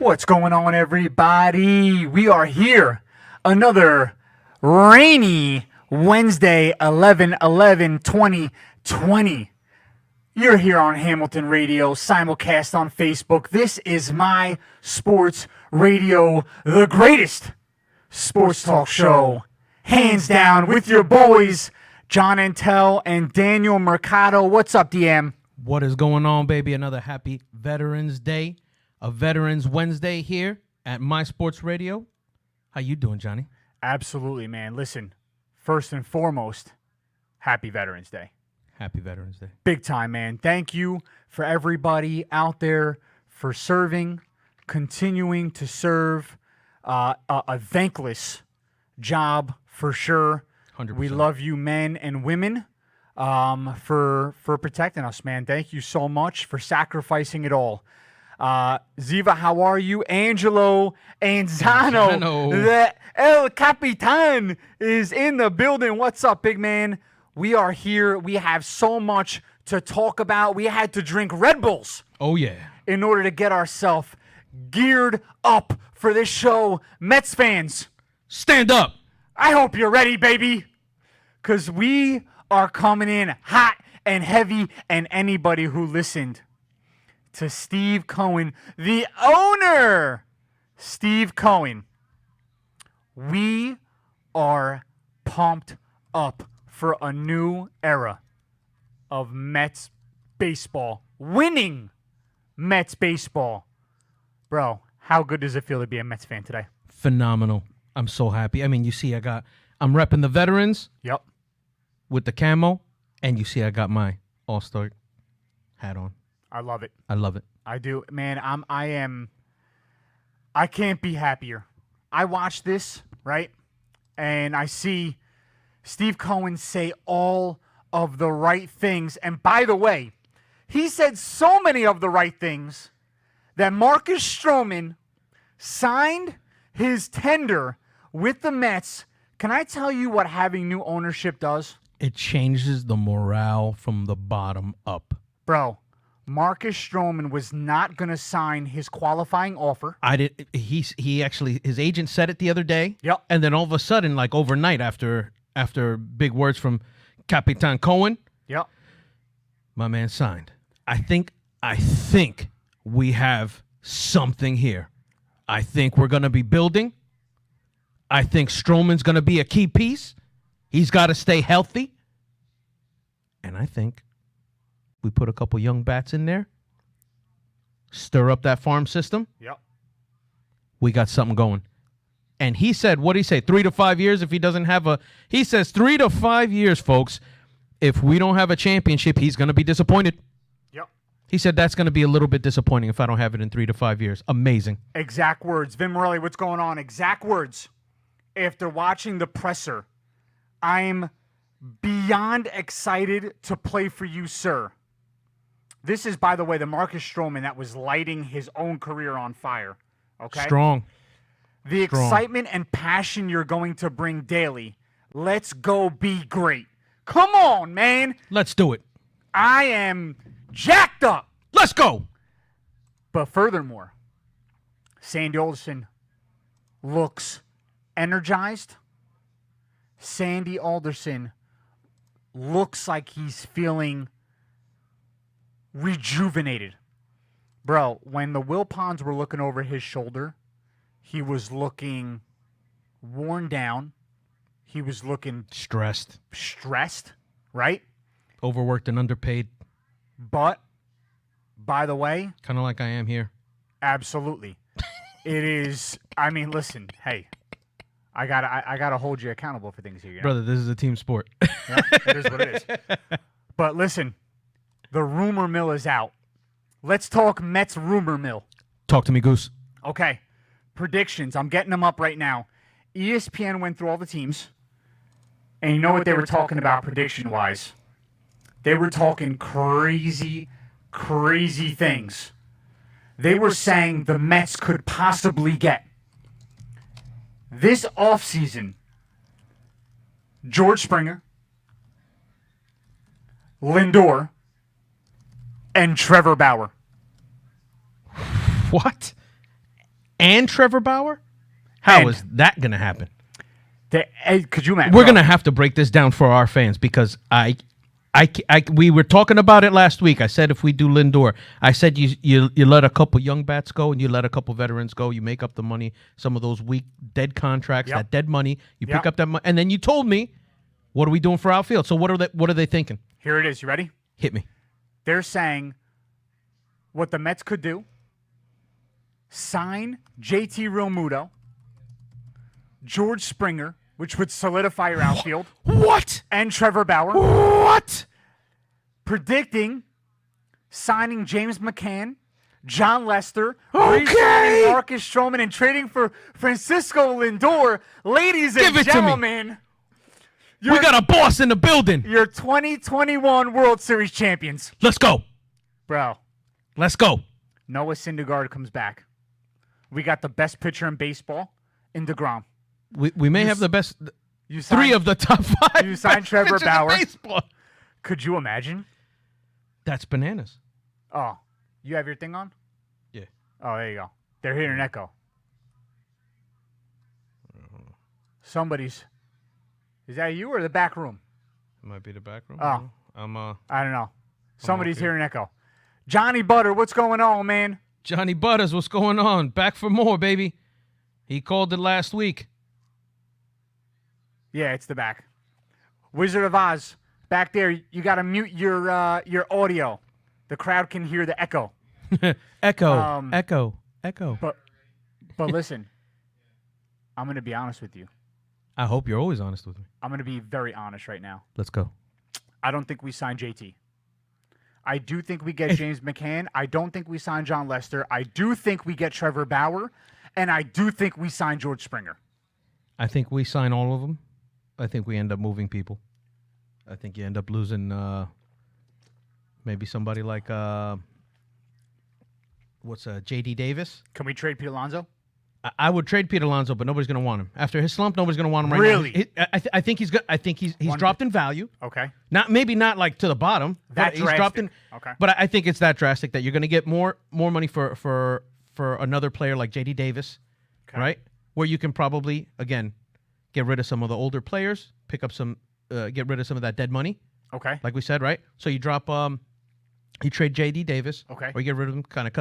What's going on, everybody? We are here. Another rainy Wednesday, 11/11/2020. You're here on Hamilton Radio, simulcast on Facebook. This is My Sports Radio, the greatest sports talk show, hands down, with your boys, John Antel and Daniel Mercado. What's up, DM? What is going on, baby? Another happy Veterans Day, a Veterans Wednesday here at My Sports Radio. How you doing, Johnny? Absolutely, man. Listen, first and foremost, happy Veterans Day. Happy Veterans Day. Big time, man. Thank you for everybody out there for serving, continuing to serve. A thankless job for sure. 100%. We love you, men and women, for protecting us, man. Thank you so much for sacrificing it all. Ziva, how are you? Angelo Anzano, the El Capitan, is in the building. What's up, big man? We are here. We have so much to talk about. We had to drink Red Bulls. Oh, yeah. In order to get ourselves geared up for this show. Mets fans, stand up. I hope you're ready, baby, because we are coming in hot and heavy, and anybody who listened to Steve Cohen, the owner, Steve Cohen, we are pumped up for a new era of Mets baseball, winning Mets baseball. Bro, how good does it feel to be a Mets fan today? Phenomenal. I'm so happy. I mean, you see, I'm repping the Veterans. Yep. With the camo, and you see I got my All-Star hat on. I love it. I love it. I do. Man, I can't be happier. I watch this, right? And I see Steve Cohen say all of the right things. And by the way, he said so many of the right things that Marcus Stroman signed his tender with the Mets. Can I tell you what having new ownership does? It changes the morale from the bottom up. Bro, Marcus Stroman was not going to sign his qualifying offer. He actually, his agent said it the other day. Yep. And then all of a sudden, like overnight, after big words from Capitan Cohen, yep, my man signed. I think we have something here. I think we're going to be building. I think Stroman's going to be a key piece. He's got to stay healthy. And I think we put a couple young bats in there, stir up that farm system. Yep. We got something going. And he said, what did he say, 3 to 5 years if he doesn't have he says 3 to 5 years, folks. If we don't have a championship, he's going to be disappointed. Yep. He said that's going to be a little bit disappointing if I don't have it in 3 to 5 years. Amazing. Exact words. Vin Morelli, what's going on? Exact words. After watching the presser, I'm beyond excited to play for you, sir. This is, by the way, the Marcus Stroman that was lighting his own career on fire. Okay? Strong. The excitement and passion you're going to bring daily. Let's go be great. Come on, man. Let's do it. I am jacked up. Let's go. But furthermore, Sandy Alderson looks energized. Sandy Alderson looks like he's feeling rejuvenated. Bro, when the Wilpons were looking over his shoulder, he was looking worn down. He was looking stressed, right? Overworked and underpaid. But, by the way, kind of like I am here. Absolutely. It is, I mean, listen, hey, I gotta hold you accountable for things here. You know? Brother, this is a team sport. Yeah, it is what it is. But listen, the rumor mill is out. Let's talk Mets rumor mill. Talk to me, Goose. Okay. Predictions. I'm getting them up right now. ESPN went through all the teams. And you know what they were talking about prediction-wise? They were talking crazy, crazy things. They were saying the Mets could possibly get this offseason George Springer, Lindor, and Trevor Bauer. What? and Trevor Bauer? How And- is that going to happen? Could you imagine? We're going to have to break this down for our fans because we were talking about it last week. I said if we do Lindor, I said you let a couple young bats go and you let a couple veterans go. You make up the money, some of those weak dead contracts, that dead money. You pick up that money, and then you told me, what are we doing for outfield? So what are they thinking? Here it is. You ready? Hit me. They're saying what the Mets could do: sign JT Realmuto, George Springer, which would solidify your outfield. What? And Trevor Bauer. What? Predicting signing James McCann, John Lester, Okay. re-signing Marcus Stroman, and trading for Francisco Lindor. Ladies and Give it to me. gentlemen, We got a boss in the building. your 2021 World Series champions. Let's go. Bro, Let's go. Noah Syndergaard comes back. We got the best pitcher in baseball in DeGrom. We may have the best You signed, three of the top 5. You signed best Trevor pitchers in Bauer. baseball. Could you imagine? That's bananas. Oh, you have your thing on? Yeah. Oh, there you go. They're hearing an echo. Somebody's. Is that you or the back room? It might be the back room. Oh. I I don't know. Somebody's okay. hearing an echo. Johnny Butter, what's going on, man? Johnny Butters, what's going on? Back for more, baby. He called it last week. Yeah, it's the back. Wizard of Oz, back there. You got to mute your audio. The crowd can hear the echo. Echo. But listen, I'm going to be honest with you. I hope you're always honest with me. I'm going to be very honest right now. Let's go. I don't think we sign JT. I do think we get James McCann. I don't think we sign John Lester. I do think we get Trevor Bauer. And I do think we sign George Springer. I think we sign all of them. I think we end up moving people. I think you end up losing maybe somebody like J.D. Davis. Can we trade Pete Alonso? I would trade Pete Alonso, but nobody's going to want him after his slump. Nobody's going to want him right Really? now. I think he's good. I think he's dropped in value. Okay. Maybe not like to the bottom. That but he's dropped in. Okay. But I think it's that drastic that you're going to get more money for another player like J.D. Davis, right? Where you can probably again get rid of some of the older players, pick up some, get rid of some of that dead money. Okay. Like we said, right? So you drop, you trade J.D. Davis. Okay. Or you get rid of him, kind of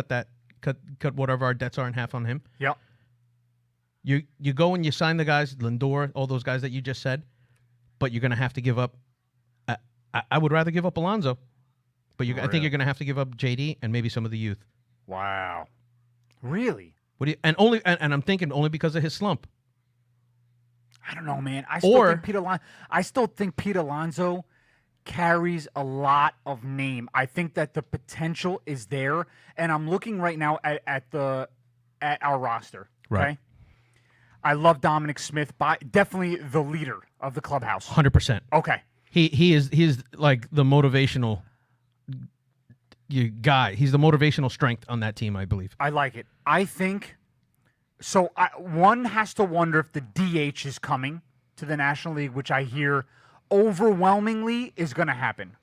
cut whatever our debts are in half on him. Yep. You go and you sign the guys, Lindor, all those guys that you just said, but you're going to have to give up. I would rather give up Alonso, but I think you're going to have to give up JD and maybe some of the youth. Wow. Really? What do you, and I'm thinking only because of his slump. I don't know, man. I still think Pete Alonso carries a lot of name. I think that the potential is there, and I'm looking right now at our roster. Okay. Right. I love Dominic Smith, definitely the leader of the clubhouse. 100%. Okay. He is like the motivational guy. He's the motivational strength on that team, I believe. I like it. I think so. One has to wonder if the DH is coming to the National League, which I hear overwhelmingly is going to happen.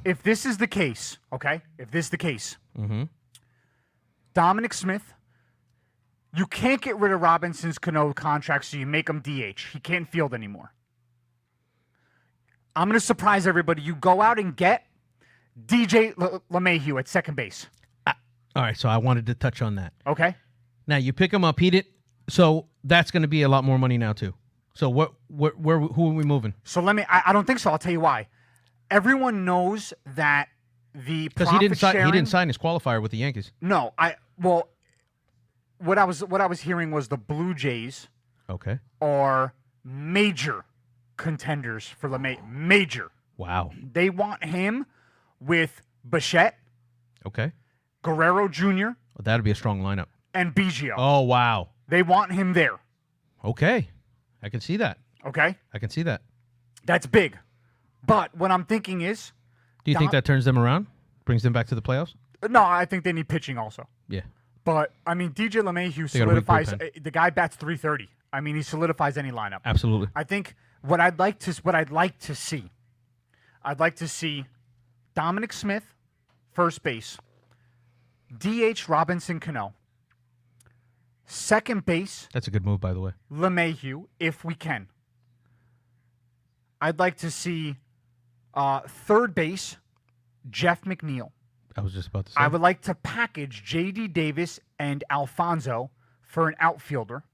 If this is the case, okay? If this is the case, Dominic Smith, you can't get rid of Robinson's Cano contract, so you make him DH. He can't field anymore. I'm going to surprise everybody. You go out and get DJ LeMahieu at second base. All right, so I wanted to touch on that. Okay. Now you pick him up, so that's going to be a lot more money now too. So who are we moving? So I don't think so. I'll tell you why. Everyone knows that the because he didn't sign his qualifier with the Yankees. No, what I was hearing was the Blue Jays are major contenders for LeMay. Major. Wow. They want him with Bichette, Guerrero Jr. Well, that'd be a strong lineup. And Biggio. Oh, wow. They want him there. Okay. I can see that. Okay? I can see that. That's big. But what I'm thinking is... Do you think that turns them around? Brings them back to the playoffs? No, I think they need pitching also. Yeah. But, I mean, DJ LeMahieu solidifies... The guy bats .330. I mean, he solidifies any lineup. Absolutely. I think what I'd like to see Dominic Smith, first base, DH Robinson Cano, Second base, That's a good move, by the way. LeMahieu, if we can. I'd like to see third base, Jeff McNeil. I was just about to say. I would like to package J.D. Davis and Alfonso for an outfielder.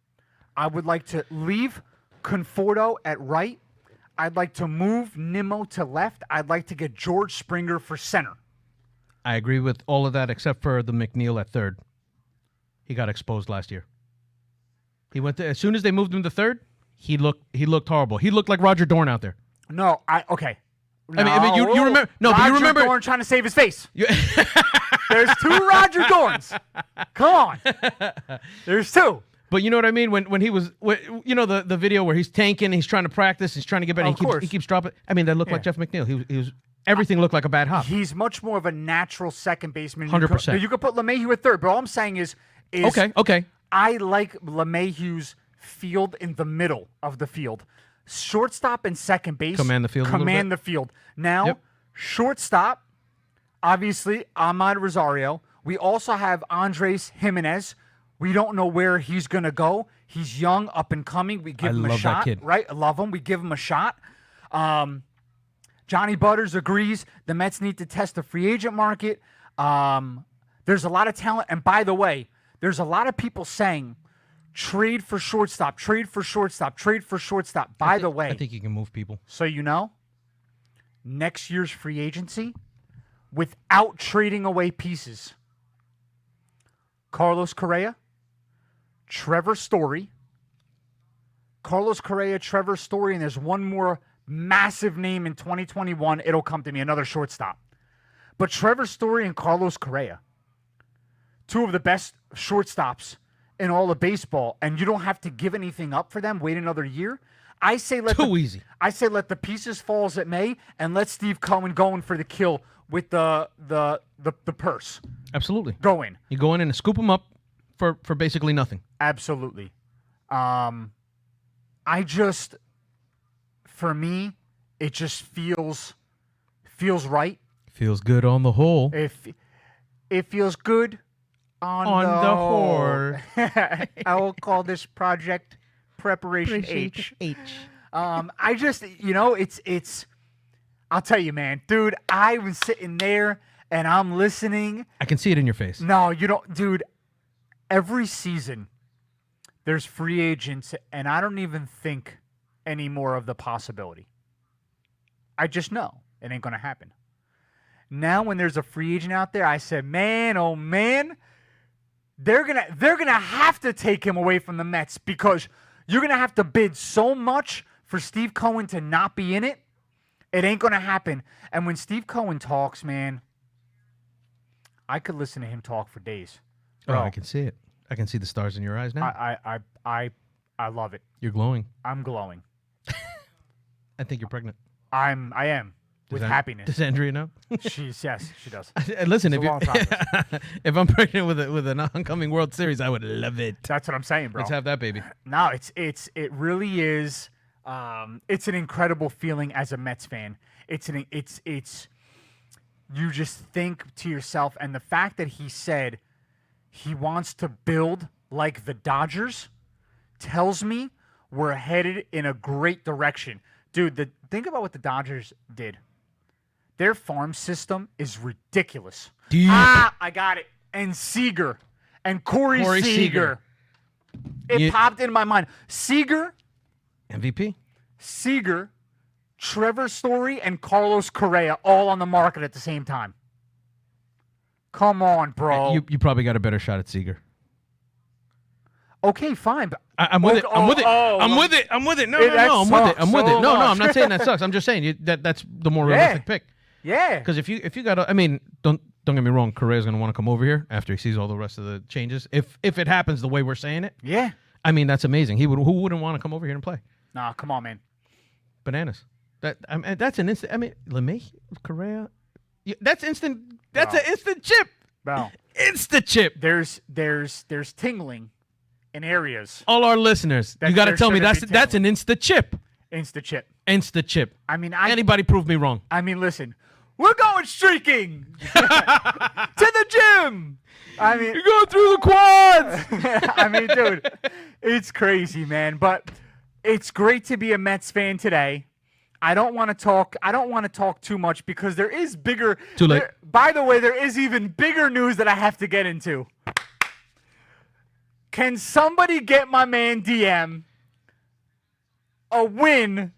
I would like to leave Conforto at right. I'd like to move Nimmo to left. I'd like to get George Springer for center. I agree with all of that except for the McNeil at third. He got exposed last year. He went to, as soon as they moved him to third, he looked horrible. He looked like Roger Dorn out there. No, okay. I mean, you remember? No, Roger but you remember Dorn trying to save his face. There's two Roger Dorns. Come on. There's two. But you know what I mean? When he was, the video where he's tanking, he's trying to practice, he's trying to get better, he keeps dropping. I mean, that looked like Jeff McNeil. He was everything looked like a bad hop. He's much more of a natural second baseman. 100%. You could put LeMahieu at third, but all I'm saying is okay. I like LeMahieu's field in the middle of the field. Shortstop and second base Command the field. Command the field. Now, shortstop, obviously, Ahmad Rosario. We also have Andres Jimenez. We don't know where he's going to go. He's young, up and coming. We give him a shot. That kid. Right? I love him. We give him a shot. Johnny Butters agrees the Mets need to test the free agent market. There's a lot of talent. And by the way, there's a lot of people saying trade for shortstop, trade for shortstop, trade for shortstop. By the way, I think you can move people. So you know, next year's free agency, without trading away pieces, Carlos Correa, Trevor Story, Trevor Story, and there's one more massive name in 2021. It'll come to me, another shortstop. But Trevor Story and Carlos Correa, two of the best shortstops in all of baseball, and you don't have to give anything up for them. Wait another year. I say let easy. I say let the pieces fall as it may, and let Steve Cohen go in for the kill with the purse. Absolutely. Go in. You go in and scoop them up for basically nothing. Absolutely. For me, it just feels right. Feels good on the whole. It feels good on the whole. I will call this project Preparation H. It's. I'll tell you, man, dude. I was sitting there and I'm listening. I can see it in your face. No, you don't, dude. Every season, there's free agents, and I don't even think anymore of the possibility. I just know it ain't gonna happen. Now, when there's a free agent out there, I said, man, oh man, they're gonna have to take him away from the Mets because you're gonna have to bid so much for Steve Cohen to not be in it. It ain't gonna happen. And when Steve Cohen talks, man, I could listen to him talk for days. Bro, Oh, I can see it. I can see the stars in your eyes now. I love it. You're glowing. I'm glowing. I think you're pregnant. I am with happiness. Does Andrea know? Yes, she does. Listen, It's a long process. if I'm pregnant with an oncoming World Series, I would love it. That's what I'm saying, bro. Let's have that baby. No, it really is. It's an incredible feeling as a Mets fan. It's you just think to yourself, and the fact that he said he wants to build like the Dodgers tells me we're headed in a great direction. Dude, think about what the Dodgers did. Their farm system is ridiculous. Deep. I got it. And Seager. And Corey Seager. It popped in my mind. Seager, MVP. Seager, Trevor Story, and Carlos Correa all on the market at the same time. Come on, bro. You probably got a better shot at Seager. Okay, fine. But I'm with it. I'm with it. I'm with it. I'm with it. No, I'm with it. I'm with it. No, I'm not saying that sucks. I'm just saying that's the more realistic pick. Yeah. Because if you got, I mean, don't get me wrong. Correa's gonna want to come over here after he sees all the rest of the changes. If it happens the way we're saying it. Yeah. I mean, that's amazing. Who wouldn't want to come over here and play? Nah, come on, man. Bananas. That's an instant. I mean, LeMahieu, Correa. Yeah, that's instant. That's an instant chip. Bro. Instant chip. There's tingling in areas. All our listeners, you got to tell me that's an insta chip. Insta chip. Insta chip. I mean, anybody prove me wrong. I mean, listen, we're going streaking to the gym. I mean, You're going through the quads. I mean, dude, it's crazy, man. But it's great to be a Mets fan today. I don't want to talk too much because there is bigger. Too late. By the way, there is even bigger news that I have to get into. Can somebody get my man DM a win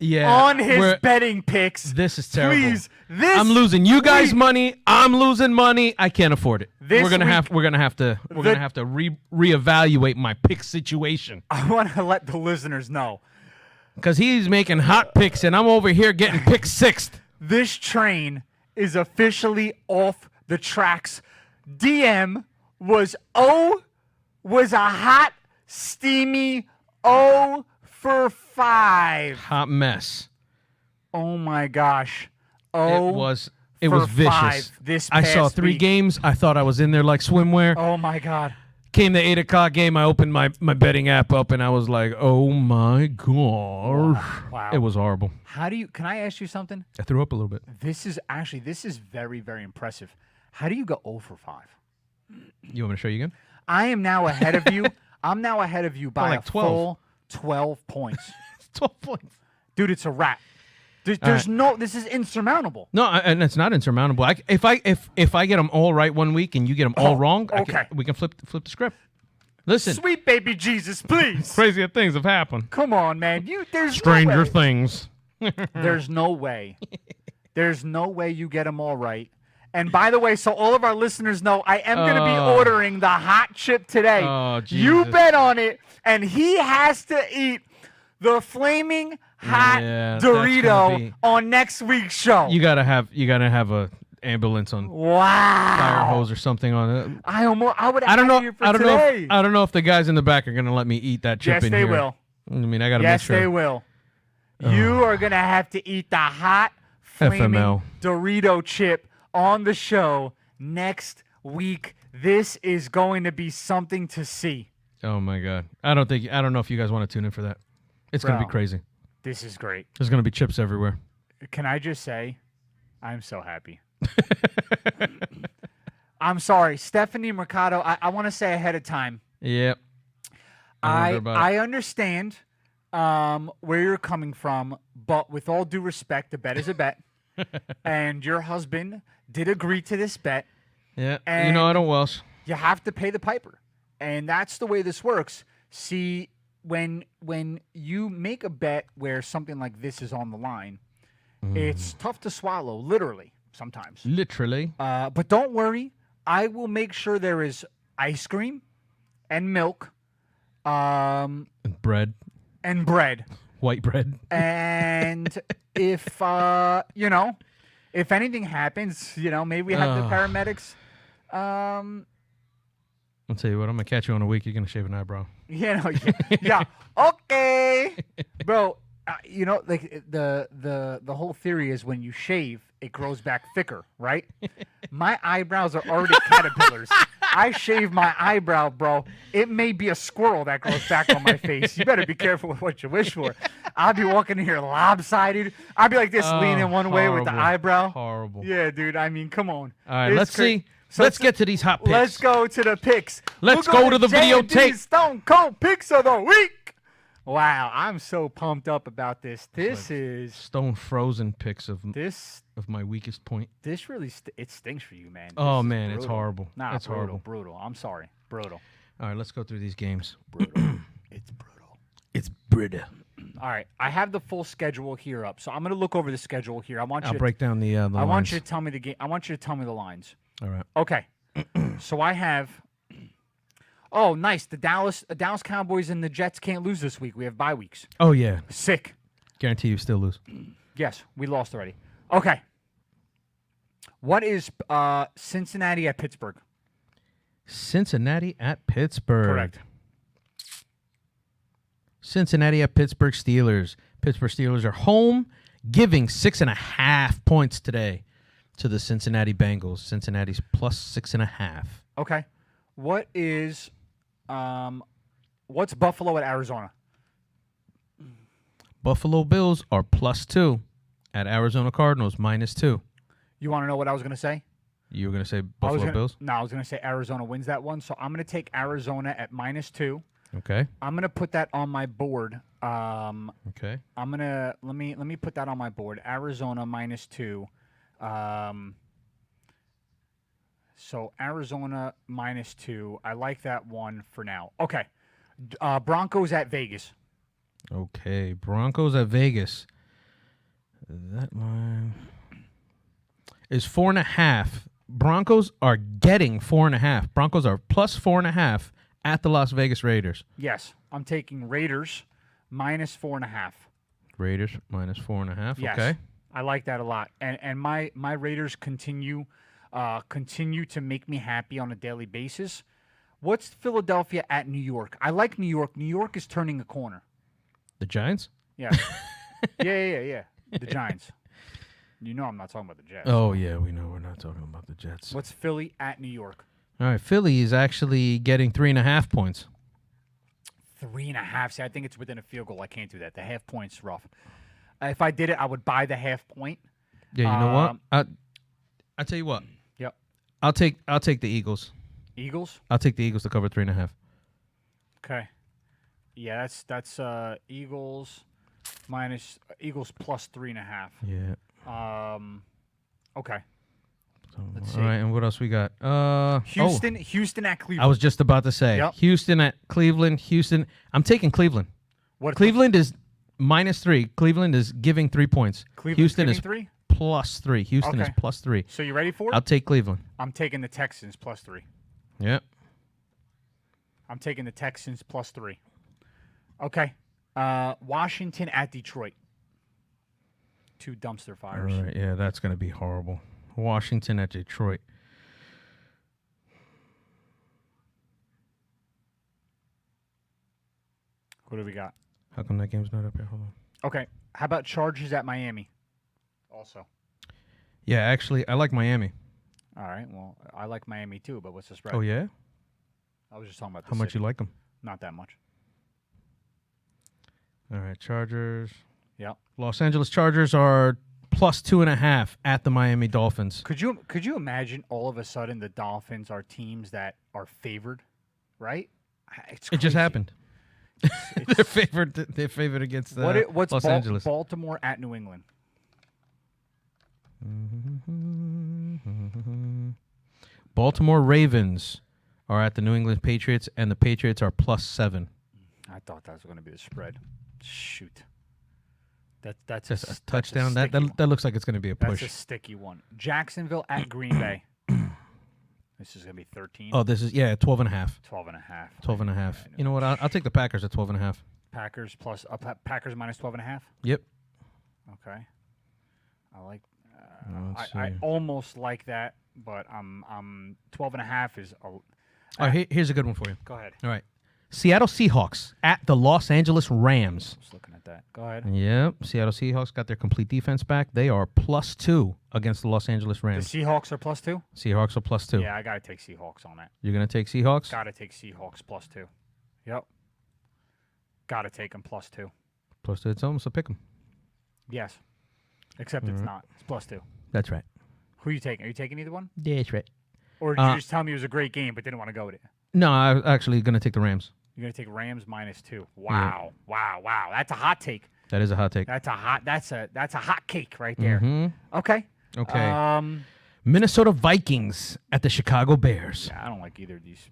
on his betting picks? This is terrible. Please, I'm losing you guys money. I'm losing money. I can't afford it. We're gonna have to reevaluate my pick situation. I want to let the listeners know. Because he's making hot picks, and I'm over here getting picked sixth. This train is officially off the tracks. DM was a hot, steamy 0 for 5. Hot mess. Oh my gosh. It was vicious. I saw 3 games. I thought I was in there like swimwear. Oh my God. Came the 8 o'clock game. I opened my betting app up, and I was like, oh my gosh. Wow. It was horrible. Can I ask you something? I threw up a little bit. This is very, very impressive. How do you go 0 for 5? You want me to show you again? I am now ahead of you. I'm now ahead of you by like 12. full 12 points. 12 points. Dude, it's a wrap. This is insurmountable. No, and it's not insurmountable. If I get them all right one week and you get them all wrong, okay, we can flip the script. Listen, sweet baby Jesus, please. Crazier things have happened. Come on, man. There's Stranger no way. things. There's no way. There's no way you get them all right. And by the way, so all of our listeners know, I am going to be ordering the hot chip today. Oh, Jesus. You bet on it, and he has to eat the flaming hot Dorito on next week's show. You gotta have a ambulance on fire hose or something on it. I don't know if the guys in the back are gonna let me eat that chip in here. Yes, they will. I mean, I gotta make sure. Yes, they will. You are gonna have to eat the hot flaming FML Dorito chip on the show next week. This is going to be something to see. Oh my God. I don't know if you guys want to tune in for that. It's going to be crazy. This is great. There's going to be chips everywhere. Can I just say, I'm so happy. I'm sorry. Stephanie Mercado, I want to say ahead of time. Yep. I understand where you're coming from, but with all due respect, the bet is a bet. And your husband did agree to this bet. Yeah. I don't Welsh. You have to pay the piper. And that's the way this works. See, when you make a bet where something like this is on the line, it's tough to swallow, literally, sometimes. Literally. But don't worry. I will make sure there is ice cream and milk. And bread. And bread. White bread. And if anything happens, maybe we have the paramedics. I'll tell you what, I'm going to catch you on a week. You're going to shave an eyebrow. Yeah. Okay. Bro, like the whole theory is when you shave, it grows back thicker, right? My eyebrows are already caterpillars. I shave my eyebrow, bro. It may be a squirrel that grows back on my face. You better be careful with what you wish for. I'll be walking in here lopsided. I'll be like this, leaning one way with the eyebrow. Horrible. Yeah, dude. I mean, come on. All right, let's see. So let's get to these hot picks. Let's go to the picks. Let's go to the videotape. Stone Cold Picks of the Week. Wow, I'm so pumped up about this. This is stone frozen picks of my weakest point. This really it stinks for you, man. Oh man, it's horrible. Nah, it's horrible. Brutal. I'm sorry. Brutal. All right, let's go through these games. Brutal. It's brutal. It's brutal. All right, I have the full schedule here up, so I'm going to look over the schedule here. I'll break down the lines. I want you to tell me the game. I want you to tell me the lines. All right. Okay. So I have. Oh, nice. The Dallas Cowboys and the Jets can't lose this week. We have bye weeks. Oh yeah. Sick. Guarantee you still lose. Yes, we lost already. Okay. What is Cincinnati at Pittsburgh? Cincinnati at Pittsburgh. Correct. Cincinnati at Pittsburgh Steelers. Pittsburgh Steelers are home, giving 6.5 points today to the Cincinnati Bengals. Cincinnati's plus 6.5. Okay. What is what's Buffalo at Arizona? Buffalo Bills are plus 2 at Arizona Cardinals minus 2. You want to know what I was going to say? You were gonna say Buffalo Bills? No, I was gonna say Arizona wins that one. So I'm gonna take Arizona at -2. Okay. I'm gonna put that on my board. Okay. I'm gonna let me put that on my board. Arizona -2. So Arizona -2. I like that one for now. Okay. Broncos at Vegas. Okay. Broncos at Vegas. That line is 4.5. Broncos are getting 4.5. Broncos are plus 4.5 at the Las Vegas Raiders. Yes, I'm taking Raiders -4.5. Raiders -4.5. Yes, Okay. I like that a lot. And my Raiders continue to make me happy on a daily basis. What's Philadelphia at New York? I like New York. New York is turning a corner. The Giants? Yeah. yeah. The Giants. You know I'm not talking about the Jets. Oh, yeah, we know we're not talking about the Jets. What's Philly at New York? All right, Philly is actually getting 3.5 points. 3.5. See, I think it's within a field goal. I can't do that. The half point's rough. If I did it, I would buy the half point. Yeah, you know what? I'll tell you what. Yep. I'll take the Eagles. Eagles? I'll take the Eagles to cover 3.5. Okay. Yeah, that's Eagles plus 3.5. Yeah. Okay. Let's All see. right, and what else we got? Houston at Cleveland. I was just about to say Yep. Houston at Cleveland. Houston. I'm taking Cleveland. What? Cleveland is -3. Cleveland is giving 3 points. Cleveland's Houston giving is 3? +3. Houston is Okay. +3. So you ready for it? I'll take Cleveland. I'm taking the Texans +3. Yeah. I'm taking the Texans +3. Okay. Washington at Detroit. 2 dumpster All fires. right. Yeah, that's going to be horrible. Washington at Detroit. What do we got? How come that game's not up here? Hold on. Okay. How about Chargers at Miami? Also. Yeah, actually, I like Miami. All right. Well, I like Miami too, but what's the spread? Oh, yeah? I was just talking about How much you like them? Not that much. All right, Chargers. Yep. Los Angeles Chargers are +2.5 at the Miami Dolphins. Could you imagine all of a sudden the Dolphins are teams that are favored, right? It's It just crazy. happened. It's- They're favored against what's Los Angeles. Baltimore at New England? Baltimore Ravens are at the New England Patriots, and the Patriots are +7. I thought that was going to be the spread. Shoot. That's Just a that's touchdown. sticky one. That looks like it's going to be a That's push. a sticky one. Jacksonville at Green Bay. This is going to be 13. Oh, this is 12.5. 12.5. 12.5. You know what? I'll take the Packers at 12.5. Packers plus Packers -12.5. Yep. Okay. I like. Let's I see. almost like that, but 12.5 is. All right, here's a good one for you. Go ahead. All right. Seattle Seahawks at the Los Angeles Rams. Just looking at that. Go ahead. Yep. Seattle Seahawks got their complete defense back. They are +2 against the Los Angeles The Rams. Seahawks are +2. Seahawks are +2. Yeah, I gotta take Seahawks on that. You're going to take Seahawks? Gotta take Seahawks +2. Yep. Gotta take them +2. +2. It's almost a pick 'em. Yes. Except it's not. It's +2. That's right. Who are you taking? Are you taking either one? That's right. Or did you just tell me it was a great game but didn't want to go with it? No, I'm actually going to take the Rams. You're gonna take Rams -2. Wow. Wow. That's a hot take. That is a hot take. That's a hot cake right there. Mm-hmm. Okay. Okay. Minnesota Vikings at the Chicago Bears. Yeah, I don't like either of these.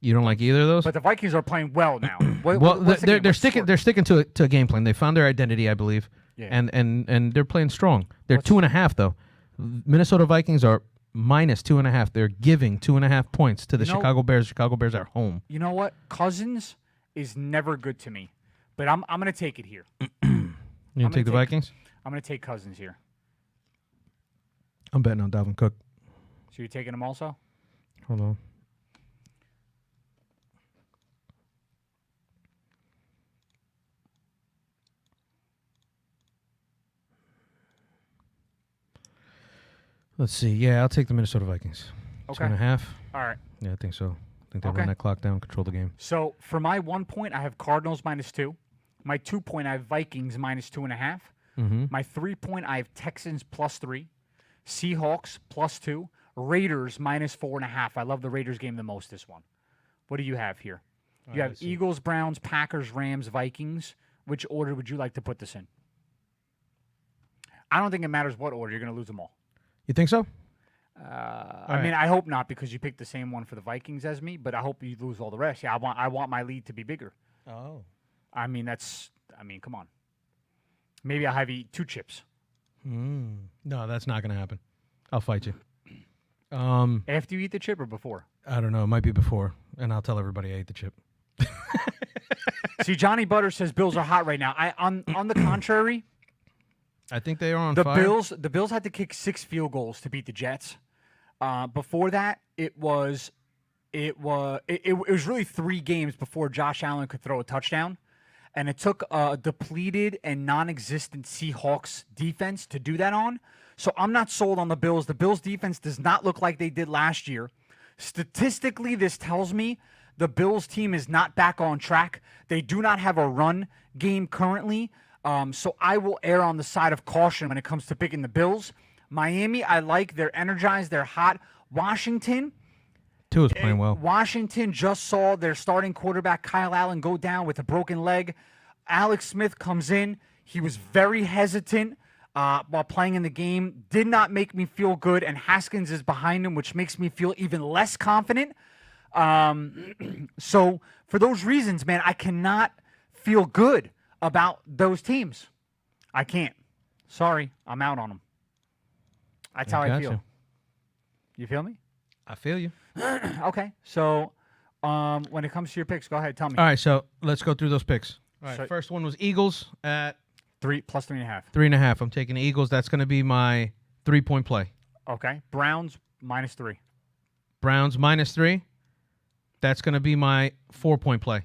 You don't like either of those? But the Vikings are playing well now. Well, what's the game? they're What's the sticking score? they're sticking to a game plan. They found their identity, I believe. Yeah. And they're playing strong. They're What's- 2.5 though. Minnesota Vikings are -2.5. They're giving 2.5 points to the Chicago Bears. Chicago Bears are home. You know what? Cousins is never good to me, but I'm gonna take it here. You gonna take the Vikings? I'm gonna take Cousins here. I'm betting on Dalvin Cook. So you're taking him also? Hold on. Let's see. Yeah, I'll take the Minnesota Vikings. Okay. 2.5. All right. Yeah, I think so. I think they Okay. run that clock down, control the game. So for my 1 point, I have Cardinals -2. My 2 point, I have Vikings -2.5. Mm-hmm. My 3 point, I have Texans +3. Seahawks +2. Raiders minus 4.5. I love the Raiders game the most, this one. What do you have here? You have Eagles, Browns, Packers, Rams, Vikings. Which order would you like to put this in? I don't think it matters what order. You're going to lose them all. You think so? I mean, I hope not because you picked the same one for the Vikings as me, but I hope you lose all the rest. Yeah, I want my lead to be bigger. Oh. I mean, come on. Maybe I'll have you eat 2 chips. No, that's not going to happen. I'll fight you. After you eat the chip or before? I don't know. It might be before, and I'll tell everybody I ate the chip. See, Johnny Butter says Bills are hot right now. On the contrary, I think they are on fire. The Bills had to kick 6 field goals to beat the Jets. Before that, it was really 3 games before Josh Allen could throw a touchdown, and it took a depleted and non-existent Seahawks defense to do that on. So I'm not sold on the Bills. The Bills defense does not look like they did last year. Statistically, this tells me the Bills team is not back on track. They do not have a run game currently. So I will err on the side of caution when it comes to picking the Bills. Miami, I like. They're energized. They're hot. Washington. Tua is playing well. Washington just saw their starting quarterback, Kyle Allen, go down with a broken leg. Alex Smith comes in. He was very hesitant while playing in the game. Did not make me feel good, and Haskins is behind him, which makes me feel even less confident. So for those reasons, man, I cannot feel good about those teams. I can't. Sorry, I'm out on them. That's how I feel. You feel me? I feel you. Okay. So when it comes to your picks, go ahead. Tell me. All right, so let's go through those picks. All right, So- first one was Eagles at 3 plus 3.5. 3.5. I'm taking the Eagles. That's going to be my 3-point play. Okay. Browns minus 3. Browns minus 3. That's going to be my 4-point play.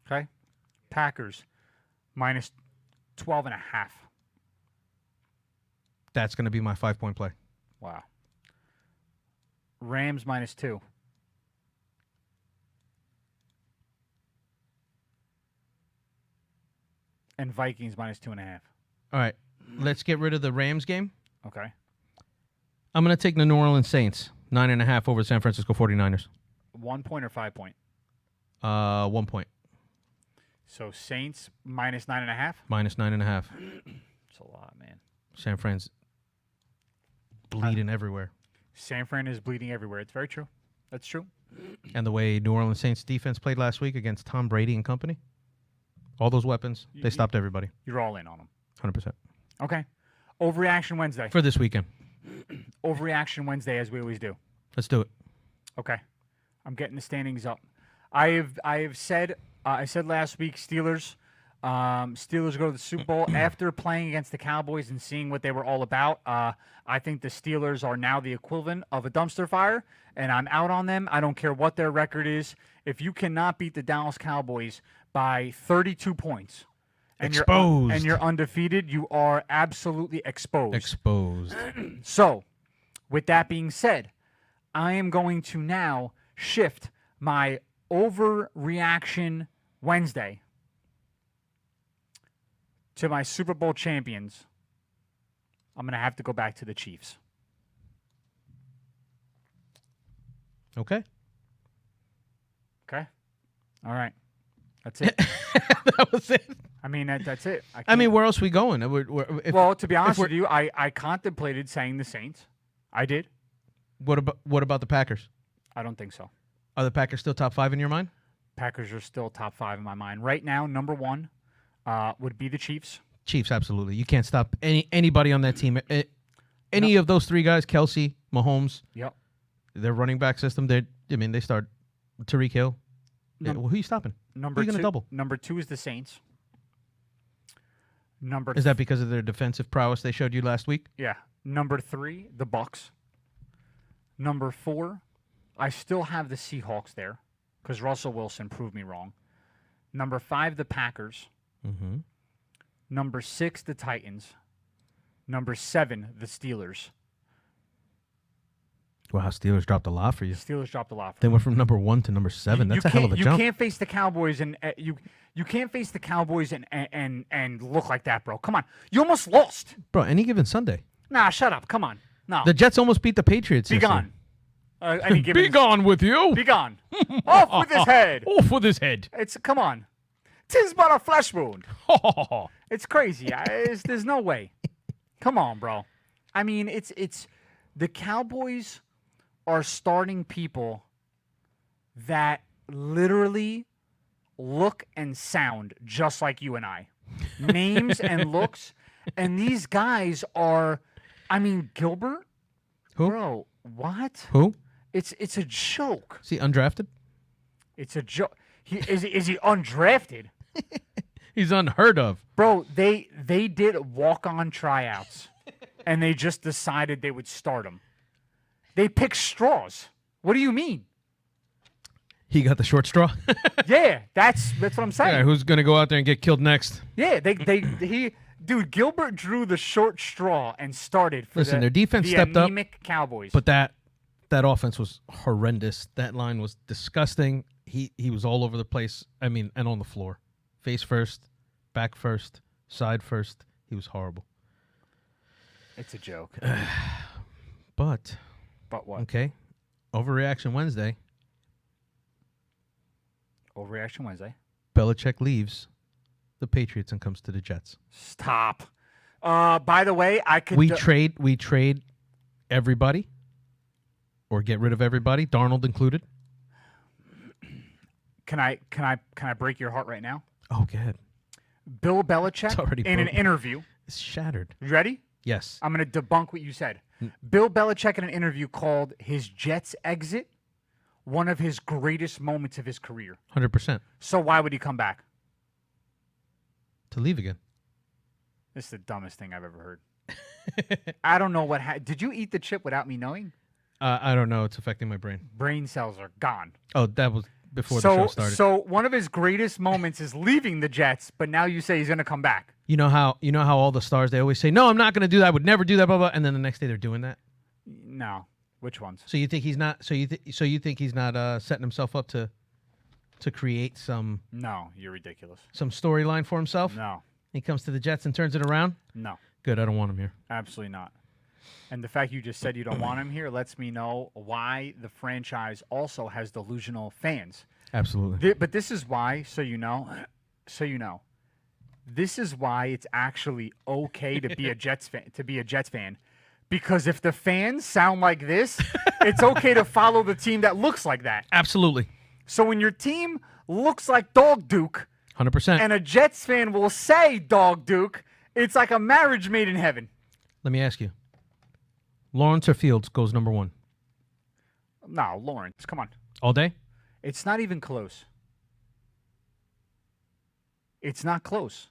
Okay. Packers minus 12.5. That's going to be my 5-point play. Wow. Rams minus 2. And Vikings minus 2.5. All right, let's get rid of the Rams game. Okay. I'm going to take the New Orleans Saints, 9.5 over the San Francisco 49ers. 1 point or 5 point? 1 point. So Saints minus 9.5? Minus 9.5. It's a lot, man. San Fran's bleeding everywhere. San Fran is bleeding everywhere. It's very true. That's true. And the way New Orleans Saints defense played last week against Tom Brady and company, all those weapons, they stopped everybody. You're all in on them. 100%. Okay. Overreaction Wednesday. For this weekend. Overreaction Wednesday, as we always do. Let's do it. Okay. I'm getting the standings up. I said last week Steelers. Steelers go to the Super Bowl after playing against the Cowboys and seeing what they were all about. I think the Steelers are now the equivalent of a dumpster fire, and I'm out on them. I don't care what their record is. If you cannot beat the Dallas Cowboys by 32 points, and Exposed. you're undefeated, you are absolutely exposed. Exposed. So, with that being said, I am going to now shift my overreaction Wednesday to my Super Bowl champions. I'm going to have to go back to the Chiefs. Okay. Okay? All right. That's it. That was it. I mean, that's it. I mean, where else are we going? Well, to be honest with you, I contemplated saying the Saints. I did. What about the Packers? I don't think so. Are the Packers still top 5 in your mind? Packers are still top 5 in my mind. Right now, number 1 would be the Chiefs. Chiefs, absolutely. You can't stop anybody on that team. Any of those 3 guys, Kelsey, Mahomes. Yep. Their running back system. They start Tariq Hill. Who are you stopping? Number who are you 2. Gonna double? Number 2 is the Saints. Is that because of their defensive prowess they showed you last week? Yeah. Number 3, the Bucks. Number 4, I still have the Seahawks there because Russell Wilson proved me wrong. Number 5, the Packers. Mm-hmm. Number 6, the Titans. Number 7, the Steelers. Wow, Steelers dropped a lot for you. Steelers dropped a lot. They went from number 1 to number 7. That's a hell of a jump. You can't face the Cowboys and you can't face the Cowboys and look like that, bro. Come on, you almost lost. Bro, any given Sunday. Nah, shut up. Come on. No. The Jets almost beat the Patriots. Be yesterday. gone. Any given Be gone with you. Be gone. Off with his head. Off with his head. Come on. 'Tis but a flesh wound. It's crazy. There's no way. Come on, bro. I mean, it's the Cowboys are starting people that literally look and sound just like you and I. Names and looks. And these guys are, I mean, Gilbert? Who? Bro, what? Who? It's a joke. Is he undrafted? It's a joke. Is he undrafted? He's unheard of. Bro, they did walk-on tryouts, and they just decided they would start him. They picked straws. What do you mean? He got the short straw. Yeah, that's what I'm saying. Yeah, who's gonna go out there and get killed next? Yeah, dude, Gilbert drew the short straw and started for Listen, their defense the stepped up, anemic Cowboys. But that offense was horrendous. That line was disgusting. He was all over the place. I mean, and on the floor, face first, back first, side first. He was horrible. It's a joke. But what? okay, Overreaction Wednesday. Overreaction Wednesday. Belichick leaves the Patriots and comes to the Jets. Stop. By the way, I could. We trade everybody, or get rid of everybody, Darnold included. Can I break your heart right now? Oh, go ahead. Bill Belichick in an interview. It's shattered. You ready? Yes. I'm going to debunk what you said. Bill Belichick in an interview called his Jets exit one of his greatest moments of his career. 100%. So why would he come back? To leave again. This is the dumbest thing I've ever heard. I don't know what did you eat the chip without me knowing? I don't know. It's affecting my brain. Brain cells are gone. Oh, that was before the show started. So one of his greatest moments is leaving the Jets, but now you say he's going to come back. You know how all the stars, they always say, "No, I'm not going to do that. I would never do that." Blah blah. And then the next day they're doing that. No, which ones? So you think he's not? So you think he's not setting himself up to create some? No, you're ridiculous. Some storyline for himself. No. He comes to the Jets and turns it around. No. Good. I don't want him here. Absolutely not. And the fact you just said you don't want him here lets me know why the franchise also has delusional fans. Absolutely. But this is why, so you know, this is why it's actually okay to be a Jets fan, because if the fans sound like this, it's okay to follow the team that looks like that. Absolutely. So when your team looks like Dog Duke, 100%. and a Jets fan will say Dog Duke, it's like a marriage made in heaven. Let me ask you. Lawrence or Fields goes number one? No, Lawrence, come on. All day? It's not even close. It's not close.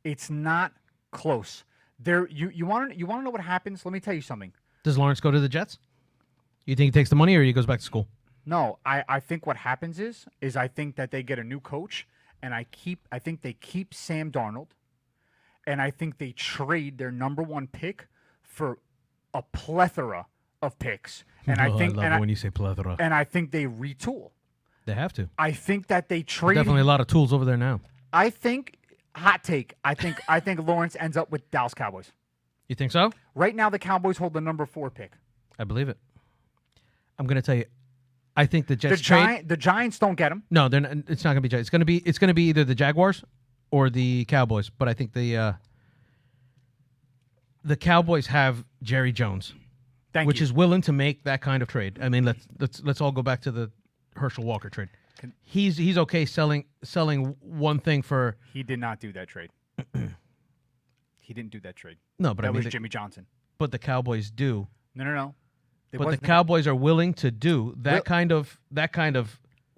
It's not close. You want to know what happens? Let me tell you something. Does Lawrence go to the Jets? You think he takes the money or he goes back to school? No, I think what happens is I think that they get a new coach, and I think they keep Sam Darnold, and I think they trade their number one pick for a plethora of picks. And I think love it when you say plethora. And I think they retool. They have to. I think that they trade. Definitely a lot of tools over there now. I think hot take. I think Lawrence ends up with Dallas Cowboys. You think so? Right now, the Cowboys hold the number 4 pick. I believe it. I'm going to tell you. I think the Jets the Giants don't get him. No, they're not, it's not going to be Giants. It's going to be either the Jaguars or the Cowboys. But I think the Cowboys have Jerry Jones, which is willing to make that kind of trade. I mean, let's all go back to the Herschel Walker trade. He's okay selling one thing for. He did not do that trade. He didn't do that trade. No, but that was Jimmy Johnson. But the Cowboys do. No. But the Cowboys are willing to do that kind of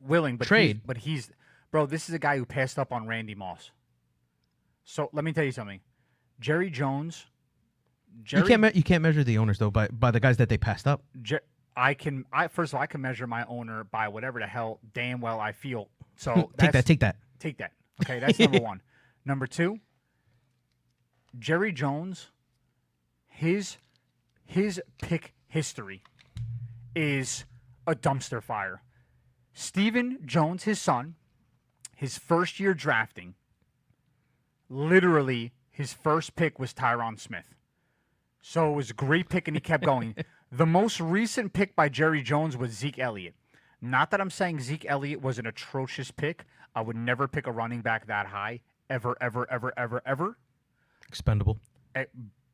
willing trade. He's bro. This is a guy who passed up on Randy Moss. So let me tell you something. Jerry Jones. You can't measure the owners though by the guys that they passed up. First of all, I can measure my owner by whatever the hell damn well I feel. So take that. Okay, that's number one. Number two. Jerry Jones. His pick history is a dumpster fire. Stephen Jones, his son, his first year drafting, literally his first pick was Tyron Smith. So it was a great pick, and he kept going. The most recent pick by Jerry Jones was Zeke Elliott. Not that I'm saying Zeke Elliott was an atrocious pick. I would never pick a running back that high, ever, ever, ever, ever, ever. Expendable.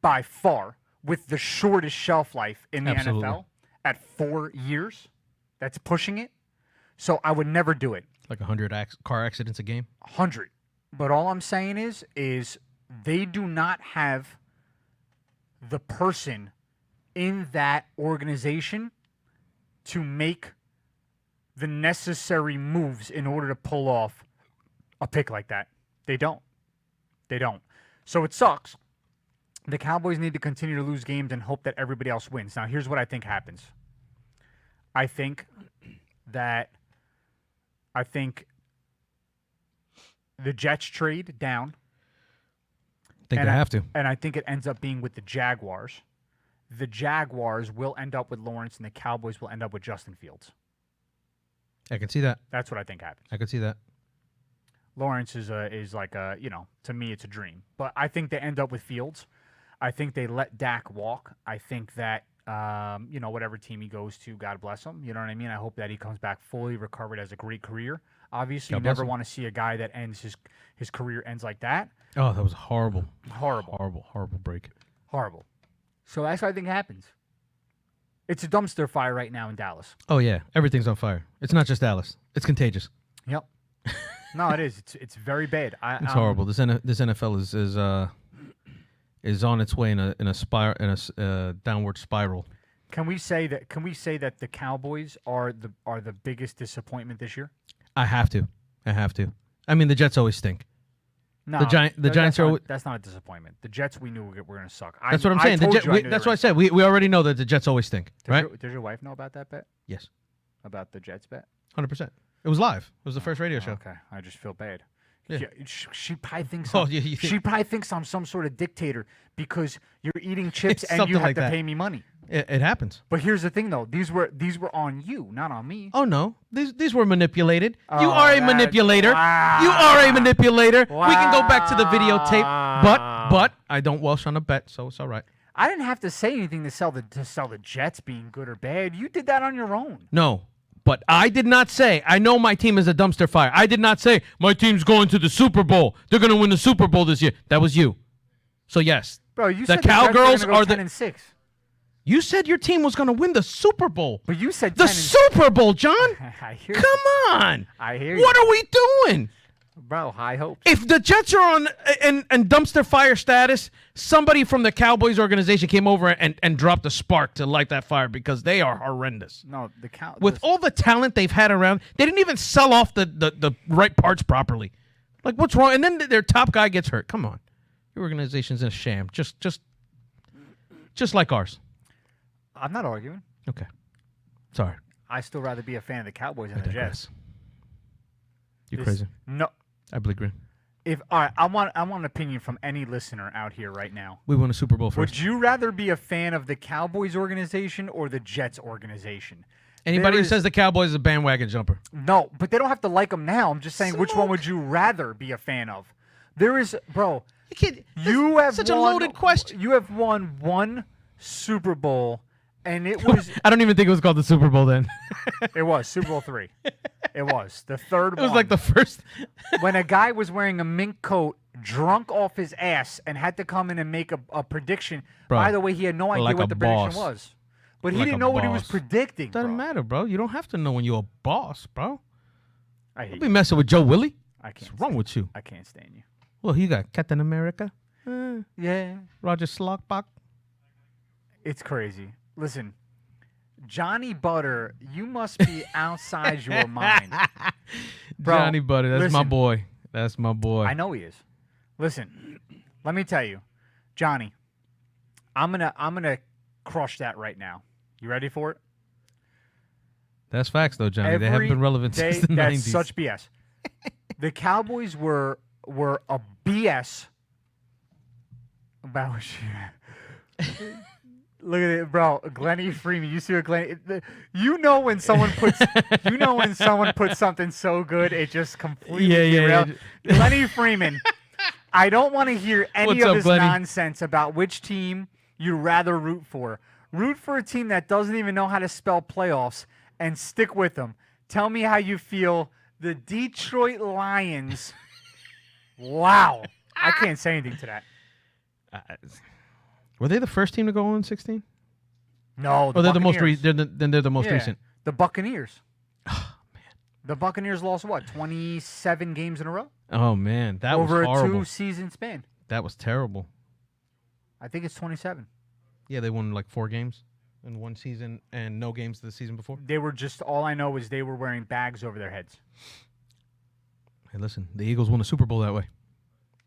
By far, with the shortest shelf life in the Absolutely. NFL at 4 years. That's pushing it. So I would never do it. Like 100 car accidents a game. 100. But all I'm saying is they do not have the person in that organization to make the necessary moves in order to pull off a pick like that. They don't. They don't. So it sucks. The Cowboys need to continue to lose games and hope that everybody else wins. Now, here's what I think happens. I think the Jets trade down. I think they have to. And I think it ends up being with the Jaguars. The Jaguars will end up with Lawrence, and the Cowboys will end up with Justin Fields. I can see that. That's what I think happens. I can see that. Lawrence is like a, to me it's a dream. But I think they end up with Fields. I think they let Dak walk. I think that whatever team he goes to, God bless him. You know what I mean? I hope that he comes back fully recovered, has a great career. Obviously, you never want to see a guy that ends his career ends like that. Oh, that was horrible. Horrible break. Horrible. So that's what I think happens. It's a dumpster fire right now in Dallas. Oh yeah, everything's on fire. It's not just Dallas. It's contagious. Yep. No, it is. It's very bad. It's horrible. This NFL is on its way in a downward spiral. Can we say that the Cowboys are the biggest disappointment this year? I have to. I mean, the Jets always stink. No, the Giants are. That's not a disappointment. The Jets, we knew were going to suck. That's what I'm saying. That's what I said. We already know that the Jets always stink, right? Does your wife know about that bet? Yes. About the Jets bet? 100%. It was live. It was the first radio show. Okay, I just feel bad. Yeah. She probably thinks. She probably thinks I'm some sort of dictator because you're eating chips and Something you have like to that. pay me money. It happens. But here's the thing, though. These were on you, not on me. Oh no, these were manipulated. Oh, you are a manipulator. wow. You are a manipulator. Wow. We can go back to the videotape, but I don't Welsh on a bet, so it's all right. I didn't have to say anything to sell the Jets being good or bad. You did that on your own. No, but I did not say. I know my team is a dumpster fire. I did not say my team's going to the Super Bowl. They're going to win the Super Bowl this year. That was you. So yes, bro, you the said Cowgirls the Jets were gonna go are 10 and 6. You said your team was going to win the Super Bowl. But you said the 10 and Super Bowl, John. I hear Come on. I hear you. What are we doing? Bro, high hopes. If the Jets are on in dumpster fire status, somebody from the Cowboys organization came over and dropped a spark to light that fire because they are horrendous. No, With all the talent they've had around, they didn't even sell off the right parts properly. Like, what's wrong? And then their top guy gets hurt. Come on. Your organization's in a sham. Just like ours. I'm not arguing. Okay. Sorry. I still rather be a fan of the Cowboys than the Jets. You're crazy. No. I believe green. All right, I want an opinion from any listener out here right now. We won a Super Bowl first. Would you rather be a fan of the Cowboys organization or the Jets organization? Anybody who says the Cowboys is a bandwagon jumper. No, but they don't have to like them now. I'm just saying, which one would you rather be a fan of? There is, bro. You have such a loaded question. You have won one Super Bowl, and it was. I don't even think it was called the Super Bowl then. It was Super Bowl III. It was the third one. It was like the first. When a guy was wearing a mink coat, drunk off his ass, and had to come in and make a prediction. Bro, by the way, he had no idea like what a the boss. prediction was. But he Like didn't a know what he was boss. predicting. Doesn't matter, bro. You don't have to know when you're a boss, bro. I hate Don't you. be messing with Joe Willie. I can't. What's wrong with you? I can't stand you. Well, you got Captain America. Yeah. Roger Slockbach. It's crazy. Listen, Johnny Butter, you must be outside your mind. Bro, Johnny Butter, that's my listen. boy. That's my boy. I know he is. Listen, let me tell you, Johnny, I'm gonna crush that right now. You ready for it? That's facts, though, Johnny. They haven't been relevant since the 90s. That's such BS. The Cowboys were a BS about. Look at it, bro. Glennie Freeman. You see what Glennie? You know when someone puts. You know when someone puts something so good, it just completely derails. Glennie Freeman. I don't want to hear any What's of up, this Glennie? nonsense about which team you'd rather root for? Root for a team that doesn't even know how to spell playoffs and stick with them. Tell me how you feel. The Detroit Lions. Wow. I can't say anything to that. Were they the first team to go 0-16? No, They're the most Buccaneers. they're the most recent. The Buccaneers. Oh man. The Buccaneers lost what? 27 games in a row? Oh man, that was over horrible. a 2-season span. That was terrible. I think it's 27. Yeah, they won like 4 games in one season and no games the season before. They were just, all I know is they were wearing bags over their heads. Hey, listen, the Eagles won a Super Bowl that way.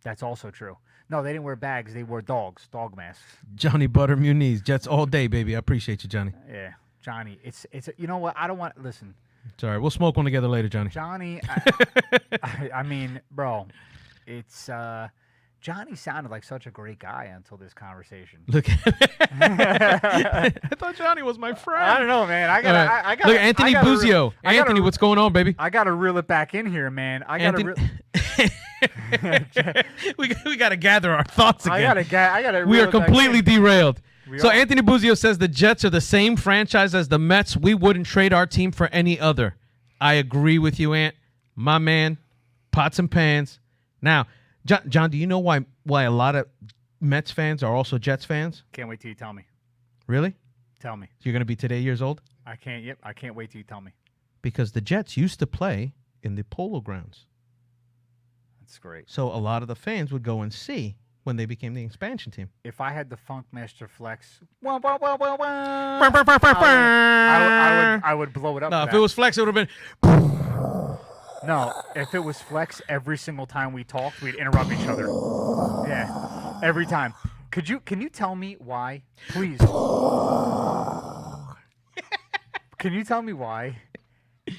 That's also true. No, they didn't wear bags. They wore dog masks. Johnny Butter Muniz, Jets all day, baby. I appreciate you, Johnny. Yeah, Johnny. It's you know what? I don't want, listen. It's all right. We'll smoke one together later, Johnny. Johnny, I mean, bro, it's, Johnny sounded like such a great guy until this conversation. Look, I thought Johnny was my friend. I don't know, man. I got. Look, Anthony Buzio. Anthony, what's going on, baby? I got to reel it back in here, man. We got to gather our thoughts again. I gotta. We are completely derailed. So are. Anthony Buzio says the Jets are the same franchise as the Mets. We wouldn't trade our team for any other. I agree with you, Ant. My man, pots and pans. Now, John, do you know why a lot of Mets fans are also Jets fans? Can't wait till you tell me. Really? Tell me. You're going to be today years old? I can't. Yep. I can't wait till you tell me. Because the Jets used to play in the Polo Grounds. That's great. So a lot of the fans would go and see when they became the expansion team. If I had the Funkmaster Flex, I would blow it up. No, if it was Flex, it would have been. No, if it was Flex, every single time we talked, we'd interrupt each other. Yeah, every time. Can you tell me why, please? Can you tell me why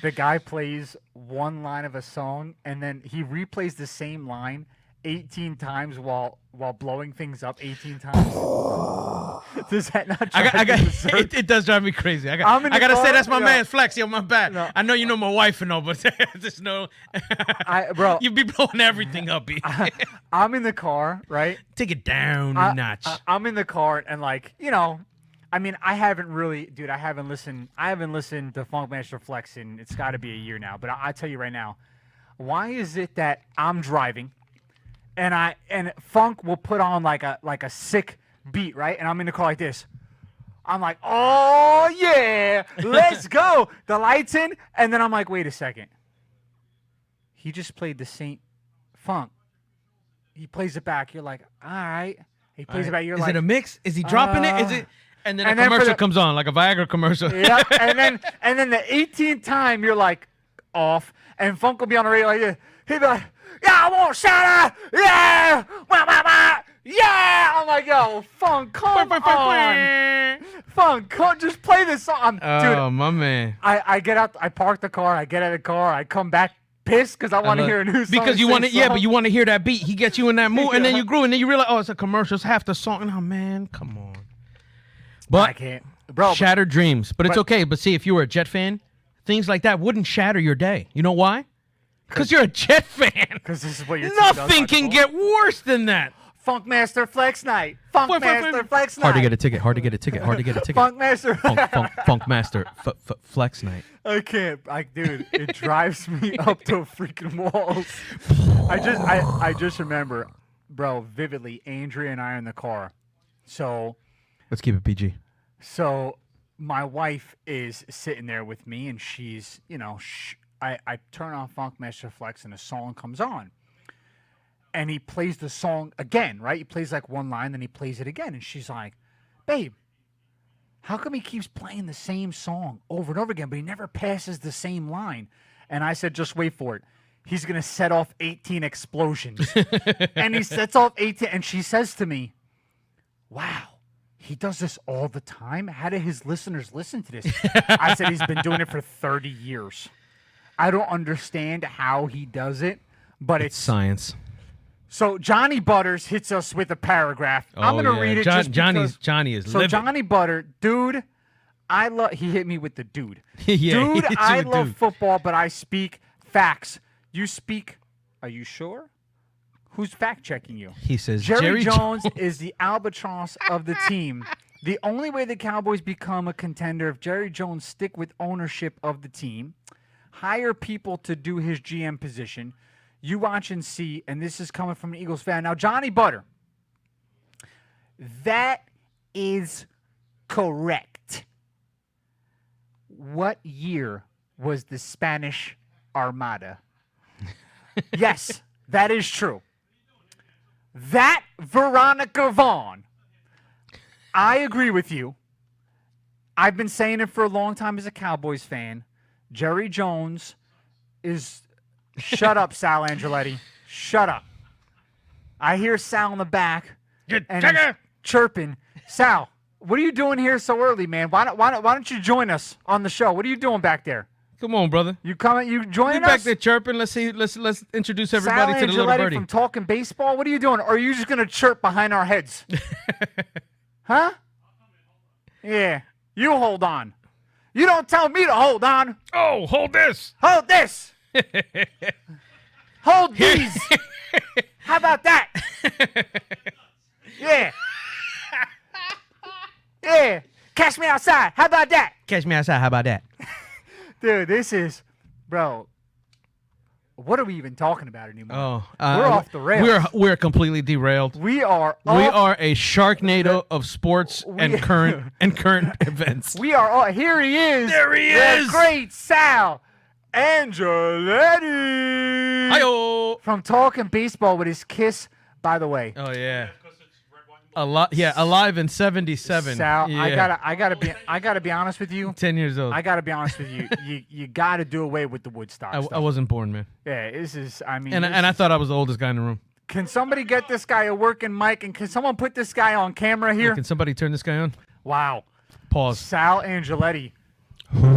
the guy plays one line of a song and then he replays the same line 18 times while blowing things up 18 times? Does that not drive you it does drive me crazy. I gotta say that's my man Flex. Yo, my bad. No. I know you know my wife and all, but just know, bro, you be blowing everything up. I'm in the car, right? Take it down a notch. I'm in the car and I mean, I haven't listened to Funkmaster Flex in, it's got to be a year now. But I tell you right now, why is it that I'm driving and Funk will put on like a sick beat, right? And I'm in the car like this. I'm like, oh yeah, let's go. The lights in, and then I'm like, wait a second. He just played the same Funk. He plays it back. You're like, all right. He plays it back. You're is like, it a mix? Is he dropping it? Is it? And then a commercial comes on, like a Viagra commercial. Yeah. and then the 18th time you're like off, and Funk will be on the radio like this. He'll be like, yeah, I want shout out. Yeah. Wah, wah, wah. Yeah. I'm like, yo, Funk, come on. Funk, just play this song. Oh, dude, my man. I get out, I park the car, I get out of the car, I come back pissed because I want to hear a new song. Because you want to, but you want to hear that beat. He gets you in that mood, and then you grew, and then you realize, oh, it's a commercial. It's half the song. Oh, man, come on. But I can't. Bro, shattered dreams. But it's okay. But see, if you were a Jet fan, things like that wouldn't shatter your day. You know why? Because you're a Jet fan. Because this is what you're Nothing can get worse than that. Funkmaster Flex Night. Funkmaster Flex Night. Hard to get a ticket. Funkmaster. Funkmaster Flex Night. I can't. Dude, it drives me up to freaking walls. I just remember, bro, vividly, Andrea and I are in the car. So let's keep it PG. So my wife is sitting there with me, and she's, I turn on Funkmaster Flex, and a song comes on. And he plays the song again, right? He plays like one line, then he plays it again. And she's like, babe, how come he keeps playing the same song over and over again, but he never passes the same line? And I said, just wait for it. He's going to set off 18 explosions. And he sets off 18. And she says to me, wow, he does this all the time? How do his listeners listen to this? I said, he's been doing it for 30 years. I don't understand how he does it, but it's science. So Johnny Butters hits us with a paragraph. I'm going to read it just because. Johnny is So livid. Johnny Butter, dude, he hit me with the dude. Yeah, dude, I love football, but I speak facts. You speak, are you sure? Who's fact checking you? He says Jerry Jones is the albatross of the team. The only way the Cowboys become a contender if Jerry Jones stick with ownership of the team, hire people to do his GM position. You watch and see, and this is coming from an Eagles fan. Now, Johnny Butter, that is correct. What year was the Spanish Armada? Yes, that is true. That Veronica Vaughn, I agree with you. I've been saying it for a long time as a Cowboys fan. Jerry Jones is... Shut up, Sal Angeletti. Shut up. I hear Sal in the back and he's chirping. Sal, what are you doing here so early, man? Why don't you join us on the show? What are you doing back there? Come on, brother. You coming? You joining Be us? back there chirping. Let's introduce everybody Sal to the little Angeletti birdie. from Talking Baseball. What are you doing? Or are you just gonna chirp behind our heads? Huh? Yeah. You hold on. You don't tell me to hold on. Oh, hold this. Hold this. Hold these. How about that? Yeah. Yeah. Catch me outside. How about that? Catch me outside. How about that? Dude, this is, bro. What are we even talking about anymore? Oh, we're off the rails. We're completely derailed. We are. We are a Sharknado of sports and current events. We are. All, here he is. There he the is. Great Sal Angeletti. Hi-yo. From Talking Baseball with his kiss. By the way. Oh yeah. Alive in '77. Sal, Yeah. I gotta be honest with you. 10 years old. I gotta be honest with you. You gotta do away with the Woodstock I stuff. wasn't born, man. Yeah, this is. I mean, And I thought I was the oldest guy in the room. Can somebody get this guy a working mic? And can someone put this guy on camera here? Can somebody turn this guy on? Wow. Pause. Sal Angeletti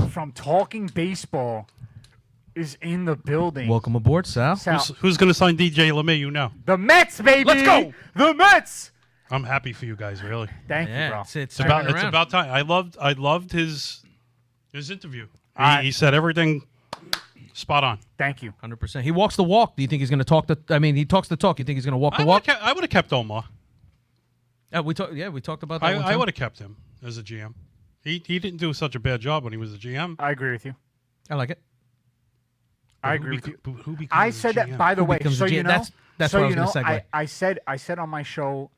from Talking Baseball is in the building. Welcome aboard, Sal. Sal, Who's going to sign DJ LeMahieu now? the Mets, baby. Let's go. The Mets. I'm happy for you guys, really. Thank you, bro. It's It's about time. I loved his interview. I- He said everything spot on. Thank you. 100%. He walks the walk. Do you think he's going to talk the? I mean, he talks the talk. You think he's going to walk the walk? I would have kept Omar. We talked about that. I would have kept him as a GM. He didn't do such a bad job when he was a GM. I agree with you. I like it. I agree with you. Who becomes I a said that, GM? by the Who way, becomes so the you GM? know. That's so where I you was know, gonna segue. I said on my show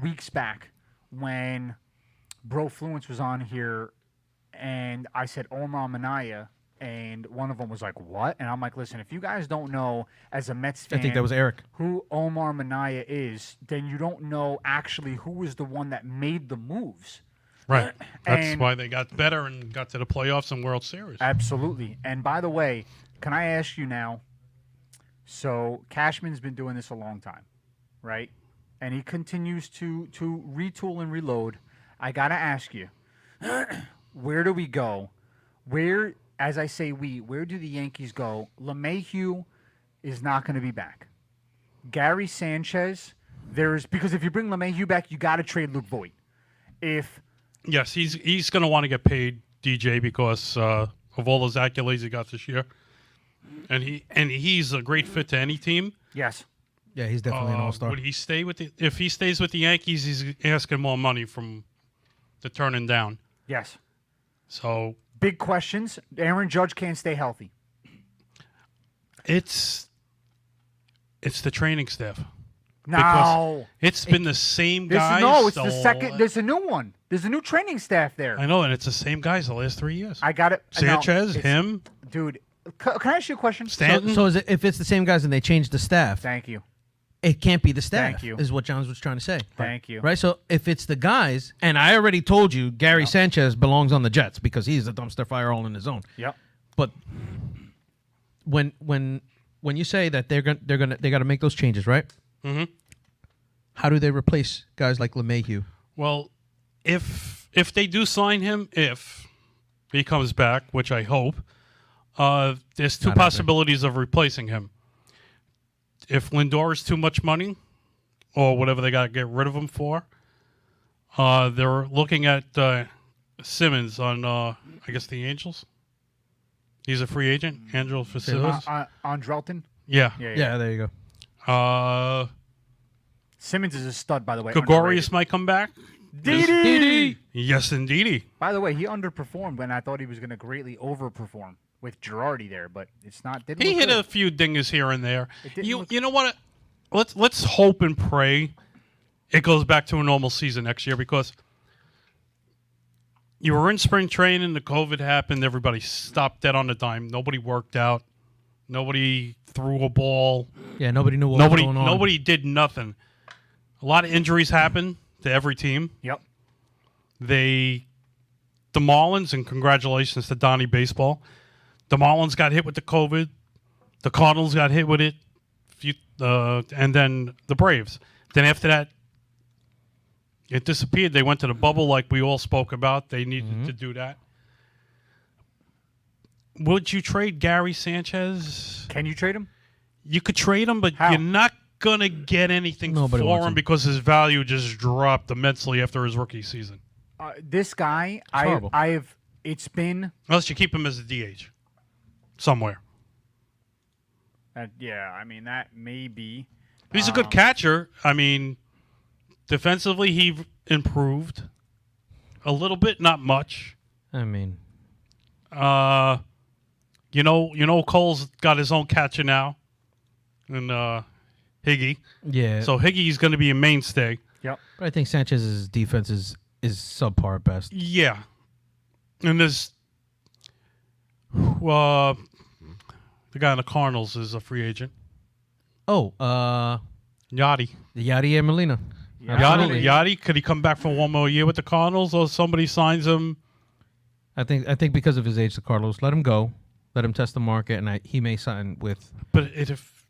weeks back when Bro Fluence was on here, and I said Omar Minaya, and one of them was like, "What?" And I'm like, "Listen, if you guys don't know as a Mets fan, I think that was Eric. who Omar Minaya is, then you don't know actually who was the one that made the moves." Right. That's And- why they got better and got to the playoffs and World Series. Absolutely. And by the way, can I ask you now? So Cashman's been doing this a long time, right? And he continues to retool and reload. I gotta ask you, where do we go? Where, as I say, where do the Yankees go? LeMahieu is not going to be back. Gary Sanchez, because if you bring LeMahieu back, you got to trade Luke Voigt. Yes, he's going to want to get paid, DJ, because of all those accolades he got this year, and he's a great fit to any team. Yes. Yeah, he's definitely an all-star. Would he stay with if he stays with the Yankees? He's asking more money to turning down. Yes. So Big questions. Aaron Judge can't stay healthy. it's the training staff. No. It's been the same It's guys. the second. There's a new one. There's a new training staff there. I know, and it's the same guys the last 3 years. I got it. Sanchez, No, him, dude. Can I ask you a question? Stanton. So if it's the same guys and they change the staff, Thank you. it can't be the staff. Thank you. Is what Johns was trying to say. Thank you. Right. So if it's the guys, and I already told you, Gary Sanchez belongs on the Jets because he's a dumpster fire all in his own. Yep. But when you say that they got to make those changes, right? Mm-hmm. How do they replace guys like LeMahieu? Well, if they do sign him, if he comes back, which I hope, there's two Not possibilities of replacing him. If Lindor is too much money, or whatever they got to get rid of him for, they're looking at Simmons on, I guess, the Angels. He's a free agent, Angel for Simmons. Andrelton. Yeah. Yeah, there you go. Simmons is a stud, by the way. Gregorius might come back. Didi! Yes, indeedy. By the way, he underperformed when I thought he was going to greatly overperform with Girardi there, but it's not. Didn't He look hit good. a few dingers here and there. didn't You look- you know what? Let's hope and pray it goes back to a normal season next year, because you were in spring training, the COVID happened, everybody stopped dead on the dime. Nobody worked out. Nobody threw a ball. Yeah, nobody knew what was going on. Nobody did nothing. A lot of injuries happened to every team. Yep. The Marlins, and congratulations to Donnie Baseball. The Marlins got hit with the COVID. The Cardinals got hit with it. And then the Braves. Then after that, it disappeared. They went to the bubble like we all spoke about. They needed to do that. Would you trade Gary Sanchez? Can you trade him? You could trade him, but How? you're not going to get anything Nobody for wants him him. because his value just dropped immensely after his rookie season. This guy, horrible. it's been. Unless you keep him as a DH somewhere. Yeah, I mean, that may be. He's a good catcher. I mean, defensively, he improved a little bit, not much. I mean, Cole's got his own catcher now, and Higgy. yeah. So Higgy's going to be a mainstay. Yep. but I think Sanchez's defense is subpar at best. Yeah, and there's the guy in the Cardinals is a free agent. Oh, Yachty. Yadier Molina. Yeah. Absolutely. Yachty, could he come back for one more year with the Cardinals, or somebody signs him? I think because of his age, the Cardinals let him go, let him test the market, and he may sign with But if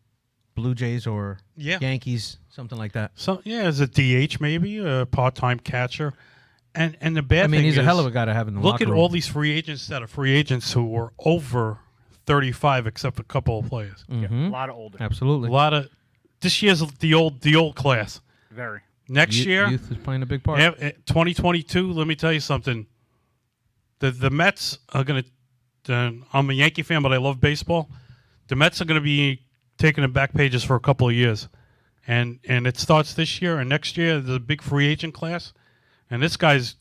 Blue Jays or Yeah. Yankees, something like that. so, yeah, as a DH maybe, a part-time catcher, and the bad I mean, thing he's a is, hell of a guy to have in the look locker at room. all these free agents that are free agents who were over 35, except a couple of players. A Mhm. lot of older. A Absolutely. lot of this year's the old class. Very. Next year, Youth is playing a big part. 2022. Let me tell you something. The Mets are going to. I'm a Yankee fan, but I love baseball. The Mets are going to be taking the back pages for a couple of years, and it starts this year and next year. There's a big free agent class, and this guy's,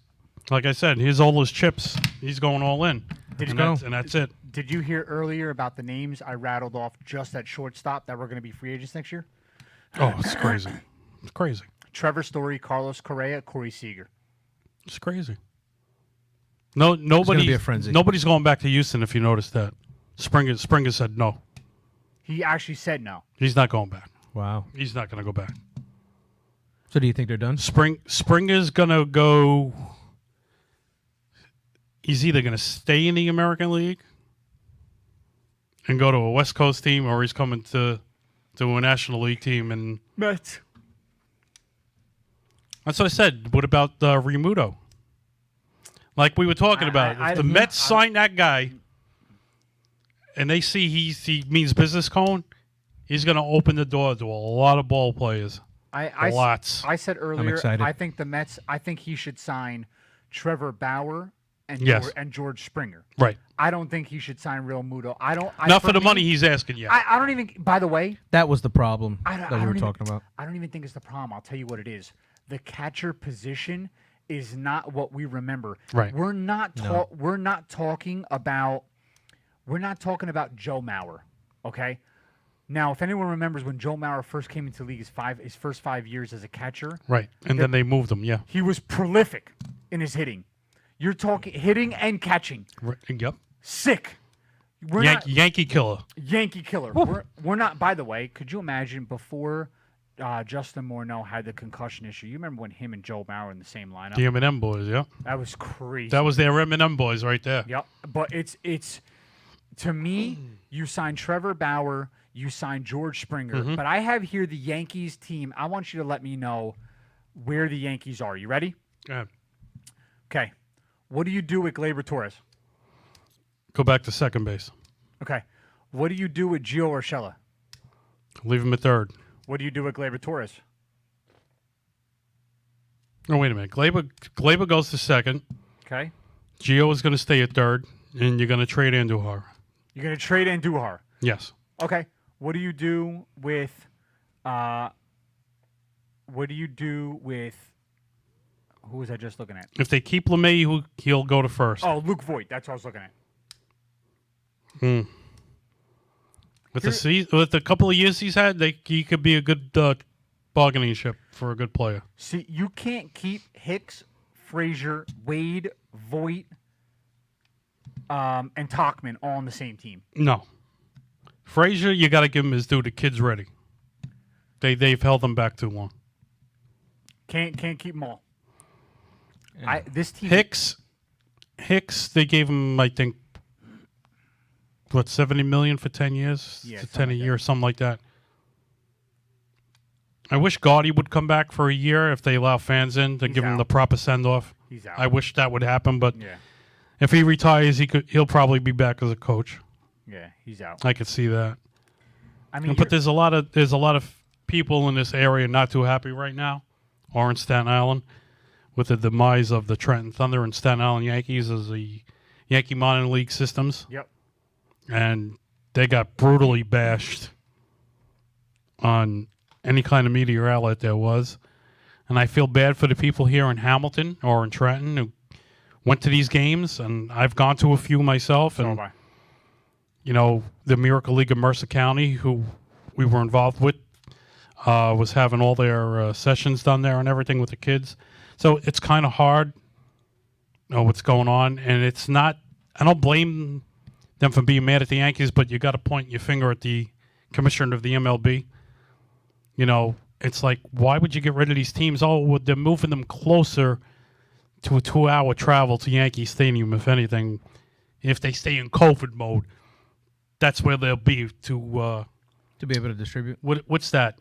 like I said, he's all his chips. He's going all in. Did and you that's, and that's it. Did you hear earlier about the names I rattled off just at shortstop that were going to be free agents next year? Oh, it's crazy. It's crazy. Trevor Story, Carlos Correa, Corey Seager. It's crazy. No, nobody. be a frenzy. Nobody's going back to Houston. If you noticed that, Springer said no. He actually said no. He's not going back. Wow. He's not going to go back. So do you think they're done? Springer's going to go. He's either going to stay in the American League and go to a West Coast team, or he's coming to a National League team. And Mets. that's what I said. What about Remuto? Like we were talking about, if the Mets sign that guy, and they see he means business cone, he's going to open the door to a lot of ball players. Lots. I said earlier, excited. I think the Mets, I think he should sign Trevor Bauer and, Yes. and George Springer. Right. I don't think he should sign Real Muto. Not for the money he's asking yet. I don't even, by the way, That was the problem I that don't we were even- talking about. I don't even think it's the problem. I'll tell you what it is. The catcher position is not what we remember. Right. We're not talking about Joe Mauer, okay? Now, if anyone remembers when Joe Mauer first came into the league, his first 5 years as a catcher, Right. And then they moved him, yeah. he was prolific in his hitting. You're talking hitting and catching. Right. Yep. Sick. We're Yankee killer. Yankee killer. We're not. By the way, could you imagine before Justin Morneau had the concussion issue? You remember when him and Joe Mauer were in the same lineup? The M&M boys, yeah. That was crazy. That was their M&M boys right there. Yep. But it's to me, you signed Trevor Bauer, you signed George Springer. Mm-hmm. But I have here the Yankees team. I want you to let me know where the Yankees are. You ready? Go ahead. Okay. What do you do with Gleyber Torres? Go back to second base. Okay. What do you do with Gio Urshela? Leave him at third. What do you do with Gleyber Torres? Oh, wait a minute. Gleyber goes to second. Okay. Gio is going to stay at third, and you're going to trade Andujar. You're going to trade Andujar. Yes. Okay. What do you do with what do you do with who was I just looking at? If they keep LeMay, he'll go to first. Oh, Luke Voigt. That's what I was looking at. With a couple of years he's had, he could be a good bargaining chip for a good player. See, you can't keep Hicks, Frazier, Wade, Voigt, and Talkman all on the same team. No. Frazier, you got to give him his due. The kid's ready. They've held him back too long. Can't keep them all. Yeah. This team. Hicks, they gave him, I think, $70 million for 10 years? Yeah, 10 a like year, something like that. I wish Gaudy would come back for a year if they allow fans in to give him out. the proper send-off. He's out. I wish that would happen, but Yeah. if he retires, he'll probably be back as a coach. Yeah, he's out. I could see that. I mean, But there's a lot of people in this area not too happy right now, or in Staten Island, with the demise of the Trenton Thunder and Staten Island Yankees as the Yankee minor league systems. Yep. And they got brutally bashed on any kind of media outlet there was. And I feel bad for the people here in Hamilton or in Trenton who went to these games, and I've gone to a few myself. So And have I. you know, the Miracle League of Mercer County, who we were involved with, was having all their sessions done there and everything with the kids. So it's kind of hard to know what's going on. And it's not, I don't blame them for being mad at the Yankees, but you got to point your finger at the commissioner of the MLB. You know, it's like, why would you get rid of these teams? Oh, well, they're moving them closer to a 2-hour travel to Yankee Stadium, if anything. If they stay in COVID mode, that's where they'll be to be able to distribute. what's that?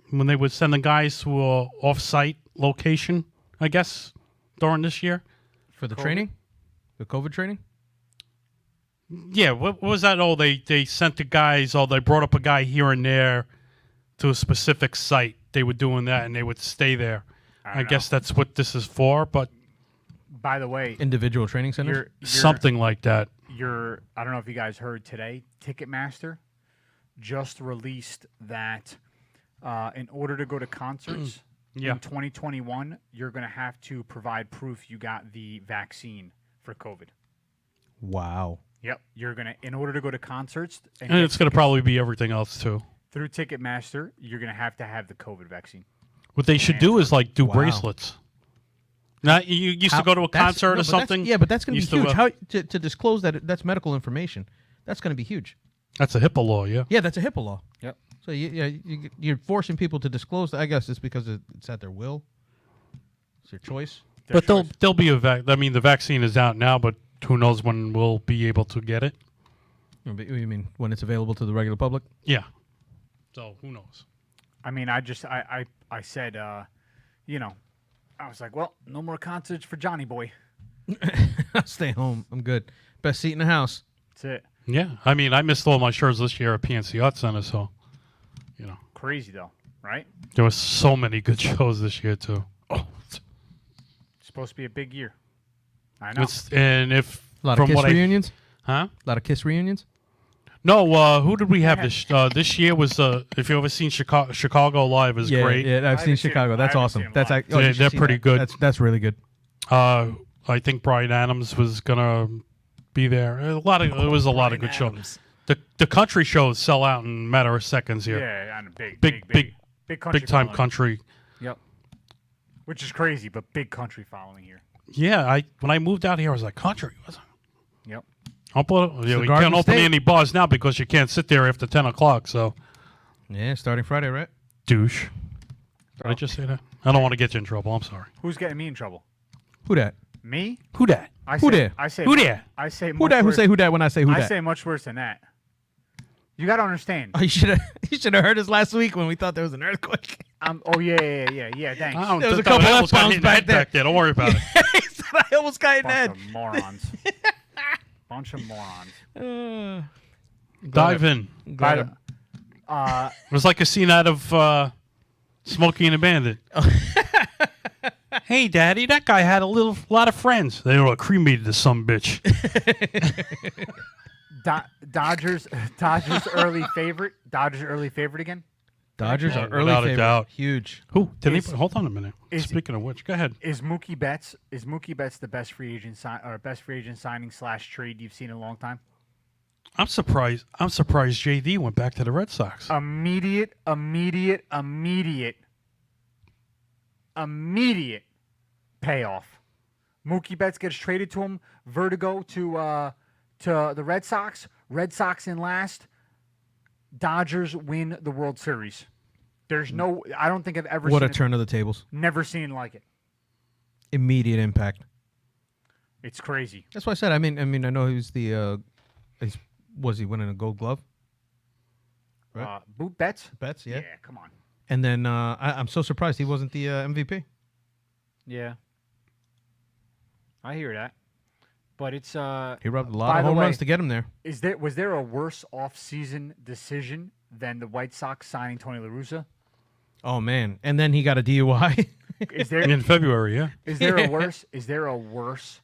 When they would send the guys to a off-site location, I guess, during this year. For the COVID? training? The COVID training? Yeah, what was that? Oh, they sent the guys, they brought up a guy here and there to a specific site. They were doing that, and they would stay there. I guess that's what this is for, but By the way, Individual training centers? you're something like that. I don't know if you guys heard today, Ticketmaster just released that in order to go to concerts Yeah. in 2021, you're going to have to provide proof you got the vaccine for COVID. Wow. Yep, you're going to in order to go to concerts And it's going to probably be everything else, too. through Ticketmaster, you're going to have the COVID vaccine. What they should do is, like, do Wow. bracelets. Now, you used to go to a concert or something? But that's going to Used be huge. to, How to disclose that's medical information? That's going to be huge. That's a HIPAA law, yeah. Yeah, that's a HIPAA law. Yep. So you're forcing people to disclose. I guess it's because it's at their will. It's their choice. But there'll be the vaccine is out now, but who knows when we'll be able to get it? You mean when it's available to the regular public? Yeah. So who knows? I mean, I said, I was like, well, no more concerts for Johnny Boy. I'll stay home. I'm good. Best seat in the house. That's it. Yeah. I mean, I missed all my shows this year at PNC Art Center, so, Crazy though, right? there was so many good shows this year, too. Oh, It's supposed to be a big year. I know. and if, A lot from of Kiss what reunions. Huh? A lot of Kiss reunions. No, who did we have this year was, if you ever seen Chicago Live is great. Yeah, I've haven't seen seen Chicago. it. That's I haven't awesome. seen it That's live. you should They're see pretty that. good. That's really good. I think Bryan Adams was gonna be there. It was a lot of good shows. The country shows sell out in a matter of seconds here. Yeah, and a Big country time following. country. Yep. Which is crazy, but big country following here. Yeah, when I moved out here, I was like, country. Yep. We Garden can't open State. any bars now because you can't sit there after 10 o'clock. So, Yeah, starting Friday, right? douche. Did I just say that? I don't want to get you in trouble. I'm sorry. Who's getting me in trouble? Who dat? Me? Who that? I Who say, there? I say Who there? I say Who much dat? Who worse- say who dat when I say who I dat? say much worse than that. You got to understand. Oh, you should have heard us last week when we thought there was an earthquake. Oh yeah. Thanks. There was a couple of F-bombs back there. back there. Don't worry about it. He said I almost got in the Bunch head. of morons. Bunch of morons. Dive in. By the- It was like a scene out of Smokey and the Bandit. Hey, Daddy, that guy had a lot of friends. They were cremated to some bitch. Dodgers early favorite. Dodgers early favorite again. Dodgers are Oh, early without a favorite. doubt. Huge. Who? Is- Hold on a minute. is- Speaking of which, go ahead. Is Mookie Betts the best free agent signing / trade you've seen in a long time? I'm surprised JD went back to the Red Sox. Immediate payoff. Mookie Betts gets traded to him. Vertigo to the Red Sox. Red Sox in last. Dodgers win the World Series. There's no. I don't think I've ever What seen a turn of the tables. Never seen like it. Immediate impact. It's crazy. That's why I said. I mean, I know he was the. Was he winning a Gold Glove? Right. Boot Betts. Betts, yeah. Yeah, come on. And then I'm so surprised he wasn't the MVP. Yeah. I hear that. But it's He rubbed a lot By of the home way- runs to get him there. was there a worse off-season decision than the White Sox signing Tony La Russa? Oh man! And then he got a DUI. Is there In February, yeah. is there a worse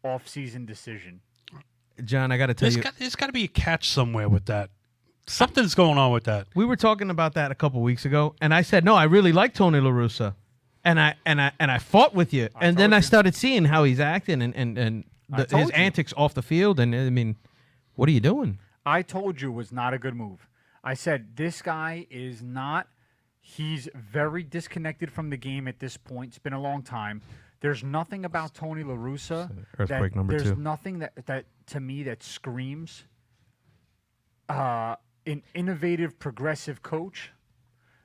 off-season decision? John, I got to tell you, There's got to be a catch somewhere with that. Something's going on with that. we were talking about that a couple weeks ago, and I said, no, I really like Tony La Russa, and I fought with you, and then told I you. started seeing how he's acting and told his you. antics off the field, and I mean, what are you doing? I told you it was not a good move. I said this guy is not. He's very disconnected from the game at this point. It's been a long time. There's nothing about Tony La Russa. Earthquake number there's 2. nothing that to me that screams an innovative, progressive coach.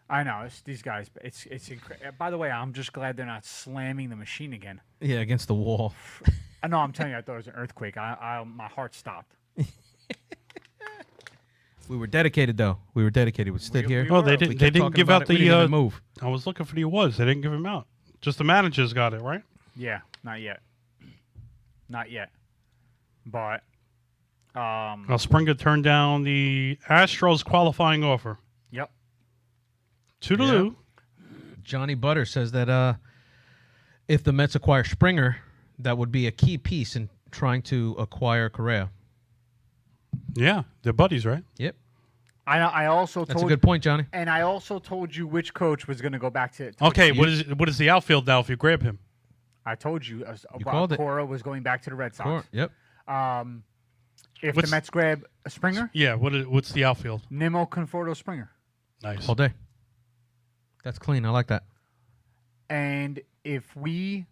I know these guys. It's incredible. By the way, I'm just glad they're not slamming the machine again. Yeah, against the wall. I know. I'm telling you, I thought it was an earthquake. My heart stopped. We were dedicated, though. We were dedicated. We stood here. Oh, they We didn't. kept They didn't talking give about out it. We the. didn't even move. I was looking for the awards. They didn't give them out. Just the managers got it, right? Yeah, not yet. Not yet. But Now Springer turned down the Astros qualifying offer. yep. Toodaloo. Johnny Butter says that if the Mets acquire Springer, that would be a key piece in trying to acquire Correa. Yeah, they're buddies, right? Yep. I also That's told a good point, Johnny. and I also told you which coach was going to go back to. Okay, what is the outfield now if you grab him? I told you, called it. Cora was going back to the Red Sox. Yep. If What's- the Mets grab a Springer, Yeah, what's the outfield? Nimmo Conforto Springer. Nice. All day. That's clean. I like that. And if we,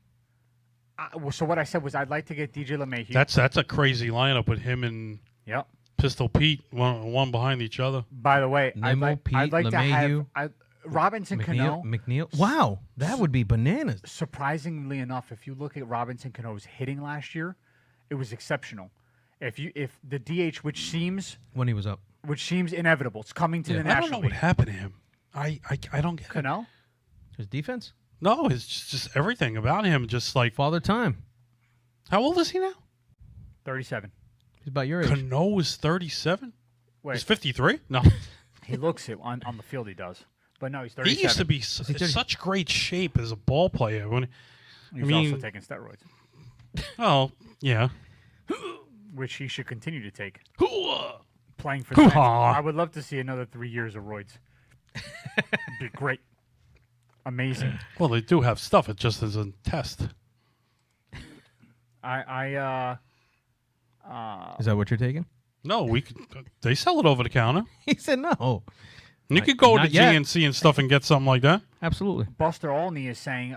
so what I said was I'd like to get DJ LeMahieu. That's a crazy lineup with him and Yep. Pistol Pete, one behind each other. By the way, Nimmo, I'd Pete, like to have LeMahieu, Robinson Cano. McNeil. Wow, that would be bananas. Surprisingly enough, if you look at Robinson Cano's hitting last year, it was exceptional. If the DH, which seems When he was up. inevitable, it's coming to the I don't know National what League. happened to him. I don't get it. Cano, His defense? No, it's just everything about him. Just like, Father Time. how old is he now? 37. He's about your age. Cano is 37. Wait, He's 53. No, he looks it on the field. He does, but no, he's he 37. used to be he 30? such great shape as a ball player. When, He's I mean- also taking steroids, oh yeah, which he should continue to take. Hoo-ah. Playing for the Mets. Hoo-ha. I would love to see another 3 years of roids. It'd be great, amazing. Well, they do have stuff. It just isn't test. Is that what you're taking? No, they sell it over the counter. He said no. You could go to not yet. GNC and stuff and get something like that. Absolutely. Buster Olney is saying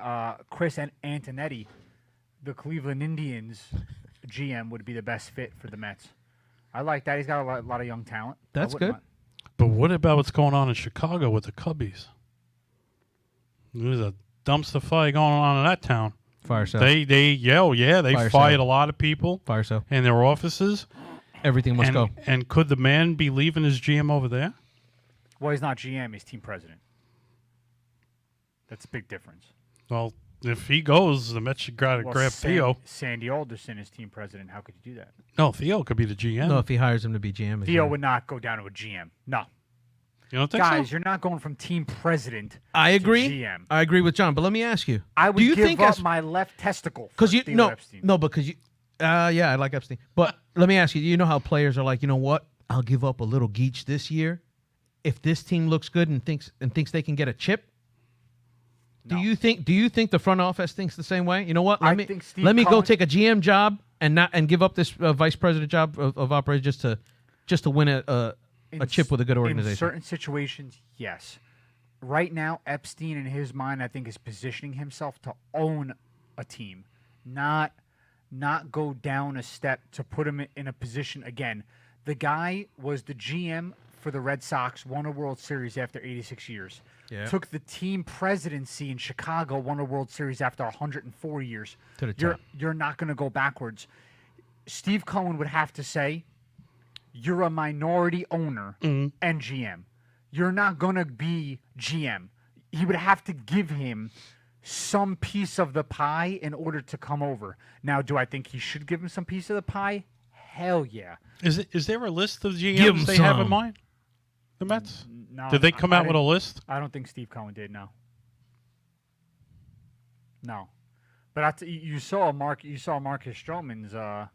Chris Antonetti, the Cleveland Indians GM, would be the best fit for the Mets. I like that. He's got a lot of young talent. I That's wouldn't good. mind- But what about what's going on in Chicago with the Cubbies? There's a dumpster fire going on in that town. Fire sale. They Fire fired sale. a lot of people Fire sale. in their offices. Everything must go. And could the man be leaving his GM over there? Well, he's not GM. He's team president. That's a big difference. Well, if he goes, the Mets should grab Theo. Sandy Alderson is team president. How could you do that? No, Theo could be the GM. No, if he hires him to be GM. Theo would not go down to a GM. No. You don't think Guys, so? you're not going from team president I agree. to GM. I agree with John, but let me ask you. I would do you give think up my left testicle for because you Theo no Epstein. no because you yeah I like Epstein, but let me ask you. You know how players are like, you know what? I'll give up a little geech this year, if this team looks good and thinks they can get a chip? No. Do you think the front office thinks the same way? You know what? I think Steve let me go Cohen- take a GM job and give up this vice president job of operations just to win a chip with a good organization. In certain situations, yes. Right now, Epstein, in his mind, I think is positioning himself to own a team, not go down a step to put him in a position again. The guy was the GM for the Red Sox, won a World Series after 86 years. Yeah. Took the team presidency in Chicago, won a World Series after 104 years. To the top. You're not going to go backwards. Steve Cohen would have to say, you're a minority owner and GM. You're not going to be GM. He would have to give him some piece of the pie in order to come over. Now, do I think he should give him some piece of the pie? Hell yeah. Is there a list of Give 'em GMs they have in some. mind? The Mets? No, Did they come I out with a didn't- list? I don't think Steve Cohen did. No. But you saw Marcus Stroman's.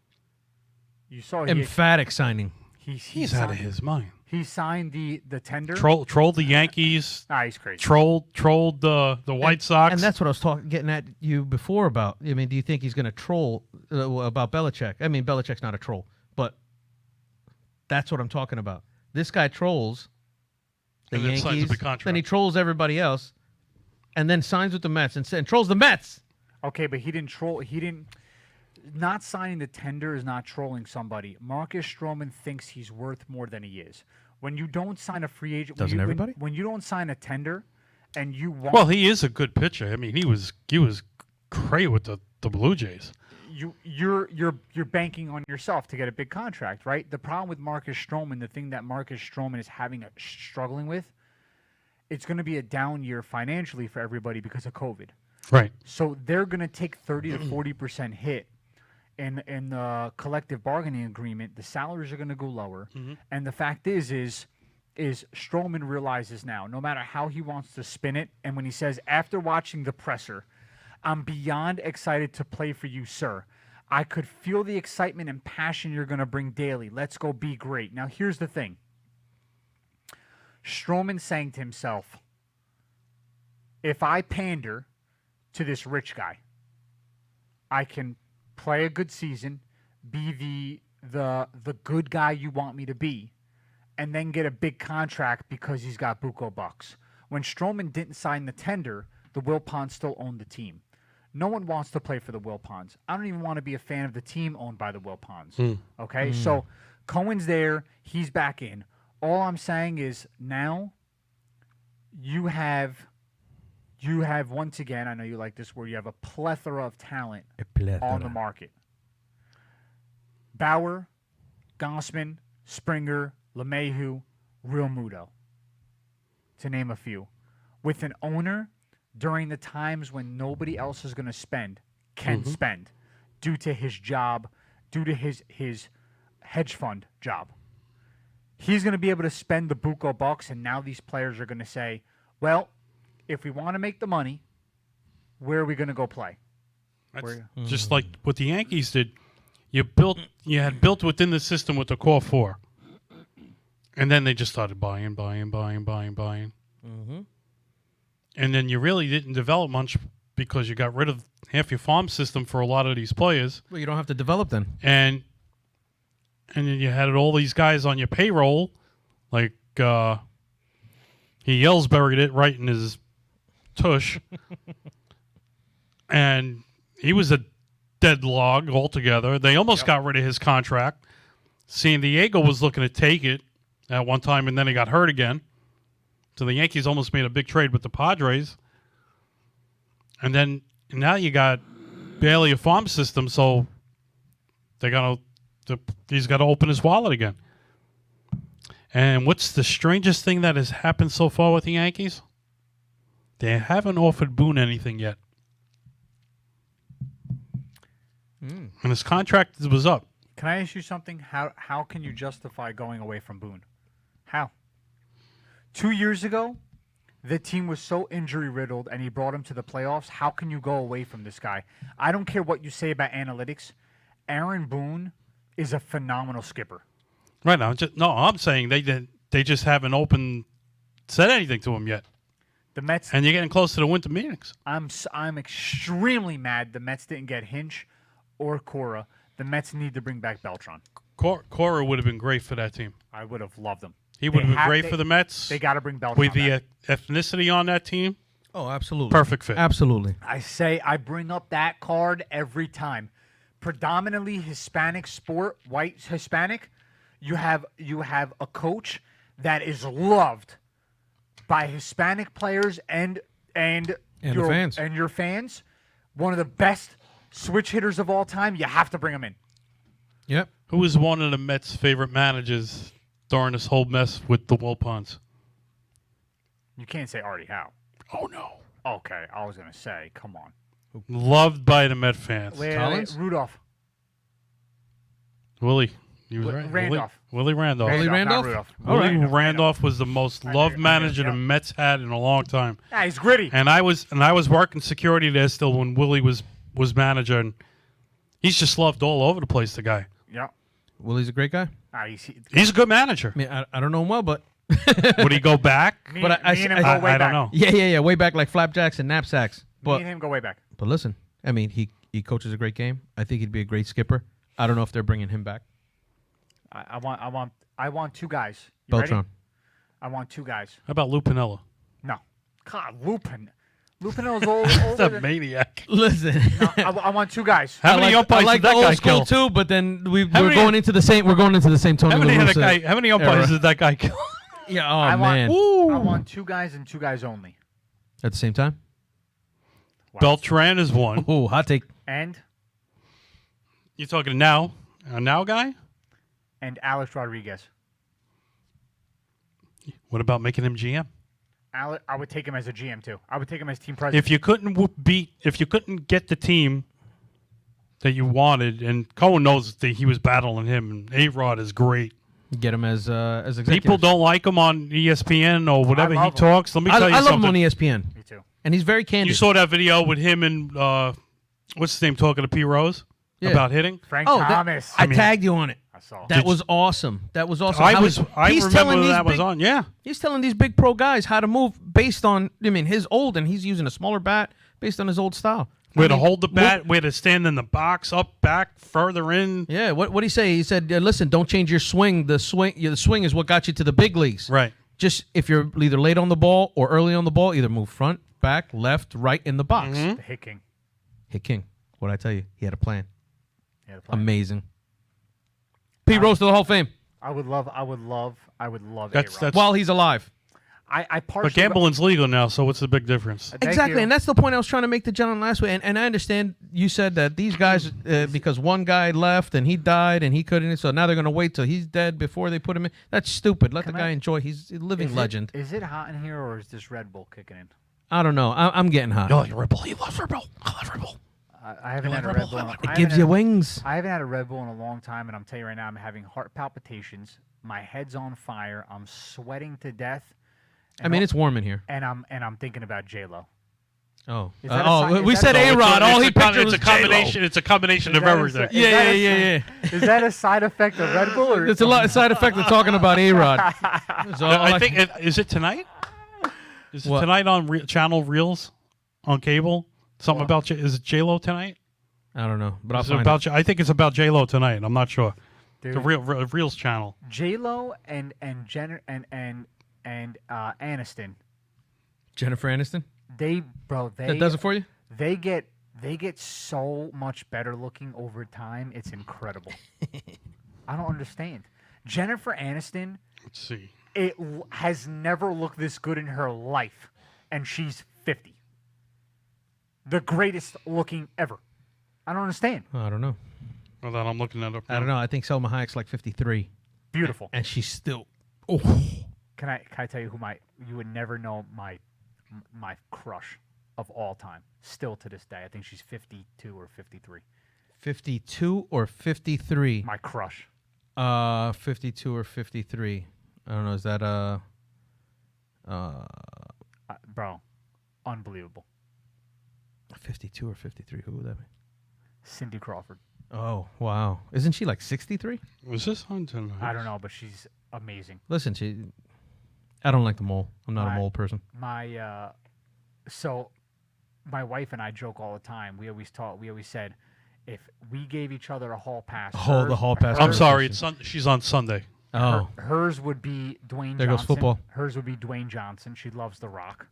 You saw Emphatic signing. He's out of his mind. He signed the tender. Trolled the Yankees. He's crazy. Trolled the White Sox. And that's what I was getting at you before about. I mean, do you think he's going to troll about Belichick? I mean, Belichick's not a troll, but that's what I'm talking about. This guy trolls the And then signs a Yankees, big contract. then he trolls everybody else, and then signs with the Mets and trolls the Mets. Okay, but he didn't troll. He didn't. Not signing the tender is not trolling somebody. Marcus Stroman thinks he's worth more than he is. When you don't sign a free agent, Doesn't everybody? When you don't sign a tender, and you want, Well, he is a good pitcher. I mean, he was great with the Blue Jays. you're banking on yourself to get a big contract, right? The problem with Marcus Stroman, the thing that Marcus Stroman is struggling with, it's going to be a down year financially for everybody because of COVID. Right. So they're going to take 30 to 40% hit in the collective bargaining agreement. The salaries are going to go lower, and the fact is Stroman realizes now, no matter how he wants to spin it, and when he says, after watching the presser, I'm beyond excited to play for you, sir. I could feel the excitement and passion you're going to bring daily. Let's go be great. Now, here's the thing. Stroman saying to himself, if I pander to this rich guy, I can play a good season, be the good guy you want me to be, and then get a big contract because he's got buco bucks. When Stroman didn't sign the tender, the Wilpons still owned the team. No one wants to play for the Wilpons. I don't even want to be a fan of the team owned by the Wilpons. Okay, so Cohen's there. He's back in. All I'm saying is now you have once again, I know you like this word, you have a plethora of talent on the market. Bauer, Gossman, Springer, LeMahieu, Real Muto, to name a few. With an owner during the times when nobody else is going to spend, can spend, due to his job, due to his hedge fund job. He's going to be able to spend the buco bucks, and now these players are going to say, well, if we want to make the money, where are we going to go play? That's just like what the Yankees did. You had built within the system with the core four, and then they just started buying. Mm-hmm. And then you really didn't develop much because you got rid of half your farm system for a lot of these players. Well, you don't have to develop then. And then you had all these guys on your payroll, like he buried it right in his tush, and he was a dead log altogether. They almost got rid of his contract. San Diego was looking to take it at one time, and then he got hurt again. So the Yankees almost made a big trade with the Padres. And then now you got barely a farm system, so he's got to open his wallet again. And what's the strangest thing that has happened so far with the Yankees? They haven't offered Boone anything yet. And his contract was up. Can I ask you something? How can you justify going away from Boone? How? 2 years ago, the team was so injury-riddled, and he brought him to the playoffs. How can you go away from this guy? I don't care what you say about analytics. Aaron Boone is a phenomenal skipper. Right now, I'm saying they just haven't opened said anything to him yet. The Mets. And you're getting close to the winter meetings. I'm extremely mad the Mets didn't get Hinch or Cora. The Mets need to bring back Beltran. Cora would have been great for that team. I would have loved them. He would have been great for the Mets. They got to bring Beltran with the back. ethnicity on that team. Oh, absolutely. Perfect fit. Absolutely. I bring up that card every time. Predominantly Hispanic sport, white Hispanic. You have a coach that is loved by Hispanic players and the fans. And your fans. One of the best switch hitters of all time. You have to bring him in. Yep. Who was one of the Mets' favorite managers during this whole mess with the Wilpons? You can't say Artie Howe. Oh, no. Okay, I was gonna say, come on. Loved by the Met fans. Collins? Rudolph. Willie. He was right. Randolph. Willie Randolph. Willie Not Randolph? Rudolph. All Willie right. Randolph was the most loved knew- manager yeah. the Mets had in a long time. Yeah, he's gritty. And I was working security there still when Willie was manager, and he's just loved all over the place. The guy. Yeah. Willie's a great guy. He's a good manager. I mean, I don't know him well, but Would he go back? Me, But me and him go I way don't back. know. yeah, way back like flapjacks and knapsacks. Me and But him go way back. listen, I mean, he coaches a great game. I think he'd be a great skipper. I don't know if they're bringing him back. I want two guys. You ready? Beltran. I want two guys. How about Lou Piniella? No. God, Lupin. Lupin's old. He's older a than, maniac. Listen, no, I want two guys. How many umpires I like did that the guy old school kill? too, but then we're many- going into the same. We're going into the same Tony How many, La Russa how many umpires era. did that guy kill? Yeah. Oh I man. want two guys and two guys only. At the same time. Wow. Beltran is one. Oh, hot take. And You're talking a now guy? Alex Rodriguez. What about making him GM? I would take him as a GM too. I would take him as team president. If you couldn't get the team that you wanted, and Cohen knows that he was battling him, and A-Rod is great. Get him as executive. People don't like him on ESPN or whatever he love him. talks. Let me tell you I love him something. on ESPN, Me too. and he's very candid. You saw that video with him and what's his name talking to P. Rose Yeah. about hitting? Frank Oh, Thomas. I mean- tagged you on it. I saw. That was awesome. That was awesome. I How he's telling remember these that was big- on. Yeah. He's telling these big pro guys how to move based on, I mean, his old, and he's using a smaller bat based on his old style. Where to hold the bat, where to stand in the box, up, back, further in. Yeah, what did he say? He said, listen, don't change your swing. The swing is what got you to the big leagues. Right. Just if you're either late on the ball or early on the ball, either move front, back, left, right in the box. Mm-hmm. The hit king. Hey, King, what'd I tell you? He had a plan. Yeah, the plan. Amazing. Pete Rose to the Hall of Fame I would love That's A-Rod. that's. while he's alive. I partially. But gambling's legal now, so what's the big difference? Thank Exactly, you. and that's the point I was trying to make to gentleman last week. And I understand you said that these guys, because one guy left and he died and he couldn't, so now they're going to wait till he's dead before they put him in. That's stupid. Let the guy enjoy. He's a living legend. Is it hot in here or is this Red Bull kicking in? I don't know. I'm getting hot. Oh, you're Red Bull. He loves Red Bull. I love Red Bull. I haven't had a Red Bull. It gives you wings. I haven't had a Red Bull in a long time, and I'm telling you right now, I'm having heart palpitations. My head's on fire. I'm sweating to death. I mean, it's warm in here. and I'm thinking about J-Lo. Oh, Is that a si- we is said that a- A-Rod. All he pictured was It's a combination. J-Lo. It's a combination Is of that a everything. si- Yeah. Is that a side effect of Red Bull? Or It's a side effect of talking about A-Rod. So I think is it tonight? Is it What? tonight on Channel Reels on cable? Something about is it J Lo tonight? I don't know, but I'll Is it find about it. I think it's about J Lo tonight. I'm not sure. Dude, The Reels channel. J-Lo and Jenner and Aniston. Jennifer Aniston. They That does it for you? They get so much better looking over time. It's incredible. I don't understand. Jennifer Aniston Let's see. has never looked this good in her life, and she's 50. The greatest looking ever. I don't understand. I don't know. Hold on, I'm looking that up. I don't know. I think Selma Hayek's like 53, Beautiful. and she's still. Oh, Can I tell you who you would never know my crush of all time. Still to this day, I think she's 52 or 53. 52 or 53. My crush. 52 or 53. I don't know. Is that Bro, unbelievable. 52 or 53? Who would that be? Cindy Crawford. Oh, wow. Isn't she like 63? Was this on tonight? I don't know, but she's amazing. Listen, I don't like the mole. I'm not a mole person. So my wife and I joke all the time. We always said, if we gave each other a hall pass. The hall pass. I'm sorry. She's on Sunday. Oh. Hers would be Dwayne There Johnson. goes football. Hers would be Dwayne Johnson. She loves The Rock.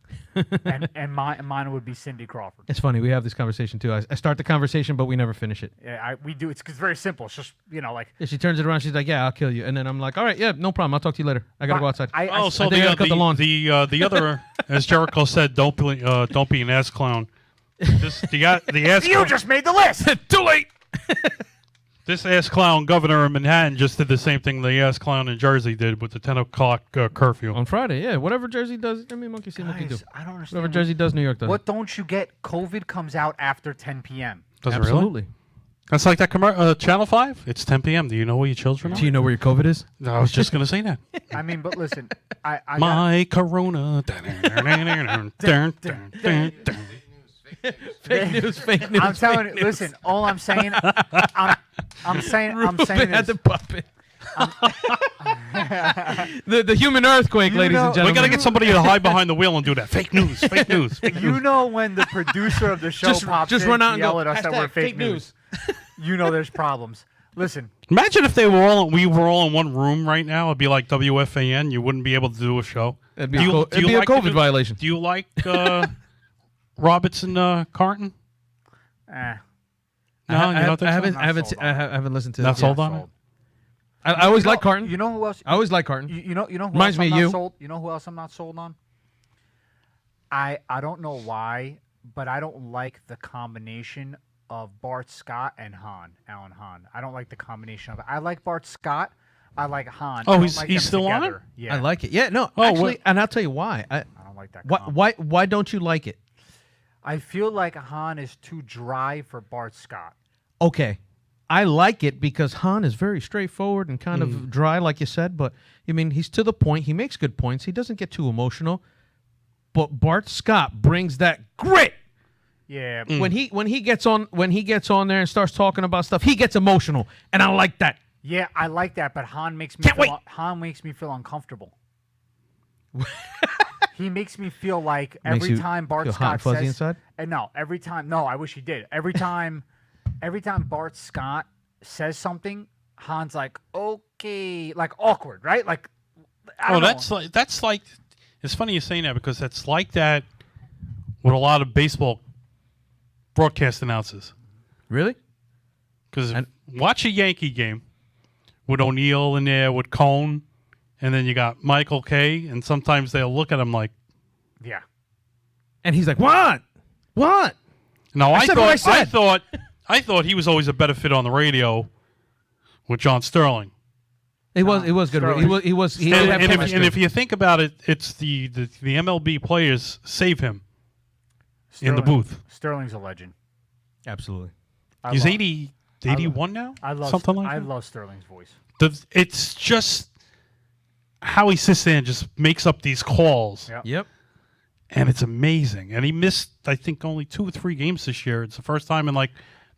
and mine would be Cindy Crawford. It's funny. We have this conversation, too. I start the conversation, but we never finish it. Yeah, we do. It's very simple. It's just, like. Yeah, she turns it around. She's like, yeah, I'll kill you. And then I'm like, all right, yeah, no problem. I'll talk to you later. I got to go outside. So I think I gotta cut the lawn. The other, as Jericho said, don't be an ass clown. The ass. You just made the list. Too late. This ass clown governor of Manhattan just did the same thing the ass clown in Jersey did with the 10 o'clock curfew. On Friday, yeah. Whatever Jersey does, I mean, monkey see, monkey do. I don't understand. Whatever Jersey does, New York does. What don't you get? COVID comes out after 10 p.m. Does it Absolutely. really? That's like that Channel 5. It's 10 p.m. Do you know where your children are? Do you know where your COVID is? I was just going to say that. I mean, but listen. My corona. Fake news, fake news. I'm telling you. Listen, all I'm saying. I'm saying Had this. the puppet. the human earthquake, ladies and We gentlemen. got to get somebody to hide behind the wheel and do that. Fake news. Fake news. Fake You news. know when the producer of the show pops just in run out to and yell go, at us that we're hashtag fake news. You know there's problems. Listen, Imagine if we were all in one room right now. It'd be like WFAN. You wouldn't be able to do a show. It'd be, it'd be a like COVID violation. Do you like Robertson Carton? No, you don't think so? I haven't listened to Not it. sold on it? I always like Carton. You know who else? I always like Carton. You know who Reminds else me I'm of not you. sold? You know who else I'm not sold on? I don't know why, but I don't like the combination of Bart Scott and Alan Hahn. I don't like the combination of it. I like Bart Scott. I like Hahn. Oh, I don't he's like them still on? together. Yeah, I like it. Yeah, no, Oh, actually, what- and I'll tell you why. I don't like that. Why don't you like it? I feel like Hahn is too dry for Bart Scott. Okay. I like it because Hahn is very straightforward and kind of dry, like you said. But I mean, he's to the point. He makes good points. He doesn't get too emotional. But Bart Scott brings that grit. Yeah. When he gets on there and starts talking about stuff, he gets emotional, and I like that. Yeah, I like that, but Hahn makes me Hahn makes me feel uncomfortable. He makes me feel like every you time Bart feel Scott hot and fuzzy says, inside? every time. No, I wish he did. Every time Bart Scott says something, Hahn's like, okay, like awkward, right? Like, I don't know. that's like. It's funny you're saying that because that's like that with a lot of baseball broadcast announcers. Really? Because watch a Yankee game with O'Neill in there with Cone, and then you got Michael Kay, and sometimes they'll look at him like, Yeah. And he's like, "What? What?" "No, I said what I said." I thought he was always a better fit on the radio with John Sterling." It was good. Sterling. He did have And chemistry. if you think about it, it's the MLB players save him in the booth. Sterling's a legend. Absolutely. He's 81 now? I love Something like I that? love Sterling's voice. It's just how he sits there and just makes up these calls. Yeah. Yep. And it's amazing. And he missed, I think, only 2 or 3 games this year. It's the first time in like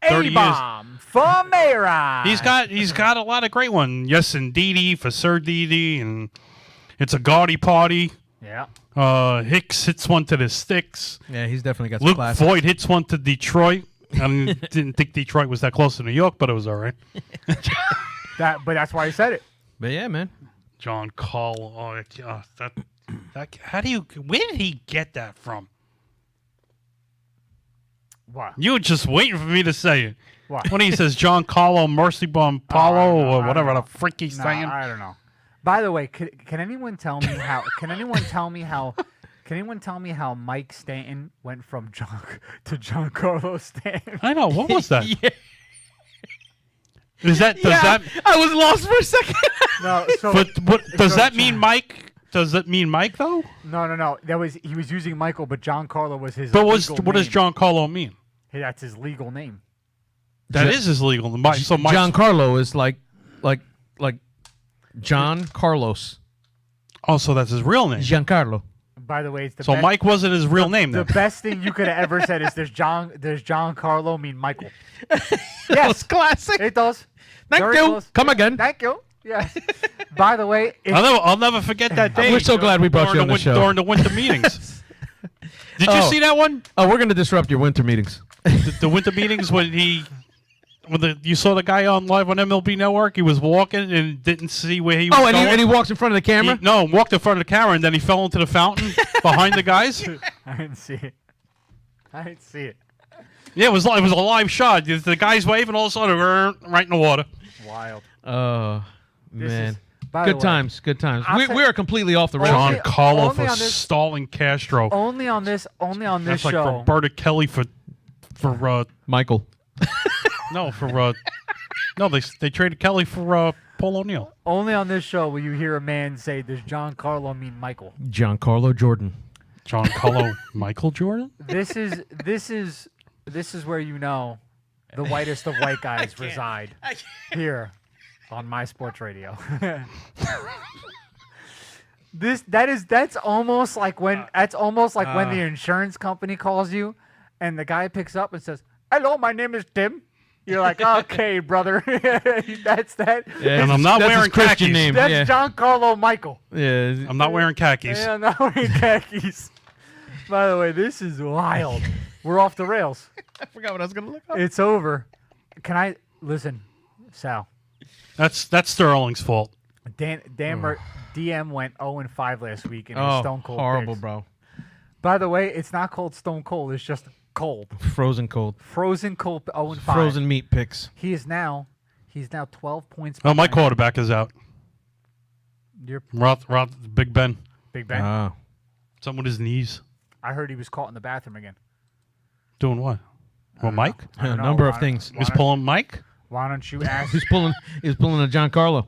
30 years. A-bomb for Mayra. He's got a lot of great ones. Yes, indeedy for Sir Didi, and it's a gaudy party. Yeah. Hicks hits one to the sticks. Yeah, he's definitely got some Luke class. Voigt hits one to Detroit. I didn't think Detroit was that close to New York, but it was all right. But that's why I said it. But yeah, man. John Call. Oh, that. How do you? Where did he get that from? What? You were just waiting for me to say it. What? When he says John Carlo, Mercy Bomb Paulo, or whatever the frick he's saying. I don't know. By the way, can anyone tell me how? Can anyone tell me how? Can anyone tell me how Mike Stanton went from John Carlos Stanton? I know. What was that? Yeah. Does that? I was lost for a second. No. So, But does so that mean Mike? Does it mean Mike though? No. He was using Michael, but John Carlo was his. But legal what does name. John Carlo mean? Hey, that's his legal name. That is his legal name. So Mike's- John Carlo is like John Carlos. Oh, so that's his real name. Giancarlo. By the way, it's the So best, Mike wasn't his real name The then. best thing you could have ever said is there's John Carlo mean Michael. Yes, classic. It does. Thank Very you. close. Come again. Thank you. Yes. By the way, I'll never forget that day. We're so glad we brought you on the show. During the winter meetings. Did you see that one? Oh, we're going to disrupt your winter meetings. The winter meetings when you saw the guy on live on MLB Network. He was walking and didn't see where he was going. And he walks in front of the camera? Walked in front of the camera, and then he fell into the fountain behind the guys. I didn't see it. Yeah, it was a live shot. The guy's waving, all of a sudden, right in the water. Wild. Oh, man. By the Good way, times. Oh, We are completely off the rails. John Carlo only for on this- stalling Castro. Only on this That's like show. Roberta Kelly for Michael. they traded Kelly for Paul O'Neill. Only on this show will you hear a man say, "Does John Carlo mean Michael?" Giancarlo Jordan. John Carlo, Michael Jordan. This is where you know the whitest of white guys reside here on My Sports Radio. That's almost like when the insurance company calls you and the guy picks up and says, "Hello, my name is Tim." You're like, "Okay, brother." That's that. Yeah, And I'm not that's his wearing Christian khakis. name. That's yeah. Giancarlo Michael. Yeah. I'm not wearing khakis. Yeah, I'm not wearing khakis. By the way, this is wild. We're off the rails. I forgot what I was going to look up. It's over. Can I listen, Sal? That's Sterling's fault. DM went 0-5 last week in his Stone Cold horrible, picks. bro. By the way, it's not called Stone Cold. It's just cold. Frozen cold. Frozen cold 0-5. Frozen meat picks. He's now 12 points. Oh, my behind quarterback is out. your Big Ben. Big Ben. Oh. Something with his knees. I heard he was caught in the bathroom again. Doing what? Well, Mike? I don't A know. number of Why- things. why He's don't- pulling Mike? Why don't you ask? He was pulling a Giancarlo.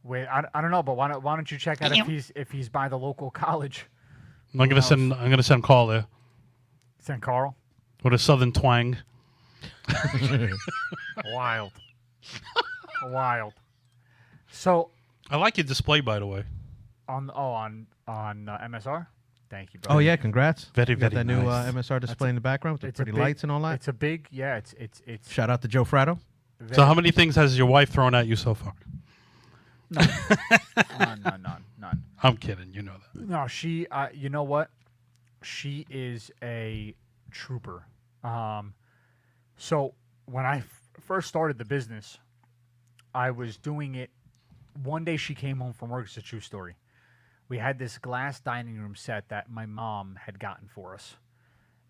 Wait, I don't know, but why don't you check out if he's by the local college? I'm gonna send Carl there St. Carl. with a southern twang. Wild. Wild. So I like your display, by the way. on MSR. Thank you, brother. Oh, yeah. Congrats. Very, You got very that new nice. MSR display in the background with the It's a pretty big- lights and all that. It's a big, yeah. It's. Shout out to Joe Fratto. So how many things has your wife thrown at you so far? None. I'm kidding. You know that. No, she. You know what? She is a trooper. So when I first started the business, I was doing it. One day she came home from work. It's a true story. We had this glass dining room set that my mom had gotten for us,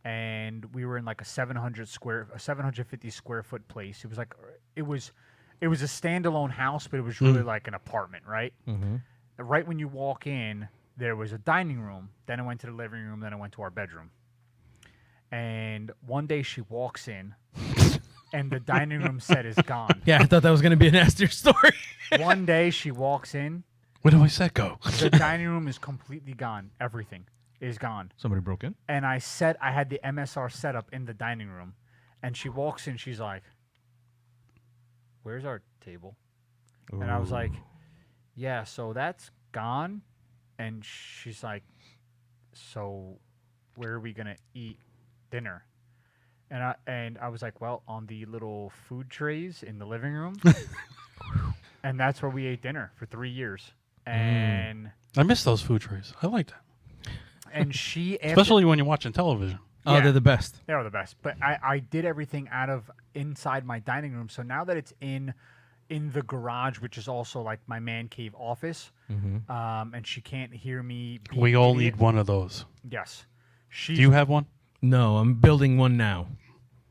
and we were in like a 750 square foot place. It was like it was a standalone house, but it was really like an apartment, right? Mm-hmm. Right when you walk in, there was a dining room. Then it went to the living room. Then it went to our bedroom. And one day she walks in, and the dining room set is gone. Yeah, I thought that was going to be a nastier story. One day she walks in, Where do my set go? the dining room is completely gone. Everything is gone. Somebody broke in. And I had the MSR set up in the dining room, and she walks in. She's like, "Where's our table?" And I was like, "Yeah, so that's gone." And she's like, "So where are we gonna eat dinner?" And I was like, "Well, on the little food trays in the living room." And that's where we ate dinner for 3 years. And I miss those food trays. I like that. and she Especially when you're watching television. Oh, Yeah. they're the best. They are the best. But I did everything out of inside my dining room. So now that it's in the garage, which is also like my man cave office, and she can't hear me. Be We an all idiot. need one of those. Yes. Do you have one? No, I'm building one now.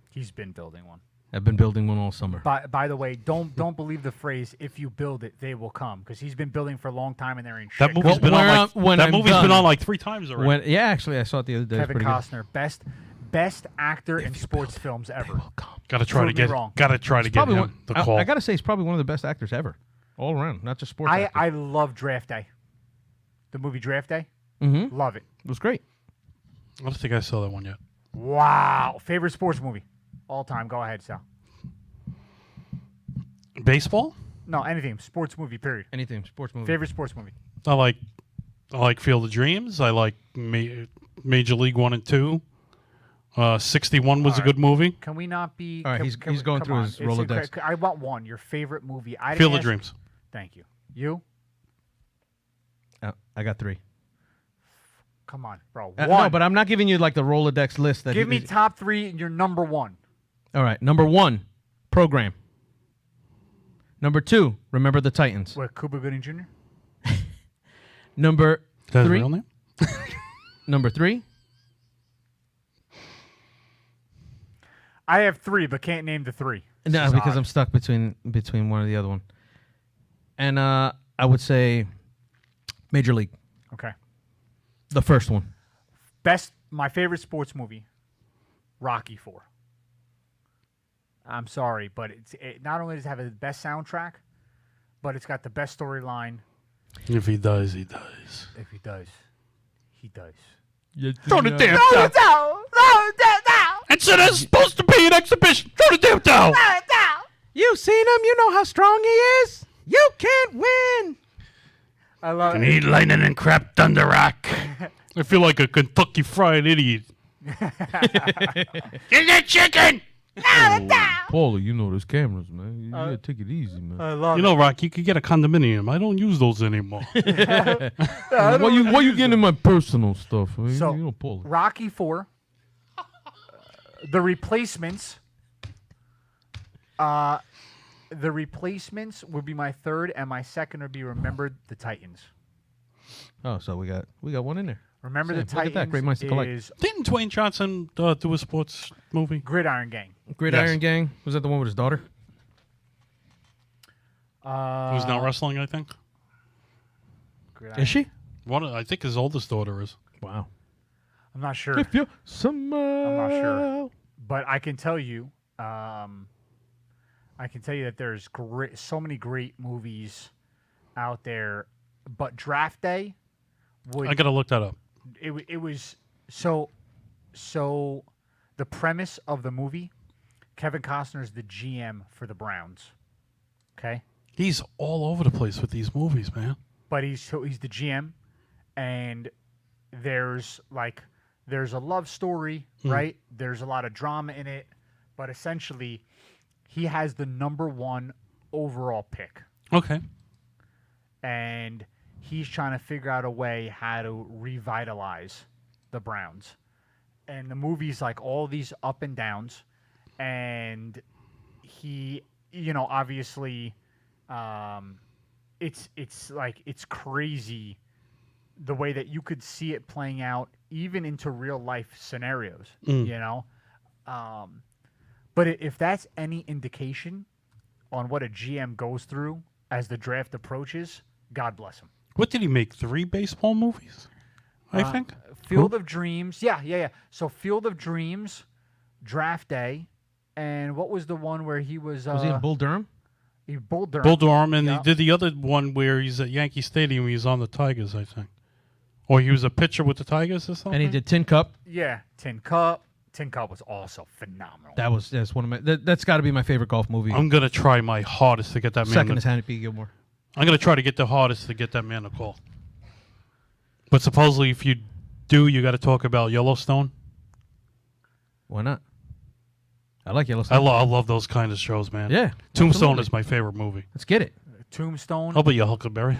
He's been building one. I've been building one all summer. By the way, don't believe the phrase "if you build it, they will come," because he's been building for a long time and they're in That shit. movie's been on like when that I'm movie's been done. on like 3 times already. Yeah, actually, I saw it the other day. It's Kevin pretty good. Costner, best actor in sports films ever. Gotta try to Prove me get wrong. Gotta try to get Probably him one, the call. I got to say, he's probably one of the best actors ever, all around, not just sports. actors. I love Draft Day. The movie Draft Day. Mm-hmm. Love it. It was great. I don't think I saw that one yet. Wow. Favorite sports movie all time. Go ahead, Sal. Baseball? No, anything. Sports movie. Period. Anything sports movie. Favorite sports movie. I like Field of Dreams. I like Major League 1 and 2. 61 was a good movie. Can we not be? All right, he's going come through on. his Rolodex. I want one. Your favorite movie. I didn't Field of ask- Dreams. Thank you. You? I got 3. Come on, bro. No, One. but I'm not giving you like the Rolodex list. That Give me top 3 and your number 1. All right, number 1, Program. Number 2, Remember the Titans. What, Cuba Gooding Jr.? Number That's his 3. real name? Number 3. I have 3, but can't name the 3. No, This is because odd. I'm stuck between one or the other one. And I would say Major League, Okay. the first one. My favorite sports movie, Rocky 4. I'm sorry, but it not only does it have the best soundtrack, but it's got the best storyline. If he dies, he dies. If he does, he does. Throw the damn No, towel. no. And so that's supposed to be an exhibition. Throw the damn towel. You seen him? You know how strong he is. You can't win. I love And it. eat lightning and crap thunder rock. I feel like a Kentucky Fried Idiot. Get that chicken! Paulie, you know there's cameras, man. You gotta take it easy, man. I love You know, Rock, you could get a condominium. I don't use those anymore. Why you getting in my personal stuff? Man? So, you know, Paulie. Rocky 4, The Replacements. The Replacements would be my third, and my second would be Remember the Titans. Oh, so we got one in there. Remember Same. the Look at Titans that. Great minds to collect. is Didn't Dwayne Johnson do a sports movie? Gridiron Gang. Gridiron Gang. Was that the one with his daughter? Who's not wrestling, I think. Gridiron. Is she? I think his oldest daughter is. Wow. I'm not sure, If you somehow. I'm not sure. But I can tell you, that there's so many great movies out there. But Draft Day would I got to look that up. it was so the premise of the movie, Kevin Costner is the GM for the Browns. Okay? He's all over the place with these movies, man. But he's the GM, and there's a love story, right? There's a lot of drama in it, but essentially he has the number 1 overall pick, Okay. and he's trying to figure out a way how to revitalize the Browns. And the movie's like all these up and downs, and he, obviously, it's crazy the way that you could see it playing out even into real life scenarios, but if that's any indication on what a GM goes through as the draft approaches, God bless him. What did he make? 3 baseball movies? I think. Field of Dreams. Yeah. So Field of Dreams, Draft Day, and what was the one where he was... Was he in Bull Durham? Bull Durham. Bull Durham, and Yeah. he did the other one where he's at Yankee Stadium. He's on the Tigers, I think. Or he was a pitcher with the Tigers or something. And he did Tin Cup. Yeah, Tin Cup. Tin Cup was also phenomenal. That's one of my. That's got to be my favorite golf movie. I'm going to try my hardest to get that man. Second is Happy Gilmore. I'm going to try to get the hardest to get that man a call. But supposedly, if you do, you got to talk about Yellowstone. Why not? I like Yellowstone. I love those kind of shows, man. Yeah. Tombstone absolutely. is my favorite movie. Let's get it. Tombstone. How about you, Huckleberry?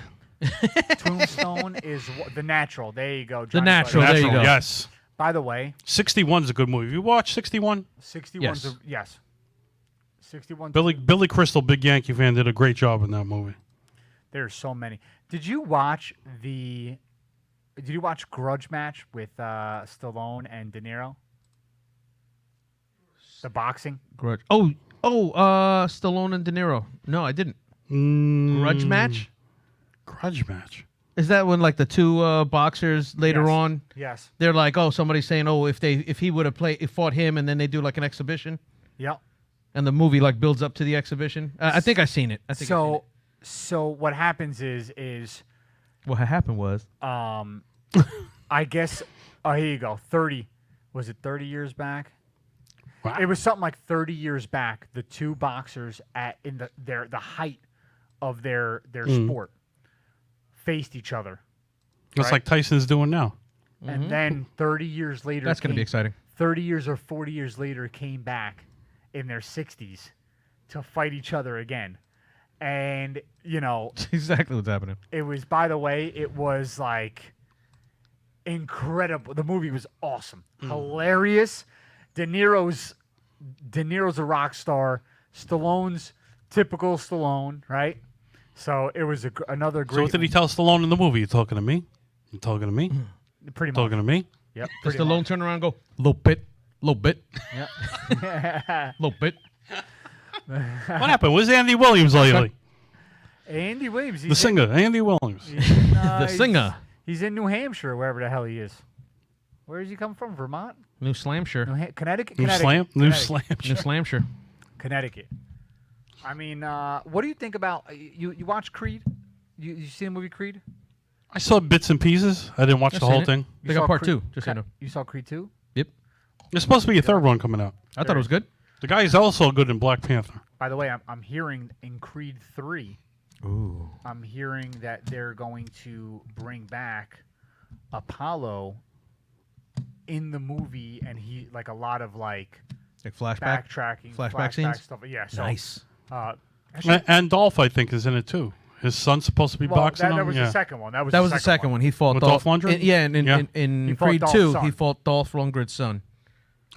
Tombstone is The Natural. There you go. The Johnny Natural. Butter. There you go. Yes. By the way, 61's a good movie. You watch 61? 61's Yes. yes. 61. Billy Crystal, big Yankee fan, did a great job in that movie. There's so many. Did you watch Grudge Match with Stallone and De Niro? The boxing. Grudge. Stallone and De Niro. No, I didn't. Grudge match. Grudge Match. Is that when like the two boxers later Yes. on? Yes. They're like, somebody's saying, if he would have fought him, and then they do like an exhibition, Yep. and the movie like builds up to the exhibition. I think I've seen it. So what happens is What happened was I guess here you go. 30. Was it 30 years back? Wow. It was something like 30 years back. The two boxers in the height of their sport faced each other. It's right? like Tyson's doing now. And then 30 years later, that's going to be exciting. 30 years or 40 years later, came back in their 60s to fight each other again. And, you know, Exactly what's happening. it was, by the way, it was like incredible. The movie was awesome, hilarious. De Niro's a rock star. Stallone's typical Stallone, right? So it was another great. So what did he tell Stallone in the movie? You talking to me? You talking to me? Pretty much. Talking to me? Yep. Does pretty Stallone much. turn around and go, little bit, Yep. little bit? What happened? Where's Andy Williams lately? Andy Williams. The singer, Andy Williams. The singer. He's in New Hampshire, wherever the hell he is. Where does he come from? Vermont? New Slamshire. Connecticut? New Connecticut. New Connecticut. Slam. New Slamshire. Connecticut. I mean, what do you think about you watch Creed? You see the movie Creed? I saw bits and pieces. I didn't watch the whole thing. They You got saw part Creed- 2. Just so you know. You saw Creed 2? Yep. There's supposed to be a third one coming out. I thought it was good. The guy is also good in Black Panther. By the way, I'm hearing in Creed 3, Ooh. I'm hearing that they're going to bring back Apollo in the movie, and he like a lot of like Like flashback. backtracking, Flashback scenes? stuff. Yeah, so Nice. And Dolph, I think, is in it too. His son's supposed to be boxing that him. was yeah. the second one. That was That was the second one. He fought With Dolph. Dolph Lundgren? In He fought Creed Dolph's 2, son. he fought Dolph Lundgren's son.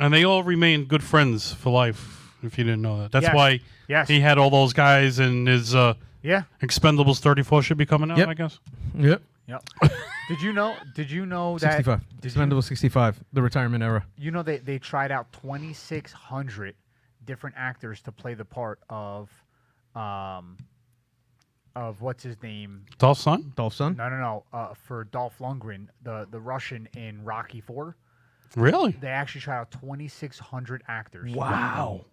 And they all remain good friends for life, if you didn't know that. That's Yes. why Yes. he had all those guys, and his Yeah. Expendables 34 should be coming out, Yep. I guess. Yep. Yep. Did you know that 65. Did you, Expendables 65. The retirement era. you know they tried out 2,600 different actors to play the part of what's his name? Dolph's son? Dolph's son. No. For Dolph Lundgren, the Russian in Rocky 4. Really? They actually tried out 2,600 actors. Wow.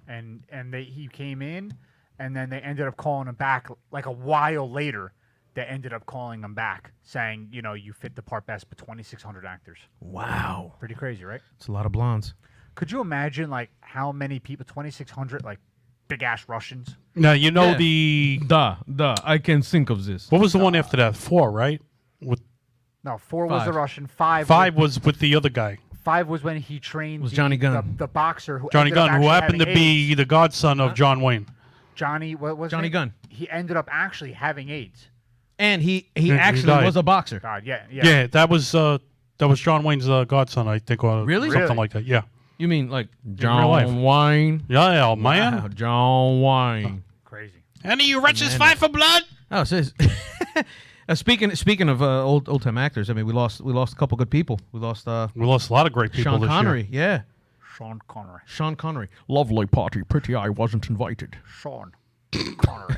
And he came in, and then they ended up calling him back like a while later. They ended up calling him back, saying, you know, you fit the part best, but 2,600 actors. Wow. Pretty crazy, right? It's a lot of blondes. Could you imagine like how many people? 2,600 like big ass Russians. Now, you know Yeah. the... I can think of this. What was the one after that? 4, right? With No, 4 was the 5. Russian. 5. 5 was with the other guy. 5 was when he trained. Was Johnny Gunn. the boxer who Johnny ended up Gunn, who actually happened to having be AIDS. the godson of John Wayne. Johnny. What was Johnny it? Gunn. He ended up actually having AIDS. And he he actually died. was a boxer. God, yeah. Yeah, that was John Wayne's godson, I think, or Really? something Really? like that. Yeah. You mean like real life. John Wayne? Yeah, man. Wow, John Wayne. Crazy. Any of you wretches fight for blood? Oh, it says. Speaking of old time actors, I mean, we lost a couple good people. We lost We lost a lot of great people Sean this Connery. Yeah, Sean Connery. Sean Connery. Lovely party, pretty I wasn't invited. Sean Connery.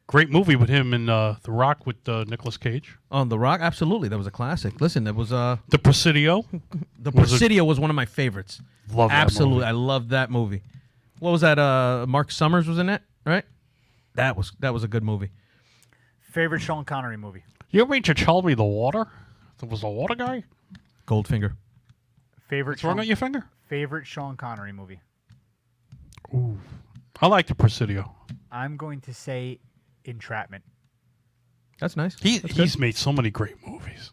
Great movie with him in The Rock with Nicolas Cage. On The Rock, absolutely, that was a classic. Listen, that was The Presidio. The Was it- Presidio was one of my favorites. Love that Absolutely, movie. I loved that movie. What was that? Mark Summers was in it, right? That was a good movie. Favorite Sean Connery movie. You ever mean to tell me the water? There was a water guy? Goldfinger. Favorite. What's wrong with your finger? Favorite Sean Connery movie. Ooh. I like The Presidio. I'm going to say Entrapment. That's nice. He's That's good. made so many great movies.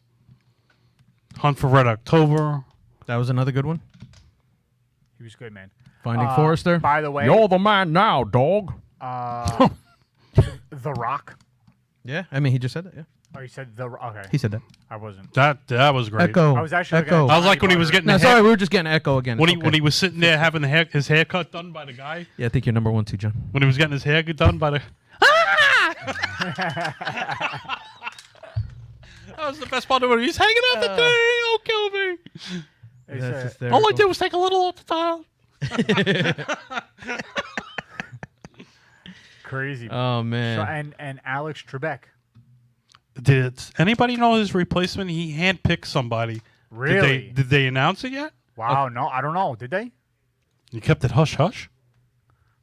Hunt for Red October. That was another good one. He was good, man. Finding Forrester. By the way, You're the man now, dog. The Rock. Yeah, I mean, he just said that. Yeah, Oh, you said the. Okay, he said that. I wasn't. That was great. Echo. I was actually looking Echo. at I was like when he was getting No, the sorry, hair, we were just getting Echo again. when It's he okay. when he was sitting there having his haircut done by the guy. Yeah, I think you're number one too, John. When he was getting his hair done by the. That was the best part of it. He's hanging out the thing. Don't kill me. It's, That's uh, hysterical. All I did was take a little off the tile. crazy. Oh man. And Alex Trebek. Did anybody know his replacement? He handpicked somebody. Really? Did they announce it yet? Wow. No, I don't know. Did they? You kept it hush hush.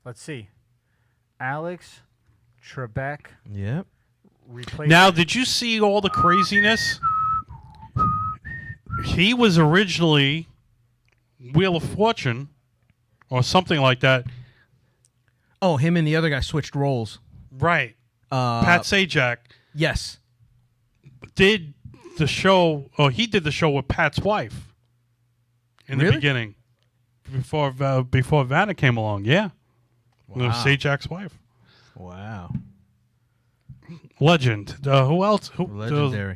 Let's see. Alex Trebek Yep. replaced. Now, did you see all the craziness? He was originally Wheel of Fortune or something like that. Oh, him and the other guy switched roles. Right. Pat Sajak Yes. did the show, or he did the show with Pat's wife in the Really? beginning before Vanna came along. Yeah. It was Sajak's wife. Wow. Legend. Who else? Legendary.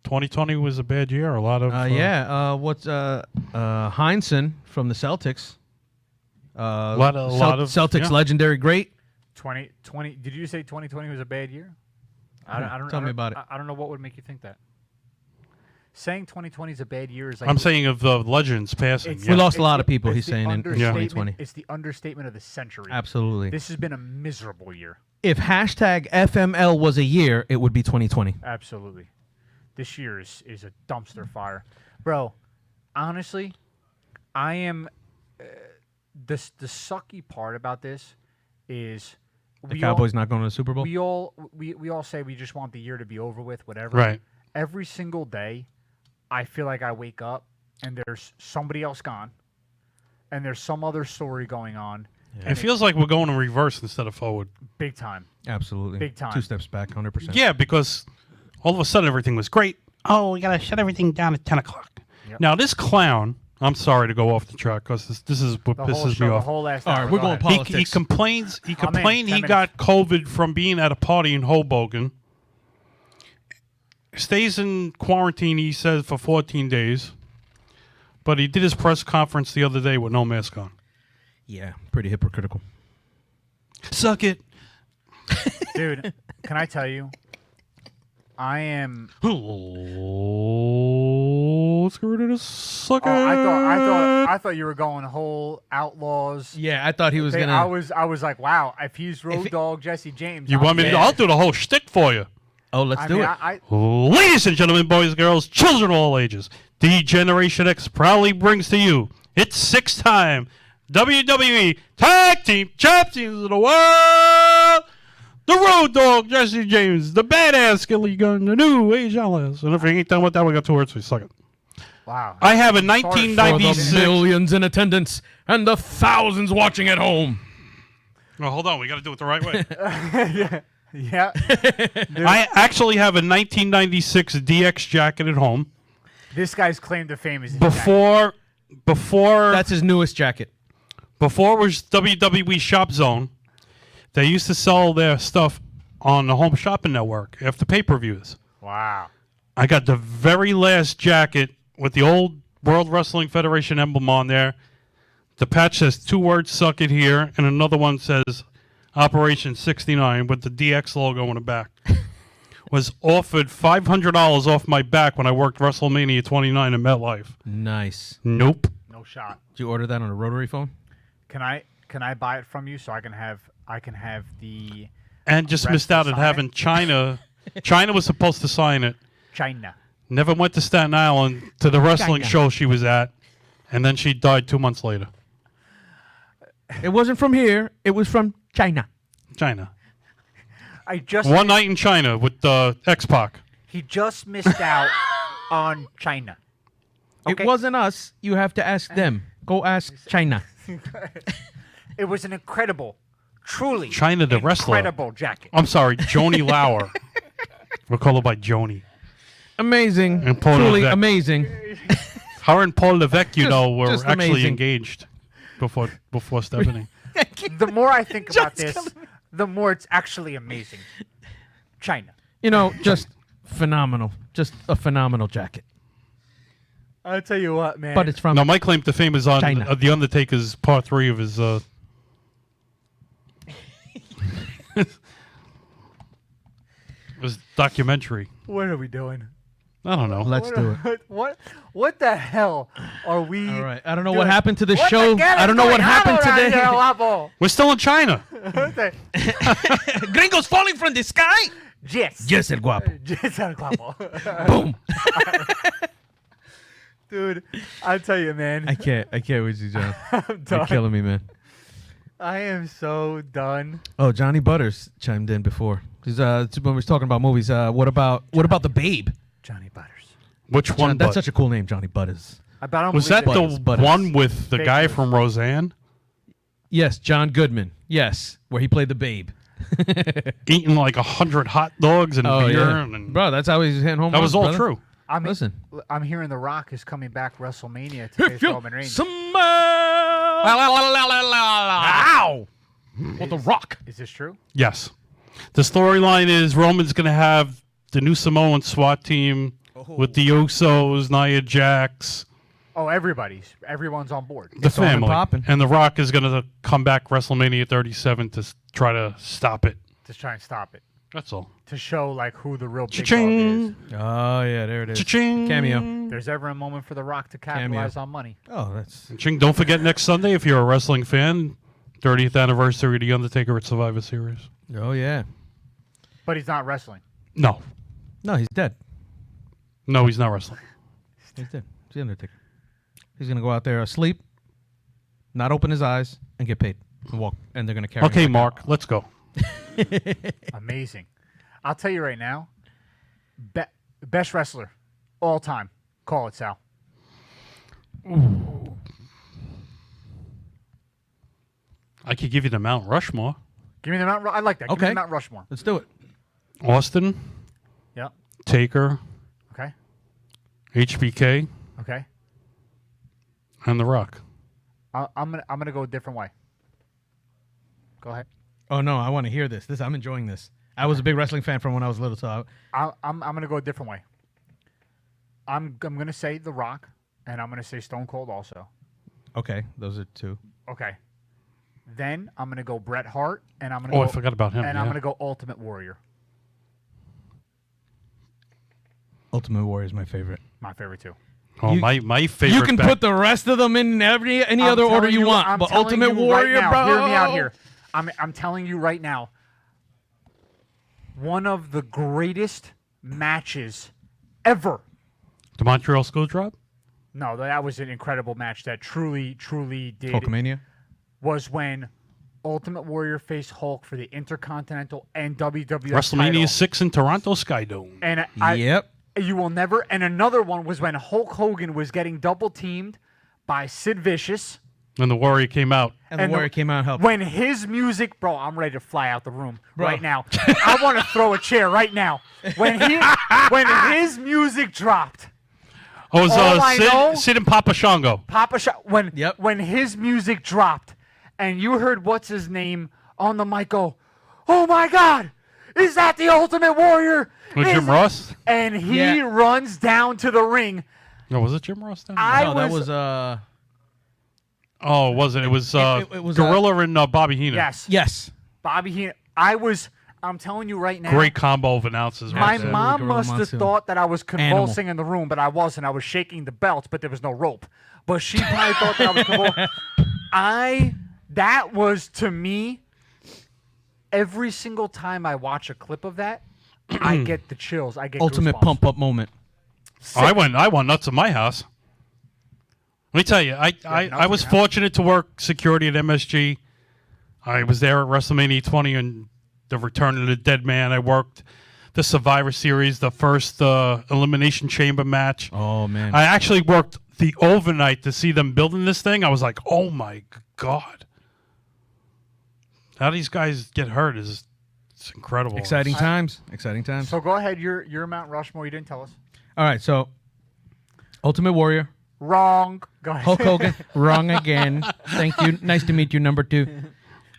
2020 was a bad year. A lot of What's Heinsohn from the Celtics? a lot of Celtics legendary great. 2020. Did you say 2020 was a bad year? I don't. Tell me about it. I don't know what would make you think that. Saying 2020 is a bad year is like I'm saying of the legends passing. It's- We lost a it's lot the- of people. it's He's the saying in understatement- 2020. It's the understatement of the century. Absolutely. This has been a miserable year. If hashtag FML was a year, it would be 2020. Absolutely. This year is a dumpster fire. Bro, honestly, I am the sucky part about this is The Cowboys not going to the Super Bowl. we all say we just want the year to be over with, whatever. Right. Every single day, I feel like I wake up and there's somebody else gone, and there's some other story going on. Yeah. It feels like we're going in reverse instead of forward. Big time. Absolutely. Big time. 2 steps back, 100%. Yeah, because all of a sudden everything was great. Oh, we gotta shut everything down at 10 o'clock. Yep. Now this clown, I'm sorry to go off the track because this is what The whole pisses show, me the off. whole last All hour. right, we're Go going ahead. politics. He complains. He I'm in, complained 10 he got COVID from being at a party in Hoboken. Stays in quarantine, he says, for 14 days. But he did his press conference the other day with no mask on. Yeah, pretty hypocritical. Suck it. Dude, can I tell you? I am. Let's get rid of this sucker. I thought you were going whole outlaws. Yeah, I thought he was Thing. gonna. I was like, wow. If he's Road Dogg Jesse James, You want me to? Yeah. I'll do the whole shtick for you. Oh, let's I do mean, it. Ladies and gentlemen, boys and girls, children of all ages, D Generation X proudly brings to you its 6th-time WWE Tag Team Champions of the World, the Road Dogg Jesse James, the badass Skilly Gun, the new Age Alice. And if you ain't done with that, we got 2 words, so suck it. wow. I have a For the 1996. millions in attendance and the thousands watching at home. Oh, hold on, we got to do it the right way. Yeah. I actually have a 1996 DX jacket at home. This guy's claim to fame is his jacket. Before That's his newest jacket. Before it was WWE Shop Zone, they used to sell their stuff on the Home Shopping Network after pay-per-views. Wow. I got the very last jacket with the old World Wrestling Federation emblem on there. The patch says 2 words, suck it here, and another one says Operation 69 with the DX logo on the back. Was offered $500 off my back when I worked WrestleMania 29 in MetLife. Nice. Nope. No shot. Did you order that on a rotary phone? Can I buy it from you so I can have the And just Rest missed out on sign having China. China was supposed to sign it. China? Never went to Staten Island to the wrestling China. show she was at, and then she died 2 months later. It wasn't from here. It was from China. China. I just One night in China with X-Pac. he just missed out on China. Okay. It wasn't us. You have to ask them. Go ask China. It was an incredible, truly China the wrestler. incredible jacket. I'm sorry, Joni Lauer. We'll call her by Joni. Amazing. And Paul Truly Levesque. amazing. Her and Paul Levesque, were just actually amazing. engaged before Stephanie. The more I think about this, the more it's actually amazing. China. Just phenomenal. Just a phenomenal jacket. I'll tell you what, man. But it's from Now, my claim to fame is on China. The Undertaker's Part 3 of his... his documentary. what are we doing? I don't know. Let's do it. What the hell are we? All right. I don't know doing? what happened to the What show. the hell I is don't know what going on happened around today. here, Wapo? We're still in China. What the- Gringos falling from the sky. Yes. Yes, el guapo. Yes, El Guapo. Boom. Dude, I'll tell you, man. I can't with you, John. I'm You're done. killing me, man. I am so done. Oh, Johnny Butters chimed in before. He's when we was talking about movies. What about the Babe? Johnny Butters. Which one? That's but- such a cool name, Johnny Butters. I don't was believe that it. the Butters. one with the Fake guy news. from Roseanne Yes, John Goodman. Yes, where he played the Babe. eating like 100 hot dogs and beer? yeah. And Bro, that's how he's hitting home. that was runs, all brother. true. Listen. I'm hearing The Rock is coming back WrestleMania to face Roman Reigns. Ow! Well, The Rock. Is this true? Yes. The storyline is Roman's going to have the new Samoan SWAT team with the Usos, Nia Jax, Oh, everyone's on board. the It's on and family. popping. And The Rock is going to come back WrestleMania 37 to try to stop it. To try and stop it. That's all. To show like who the real big dog is. Cha-ching. Oh, yeah, there it is. Cha-ching. Cameo. There's ever a moment for The Rock to capitalize on money. Oh, that's... Cha-ching. Don't forget next Sunday, if you're a wrestling fan, 30th anniversary of The Undertaker at Survivor Series. Oh, yeah. But he's not wrestling. No. No, he's dead. No, he's not wrestling. He's dead. He's the Undertaker. He's going to go out there asleep, not open his eyes, and get paid. And walk. And they're going to carry Okay, him back Mark, let's go. Amazing. I'll tell you right now, best wrestler all time. Call it, Sal. I could give you the Mount Rushmore. Give me the Mount. I like that. Give me Okay. the Mount Rushmore. Let's do it. Austin, Yeah. Taker, Okay. HBK, Okay. and The Rock. I'm gonna go a different way. Go ahead. Oh, no, I want to hear this. I'm enjoying this. I was a big wrestling fan from when I was little, so I'm gonna go a different way. I'm gonna say The Rock, and I'm gonna say Stone Cold also. okay, those are two. Okay. Then I'm gonna go Bret Hart, and I'm gonna Oh, go, I forgot about him. and yeah. I'm gonna go Ultimate Warrior. Ultimate Warrior is my favorite. My favorite too. Oh, You- my favorite. You can put the rest of them in any I'm other order telling you want, I'm but telling Ultimate you Warrior, right now, bro. Hear me out here. I'm telling you right now. One of the greatest matches ever. The Montreal School Drop? No, that was an incredible match that truly did. Hulkamania. Was when Ultimate Warrior faced Hulk for the Intercontinental and WWF WrestleMania title. 6 in Toronto Skydome. And Yep. you will never. And another one was when Hulk Hogan was getting double teamed by Sid Vicious. And the Warrior came out. And the Warrior came out and helped. When his music, bro, I'm ready to fly out the room Bro. right now. I want to throw a chair right now. When his music dropped, Oh, it was All I know- Sid and Papa Shango. Yep. when his music dropped, and you heard what's his name on the mic go, "Oh my God, is that the Ultimate Warrior?" Was Jim Ross? And he Yeah. runs down to the ring. No, was it Jim Ross then? I No, that was- was Oh, it wasn't. It was, it was, Gorilla and Bobby Heenan. Yes, Bobby Heenan. I'm telling you right now. Great combo of announcers. My right there. mom Gorilla must have Monsoon. thought that I was convulsing in the room, but I wasn't. I was shaking the belts, but there was no rope. But she probably thought that I was convulsing. That was, to me, every single time I watch a clip of that, I get the chills. I get ultimate goosebumps. pump up moment. I went nuts at my house. Let me tell you, I was fortunate to work security at MSG. I was there at WrestleMania 20 and the Return of the Dead Man. I worked the Survivor Series, the first Elimination Chamber match. Oh man. I actually worked the overnight to see them building this thing. I was like, oh my God. How these guys get hurt is it's incredible. Exciting times. Exciting times. So go ahead. You're Mount Rushmore. You didn't tell us. All right, so Ultimate Warrior, Wrong. Go ahead. Hulk Hogan, wrong again. Thank you. Nice to meet you, number 2.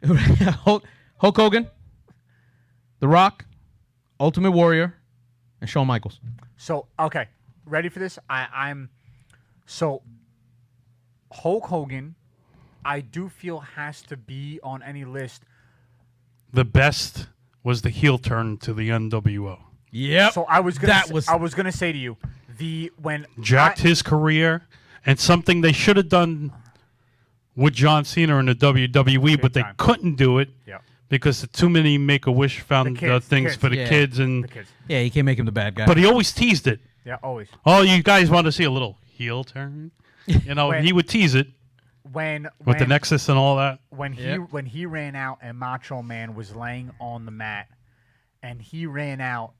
Hulk Hogan, The Rock, Ultimate Warrior, and Shawn Michaels. So okay, ready for this? I'm so Hulk Hogan. I do feel has to be on any list. The best was the heel turn to the NWO. Yep. So I was gonna say to you, when Jacked his career, and something they should have done with John Cena in the WWE, but they time. couldn't do it Yeah. because the too many Make-A-Wish found kids, things kids. for the Yeah. kids, and the kids. Yeah, you can't make him the bad guy. but he always teased it. Yeah, always. Oh, you guys want to see a little heel turn? You know, When- he would tease it When with the Nexus and all that. when he ran out and Macho Man was laying on the mat, and he ran out,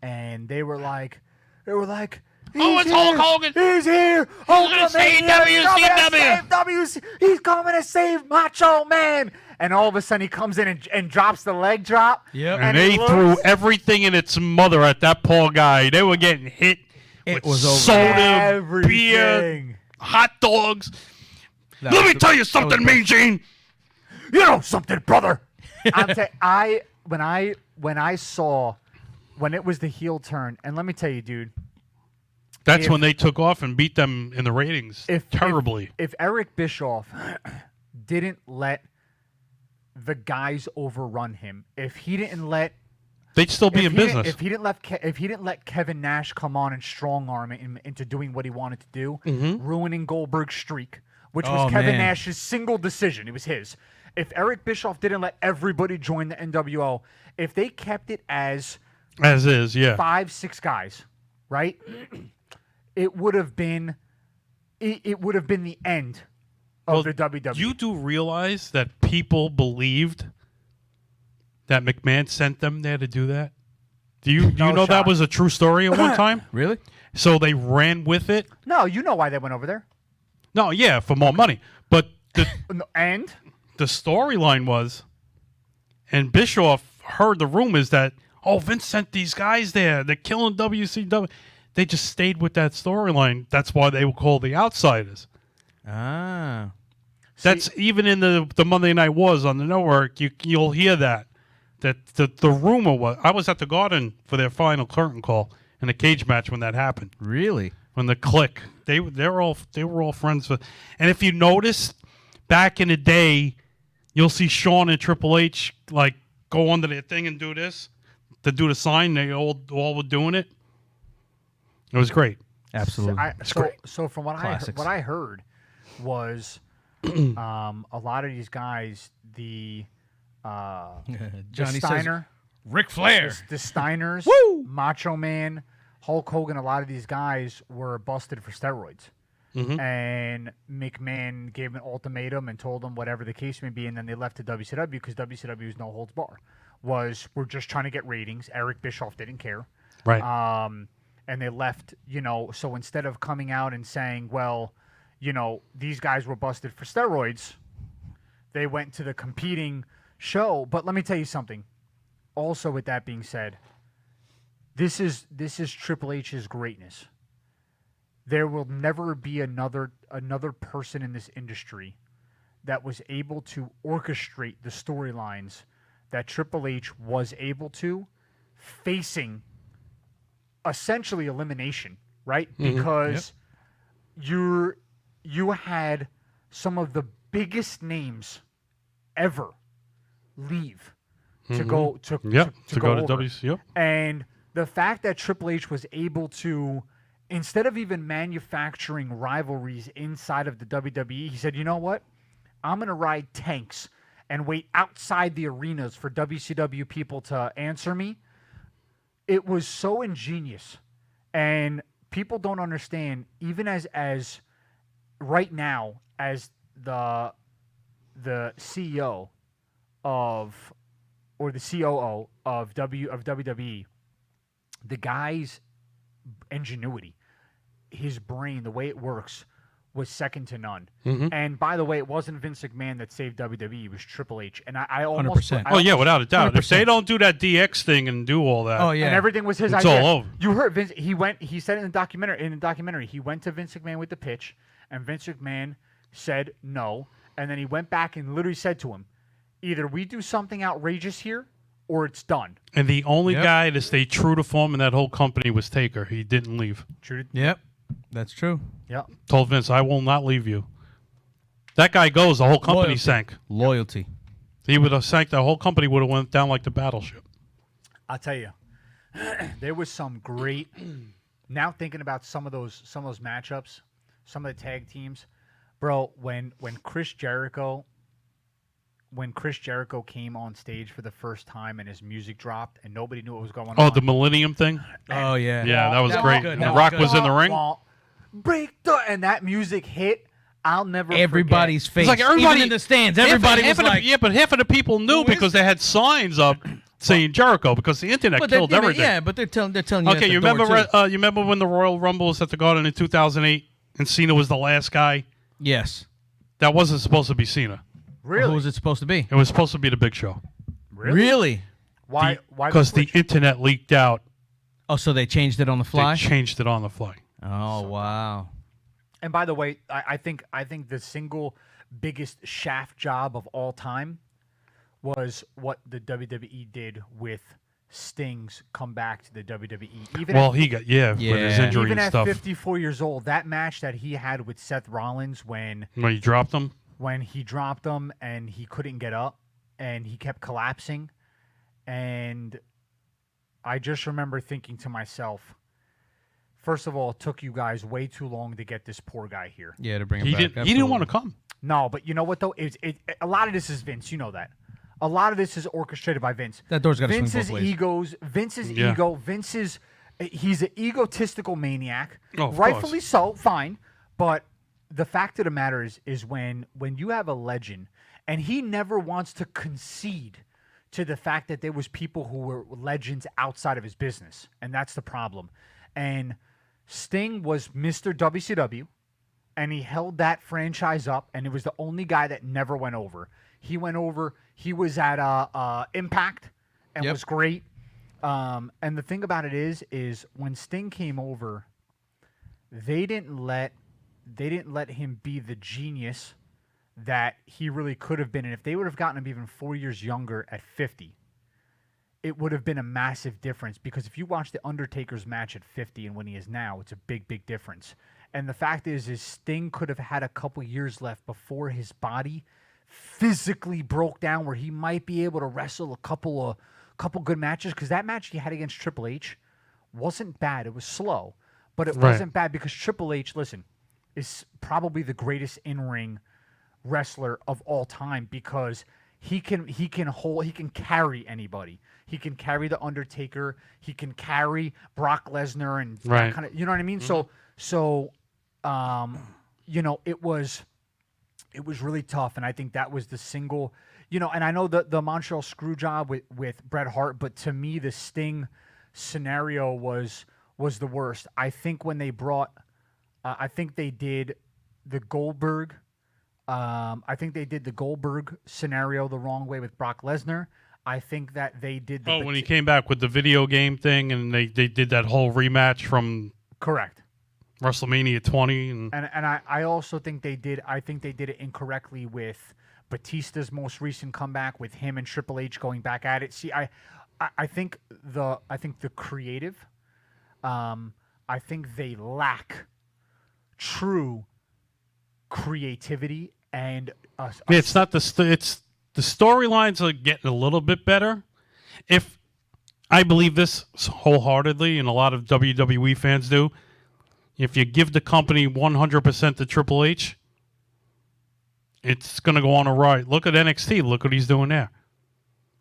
and they were like, Oh, it's Hulk Hogan. He's here. gonna save WCW. He's coming to save Macho Man. And all of a sudden he comes in and drops the leg drop. Yep. And it they looks- threw everything in its mother at that poor guy. They were getting hit It with was over. soda, beer, everything. hot dogs. That Let was me the- tell you that was something, the- Mean Gene. You know something, brother. When I saw when it was the heel turn, and let me tell you, dude. That's when they took off and beat them in the ratings terribly. If Eric Bischoff didn't let the guys overrun him, if he didn't let they'd still be in business. If he didn't let Kevin Nash come on and strong arm him into doing what he wanted to do, ruining Goldberg's streak, which was Kevin Nash's single decision. It was his. If Eric Bischoff didn't let everybody join the NWO, if they kept it as is, 5-6 guys, right? It would have been the end of the WWE. You do realize that people believed that McMahon sent them there to do that? Do you know that was a true story at one time? Really? So they ran with it? No, you know why they went over there. No, yeah, for more money. But And the storyline was, and Bischoff heard the rumors that, Vince sent these guys there. They're killing WCW. They just stayed with that storyline. That's why they were called the Outsiders. Ah. That's even in the Monday Night Wars on the network. You'll hear that the rumor was. I was at the Garden for their final curtain call in a cage match when that happened. Really? When the Click, they were all friends with. And if you notice, back in the day, you'll see Shawn and Triple H like go under their thing and do this to do the sign. They all were doing it. It was great. Absolutely. So from what I heard was a lot of these guys, the Johnny Steiner, says, Ric Flair, the Steiners, Woo! Macho Man, Hulk Hogan, a lot of these guys were busted for steroids. And McMahon gave an ultimatum and told them whatever the case may be, and then they left to WCW because WCW was no holds bar. We're just trying to get ratings. Eric Bischoff didn't care. Right. And they left, so instead of coming out and saying, well, these guys were busted for steroids, they went to the competing show. But let me tell you something. Also, with that being said, this is Triple H's greatness. There will never be another person in this industry that was able to orchestrate the storylines that Triple H was able to, facing essentially elimination, right? Because you had some of the biggest names ever leave to go to go to over. WC. Yep. And the fact that Triple H was able to, instead of even manufacturing rivalries inside of the WWE, he said, you know what? I'm going to ride tanks and wait outside the arenas for WCW people to answer me. It was so ingenious. And people don't understand, even as right now, as the CEO or the COO of WWE, the guy's ingenuity, his brain, the way it works, was second to none. And by the way, it wasn't Vince McMahon that saved WWE; it was Triple H. And I almost 100%. Without a doubt. 100%. If they don't do that DX thing and do all that, and everything was his it's idea. all over. You heard Vince. He said it in the documentary. He went to Vince McMahon with the pitch, and Vince McMahon said no. And then he went back and literally said to him, "Either we do something outrageous here, or it's done." And the only guy to stay true to form in that whole company was Taker. He didn't leave. True. Yep. That's true. Yep. Told Vince, I will not leave you. That guy goes, the whole company Loyalty. sank. Loyalty. He would have sank. The whole company would have went down like the battleship. I'll tell you, there was some great. Now thinking about some of those matchups, some of the tag teams, bro. When Chris Jericho came on stage for the first time and his music dropped and nobody knew what was going on. Oh, the Millennium thing? Oh, yeah. Yeah, that was That was great. good. And That The Rock was was in the ring. Break the and that music hit. I'll never Everybody's forget. face. It's like everybody Even in the stands, everybody was like, but half of the people knew because they had signs up saying Jericho because the internet killed everything. Yeah, but they're telling you. Okay, at you the door, remember? too. You remember when the Royal Rumble was at the Garden in 2008 and Cena was the last guy? Yes. That wasn't supposed to be Cena. Really? Who was it supposed to be? It was supposed to be the Big Show. Really? Why? Because the internet leaked out. Oh, so they changed it on the fly? They changed it on the fly. Oh, wow. And by the way, I think the single biggest shaft job of all time was what the WWE did with Sting's comeback to the WWE. Well, he got with his Yeah. injury even and at stuff 54 years old, that match that he had with Seth Rollins when he dropped him. when he dropped him and he couldn't get up and he kept collapsing, and I just remember thinking to myself, first of all, it took you guys way too long to get this poor guy here. Yeah, to bring him He back. didn't want to come. No, but you know what though? A lot of this is Vince. You know that. A lot of this is orchestrated by Vince. That door's got to swing Vince's both ways. Vince's Yeah. ego. He's an egotistical maniac. Oh, of rightfully course. so, fine. But the fact of the matter is when you have a legend, and he never wants to concede to the fact that there was people who were legends outside of his business, and that's the problem. And Sting was Mr. WCW, and he held that franchise up, and it was the only guy that never went over. He went over. He was at Impact and Yep. was great. And the thing about it is when Sting came over, they didn't let him be the genius that he really could have been. And if they would have gotten him even 4 years younger at 50, it would have been a massive difference. Because if you watch the Undertaker's match at 50 and when he is now, it's a big, big difference. And the fact is Sting could have had a couple years left before his body physically broke down, where he might be able to wrestle a couple good matches. Because that match he had against Triple H wasn't bad. It was slow, but it Right. wasn't bad because Triple H, listen, is probably the greatest in-ring wrestler of all time, because he can carry anybody. He can carry the Undertaker. He can carry Brock Lesnar and that Right. kind of, you know what I mean? So, it was really tough, and I think that was the single, and I know the Montreal screw job with Bret Hart, but to me the Sting scenario was the worst. I think when they brought, I think they did the Goldberg. I think they did the Goldberg scenario the wrong way with Brock Lesnar. I think that they did the When he came back with the video game thing, and they did that whole rematch from correct. WrestleMania 20, and I also think they did. I think they did it incorrectly with Batista's most recent comeback, with him and Triple H going back at it. See, I think the creative, I think they lack true creativity and it's not it's the storylines are getting a little bit better. If I believe this wholeheartedly, and a lot of WWE fans do, if you give the company 100% to Triple H, it's going to go on a ride. Look at NXT. Look what he's doing there.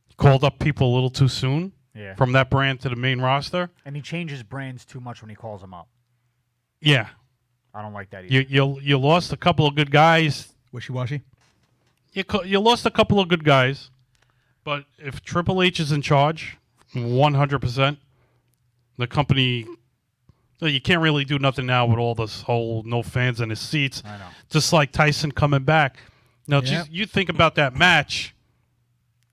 He called up people a little too soon from that brand to the main roster. And he changes brands too much when he calls them up. Yeah. I don't like that either. You lost a couple of good guys. Wishy-washy? You lost a couple of good guys. But if Triple H is in charge 100%, the company... So you can't really do nothing now with all this whole no fans in his seats. I know. Just like Tyson coming back. Now, just, you think about that match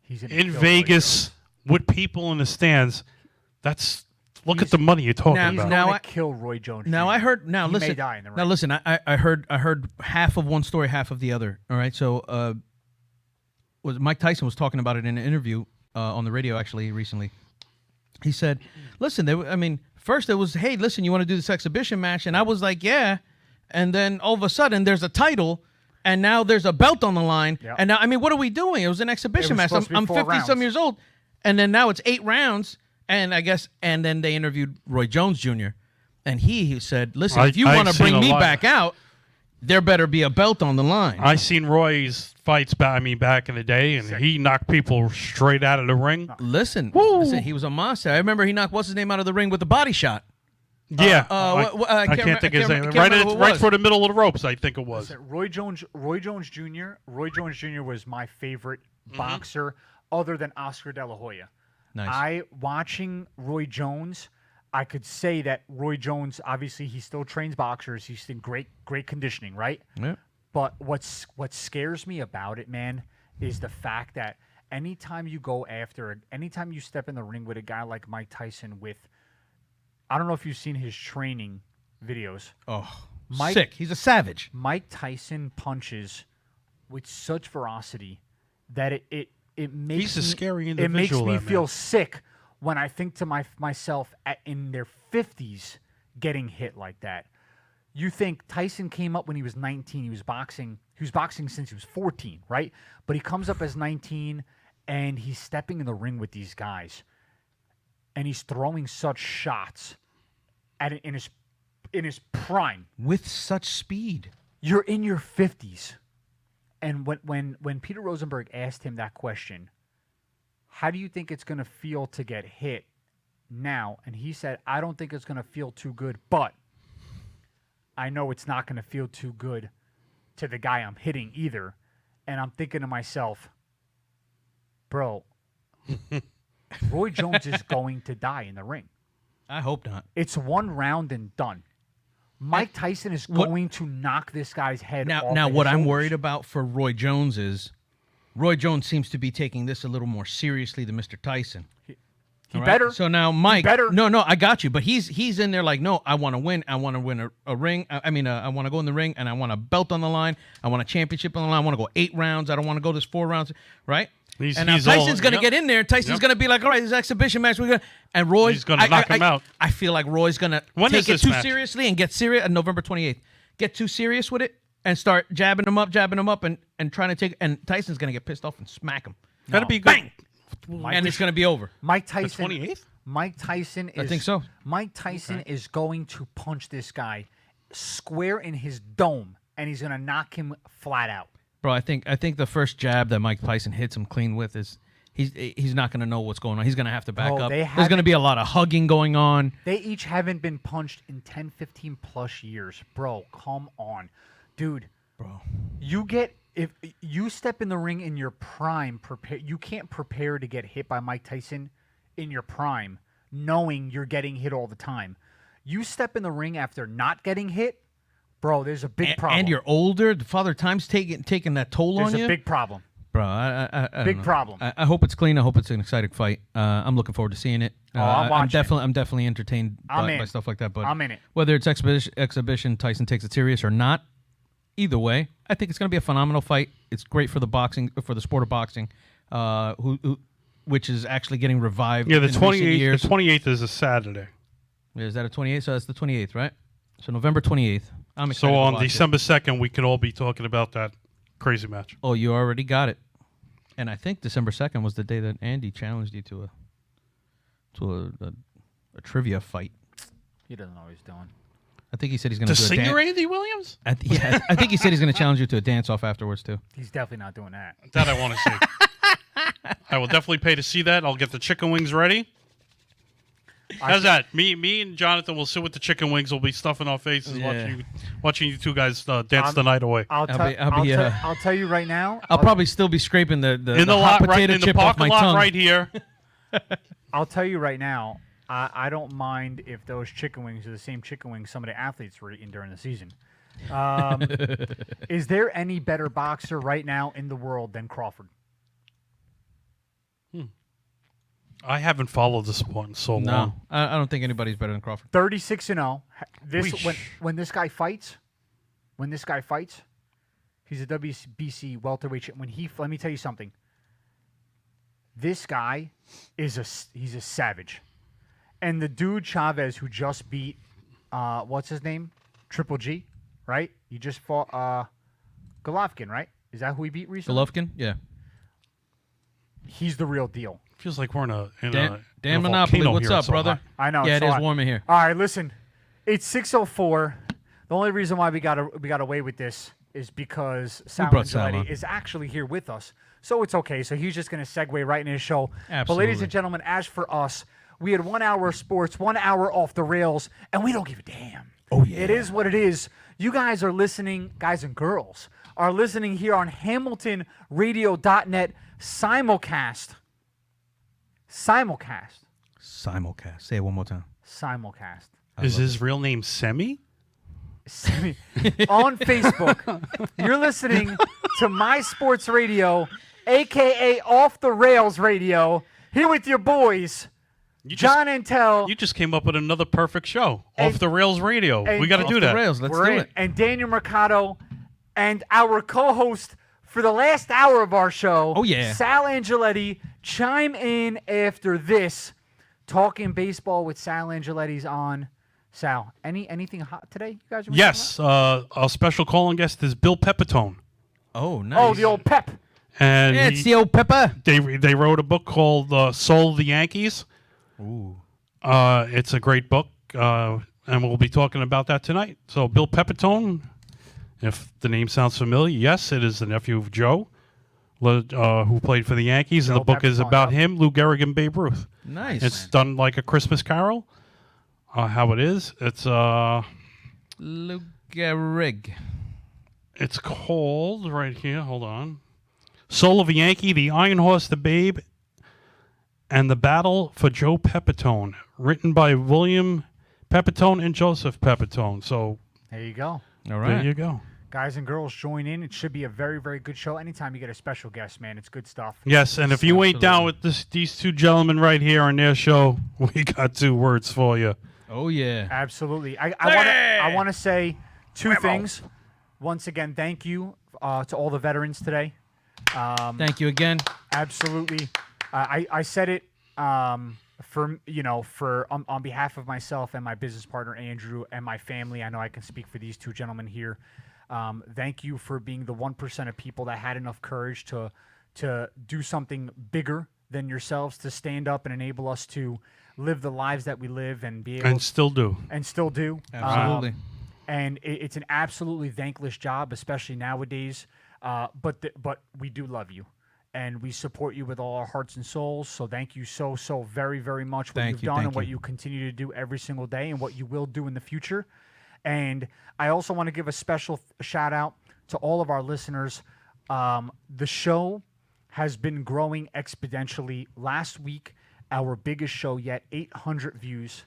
He's gonna in kill Vegas with people in the stands. Look at the money you're talking Roy Jones. He's about. Now going I- to kill Roy Jones. Now Jr. I heard. Now He listen. may die in the Now ring. listen. I heard half of one story, half of the other. All right. So, was Mike Tyson was talking about it in an interview on the radio actually recently. He said, "Listen, first it was, hey, listen, you want to do this exhibition match?" And I was like, "Yeah." And then all of a sudden, there's a title, and now there's a belt on the line. Yep. And now, what are we doing? It was an exhibition match. supposed to be I'm 4 50-some rounds. years old, and then now it's 8 rounds. And and then they interviewed Roy Jones Jr. And he said, "Listen, if you I've want to seen bring a me lot. back out, there better be a belt on the line." I seen Roy's fights back in the day, and he knocked people straight out of the ring. Listen, he was a monster. I remember he knocked what's his name out of the ring with the body shot. Yeah. I I can't think of his name. can't Right, remember who it right was. for the middle of the ropes, I think it was. Listen, Roy Jones Jr. Roy Jones Jr. was my favorite boxer, other than Oscar De La Hoya. Nice. Watching Roy Jones, I could say that Roy Jones, obviously, he still trains boxers. He's in great conditioning, right? Yeah. But what scares me about it, man, is the fact that anytime you step in the ring with a guy like Mike Tyson I don't know if you've seen his training videos. Oh, Mike- sick. He's a savage. Mike Tyson punches with such ferocity that it makes He's a me, scary it makes individual, me that feel man. sick when I think to myself in their 50s getting hit like that. You think Tyson came up when he was 19. He was boxing since he was 14, right? But he comes up as 19 and he's stepping in the ring with these guys. And he's throwing such shots in his prime. With such speed. You're in your 50s. And when Peter Rosenberg asked him that question, how do you think it's going to feel to get hit now? And he said, I don't think it's going to feel too good, but I know it's not going to feel too good to the guy I'm hitting either. And I'm thinking to myself, bro, Roy Jones is going to die in the ring. I hope not. It's one round and done. Mike Tyson is going to knock this guy's head off. Now, of what his I'm shoulders. worried about for Roy Jones is Roy Jones seems to be taking this a little more seriously than Mr. Tyson. He All right? better. So now Mike, better. No, I got you. But he's in there like, no, I want to win. I want to win a ring. I want to go in the ring and I want a belt on the line. I want a championship on the line. I want to go 8 rounds. I don't want to go this 4 rounds, right? He's Now Tyson's going to get in there. Tyson's going to be like, all right, this exhibition match. And Roy's He's gonna knock him out. I feel like Roy's going to When take is it this too match? seriously and get serious on November 28th. Get too serious with it and start jabbing him up, and trying to take. And Tyson's going to get pissed off and smack him. That'd be good. Bang! And it's going to be over. Mike The Tyson. 28th? Mike Tyson is. I think so. Mike Tyson is going to punch this guy square in his dome, and he's going to knock him flat out. Bro, I think the first jab that Mike Tyson hits him clean with is he's not going to know what's going on. He's going to have to back Bro, up. they There's going to haven't- be a lot of hugging going on. They each haven't been punched in 10, 15 plus years. Bro, come on. Dude, Bro. if you step in the ring in your prime, you can't prepare to get hit by Mike Tyson in your prime, knowing you're getting hit all the time. You step in the ring after not getting hit, bro, there's a big problem. And you're older. The Father Time's taking that toll there's on you. a big problem. Bro, I don't Big know. problem. I hope it's clean. I hope it's an exciting fight. I'm looking forward to seeing it. I'm watching. I'm definitely entertained I'm by in. stuff like that. But I'm in it. Whether it's exhibition, Tyson takes it serious or not, either way, I think it's going to be a phenomenal fight. It's great for the sport of boxing, which is actually getting revived. Yeah, the in recent 28th. years. The 28th is a Saturday. Is that a 28th? So that's the 28th, right? So November 28th. I'm excited. So to on watch it. December 2nd, we could all be talking about that crazy match. Oh, you already got it. And I think December 2nd was the day that Andy challenged you to a trivia fight. He doesn't know what he's doing. I think he said he's going To to do a singer dance. Andy Williams? I think he said he's going to challenge you to a dance off afterwards too. He's definitely not doing that. That I want to see. I will definitely pay to see that. I'll get the chicken wings ready. How's that? Me and Jonathan will sit with the chicken wings. We'll be stuffing our faces Yeah. watching you two guys dance the night away. I'll tell you right now. I'll probably still be scraping the in the hot lot, right potato in the chip off parking my lot, tongue. right here. I'll tell you right now. I don't mind if those chicken wings are the same chicken wings some of the athletes were eating during the season. Is there any better boxer right now in the world than Crawford? I haven't followed the sport in so No, long. I don't think anybody's better than Crawford. 36-0. Weesh. When this guy fights, he's a WBC welterweight. Let me tell you something. This guy he's a savage, and the dude Chavez who just beat what's his name, Triple G, right? He just fought Golovkin, right? Is that who he beat recently? Golovkin, yeah. He's the real deal. Feels like we're in a Dan Monopoly, volcano what's here. up, It's so brother? hot. I know. Yeah, it's it is hot. warm in here. All right, listen. It's 6:04. The only reason why we got away with this is because Sal brought Sal Angeletti on. is actually here with us, so it's okay. So he's just going to segue right into his show. But Absolutely. ladies and gentlemen, as for us, we had 1 hour of sports, 1 hour off the rails, and we don't give a damn. Oh, yeah. It is what it is. You guys are listening, guys and girls, are listening here on HamiltonRadio.net simulcast. Simulcast. Say it one more time. Simulcast. Is his real name Semi? On Facebook. You're listening to My Sports Radio, a.k.a. Off the Rails Radio, here with your boys, John and Tell. You just came up with another perfect show. And- Off the Rails Radio. and- We got to Off do The that. rails, let's We're do in. it. And Daniel Mercado, and our co-host for the last hour of our show. Oh, yeah. Sal Angeletti, chime in after this. Talking baseball with Sal Angeletti's on. Sal, anything hot today? You guys? Yes, our special calling guest is Bill Pepitone, Oh, nice. Oh, the old Pep. and Yeah, it's the old Pepper. they wrote a book called Soul of the Yankees. Ooh. It's a great book, and we'll be talking about that tonight. So, Bill Pepitone, if the name sounds familiar, yes, it is the nephew of Joe, who played for the Yankees, and Joe the book is Pepitone, about yep. him, Lou Gehrig, Babe Ruth. Nice. It's done like a Christmas Carol. How it is? It's Lou Gehrig. It's called right here. Hold on. Soul of a Yankee, The Iron Horse, the Babe, and the Battle for Joe Pepitone, written by William Pepitone and Joseph Pepitone. So There you go. All right. there you go. Guys and girls, join in. It should be a very, very good show. Anytime you get a special guest, man, it's good stuff. Yes, and if you ain't down with these two gentlemen right here on their show, we got two words for you. Oh, yeah. Absolutely. I want to say two things. Once again, thank you to all the veterans today. Thank you again. Absolutely. I said it on behalf of myself and my business partner Andrew and my family. I know I can speak for these two gentlemen here. Thank you for being the 1% of people that had enough courage to do something bigger than yourselves, to stand up and enable us to live the lives that we live and be able And still do. and still do. Absolutely. And it's an absolutely thankless job, especially nowadays. But we do love you, and we support you with all our hearts and souls. So thank you so very, very much what Thank you've you, done thank and what you. you continue to do every single day and what you will do in the future. And I also want to give a special shout out to all of our listeners. The show has been growing exponentially. Last week, our biggest show yet, 800 views.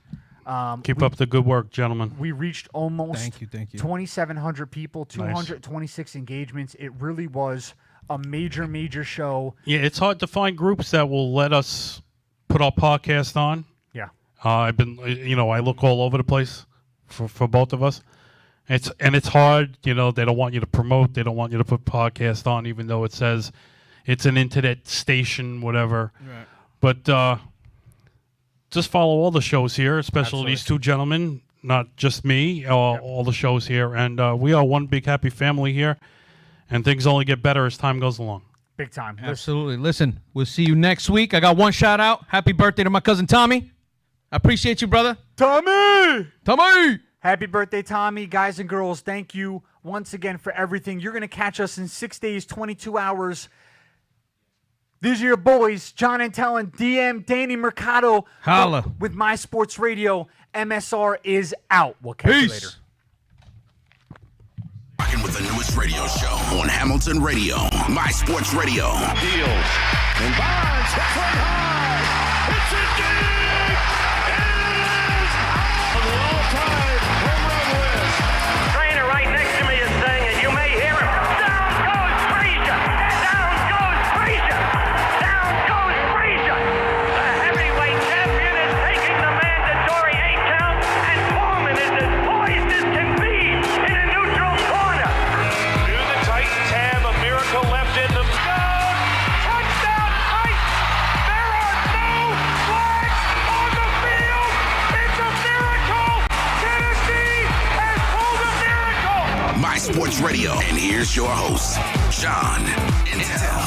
Keep up the good work, gentlemen. We reached almost Thank you. 2,700 people, 226 engagements. It really was a major show. Yeah, it's hard to find groups that will let us put our podcast on. Yeah. I've been, I look all over the place for both of us. It's hard, they don't want you to promote. They don't want you to put podcast on, even though it says it's an internet station, whatever. Right. But just follow all the shows here, especially these two gentlemen, not just me, all the shows here. And we are one big happy family here, and things only get better as time goes along. Big time. Absolutely. Listen, we'll see you next week. I got one shout out. Happy birthday to my cousin Tommy. I appreciate you, brother. Tommy! Tommy! Happy birthday, Tommy. Guys and girls, thank you once again for everything. You're going to catch us in 6 days, 22 hours. These are your boys, John Antel and DM Danny Mercado. Holla. With My Sports Radio. MSR is out. We'll catch you later. Peace. Rocking with the newest radio show on Hamilton Radio, My Sports Radio. Deals. And Bonds hits one high. It's a dig. It is on the all-time home run list. Trainer right next to me is saying it. You may hear him. Down goes Frazier. Down goes Frazier. Down goes Frazier. The heavyweight champion is taking the mandatory 8 count, and Foreman is as poised as can be in a neutral corner. Do the Titans have a miracle left in them? Touchdown Titans! There are no flags on the field! It's a miracle! Tennessee has pulled a miracle! My Sports Radio. And here's your host, Sean Intel.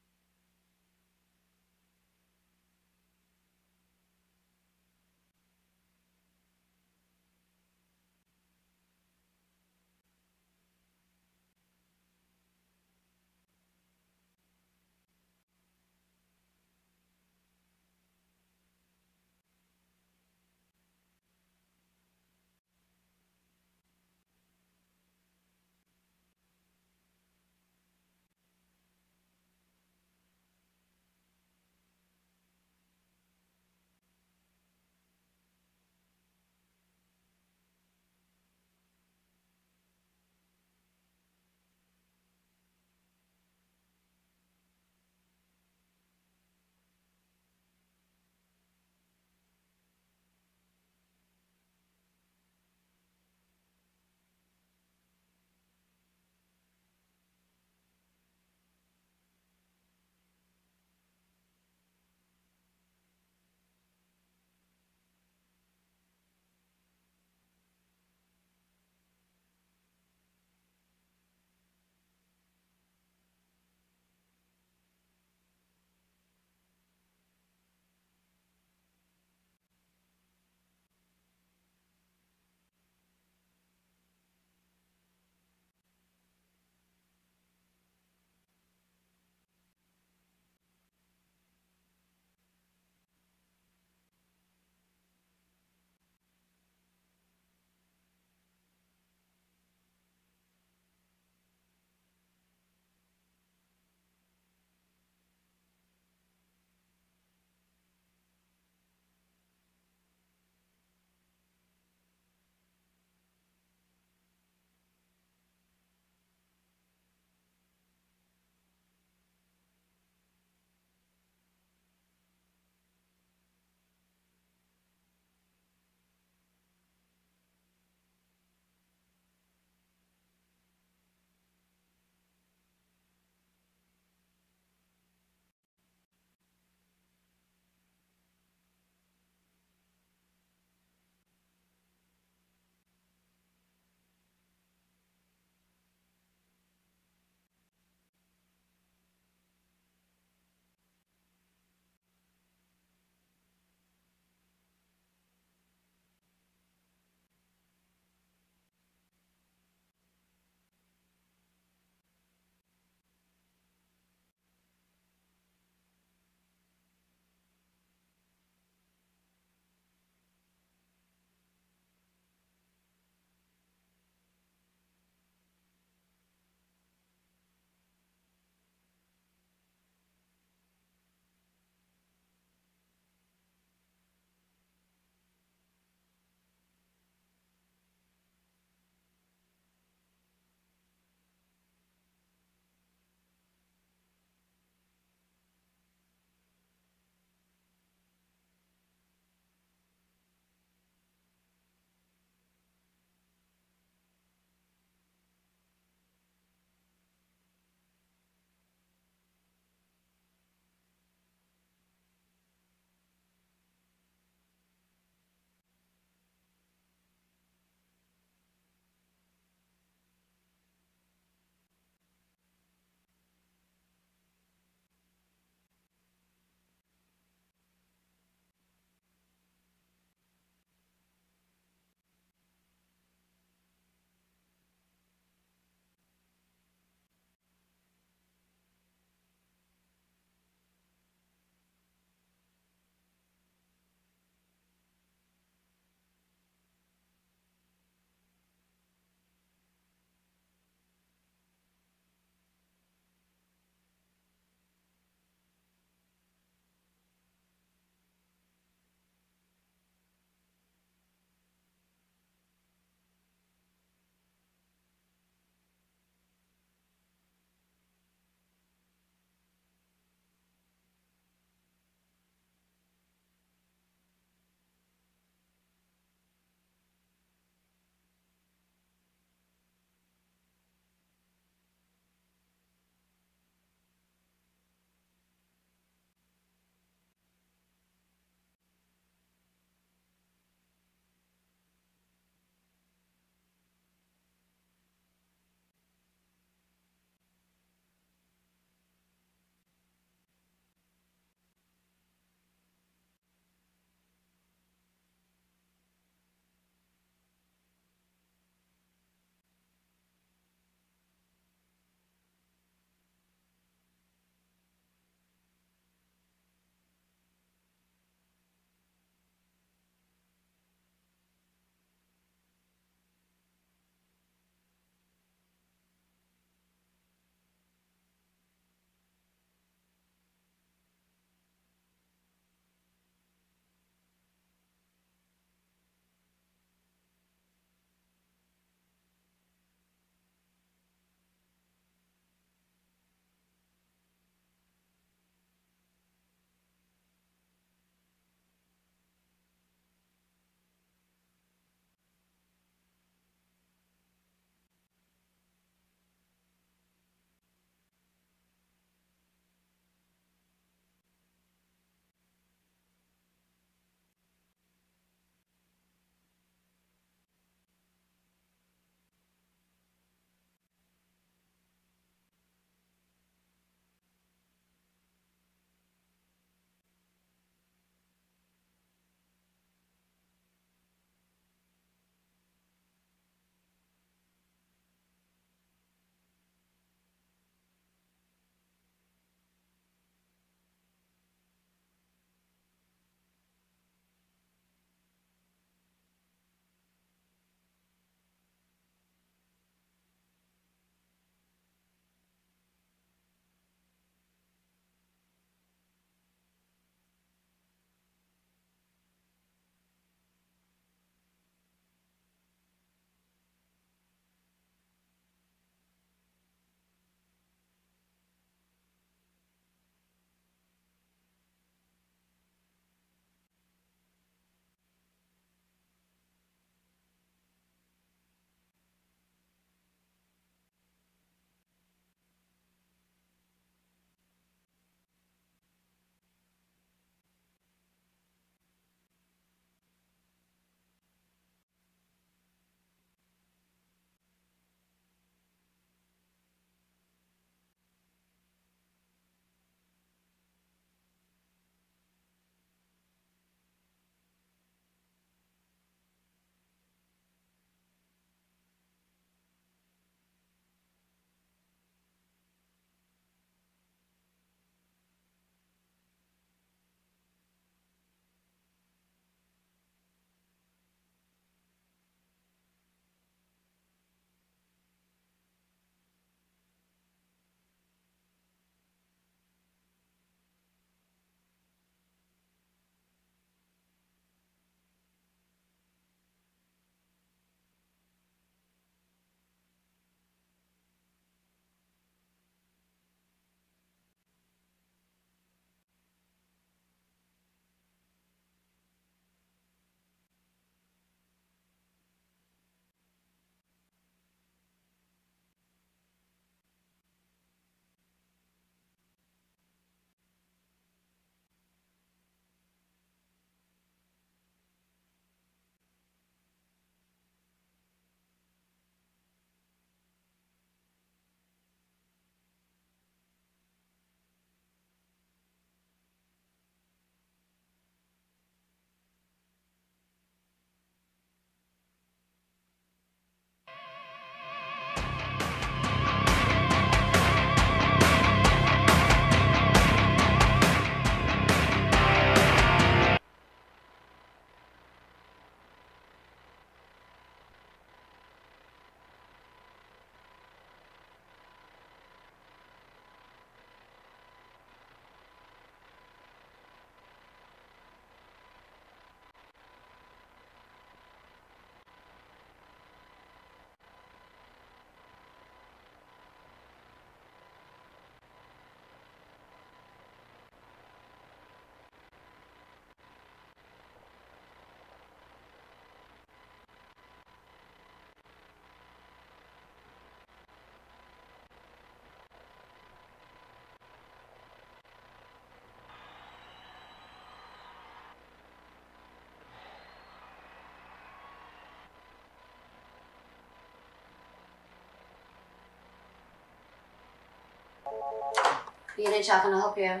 B&H, how can I help you?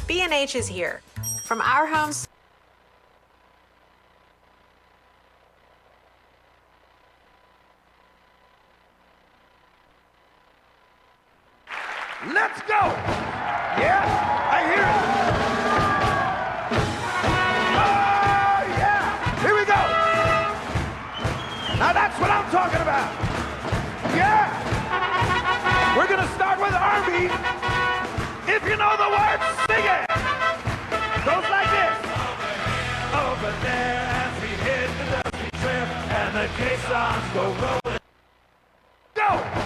B&H is here. From our homes. Let's go! Yeah, I hear it. Oh, yeah! Here we go! Now that's what I'm talking about. Yeah! We're gonna start with R&B. If you know the words, sing it! Goes like this. Over there as we hit the dusty trail and the caissons go rolling. Go!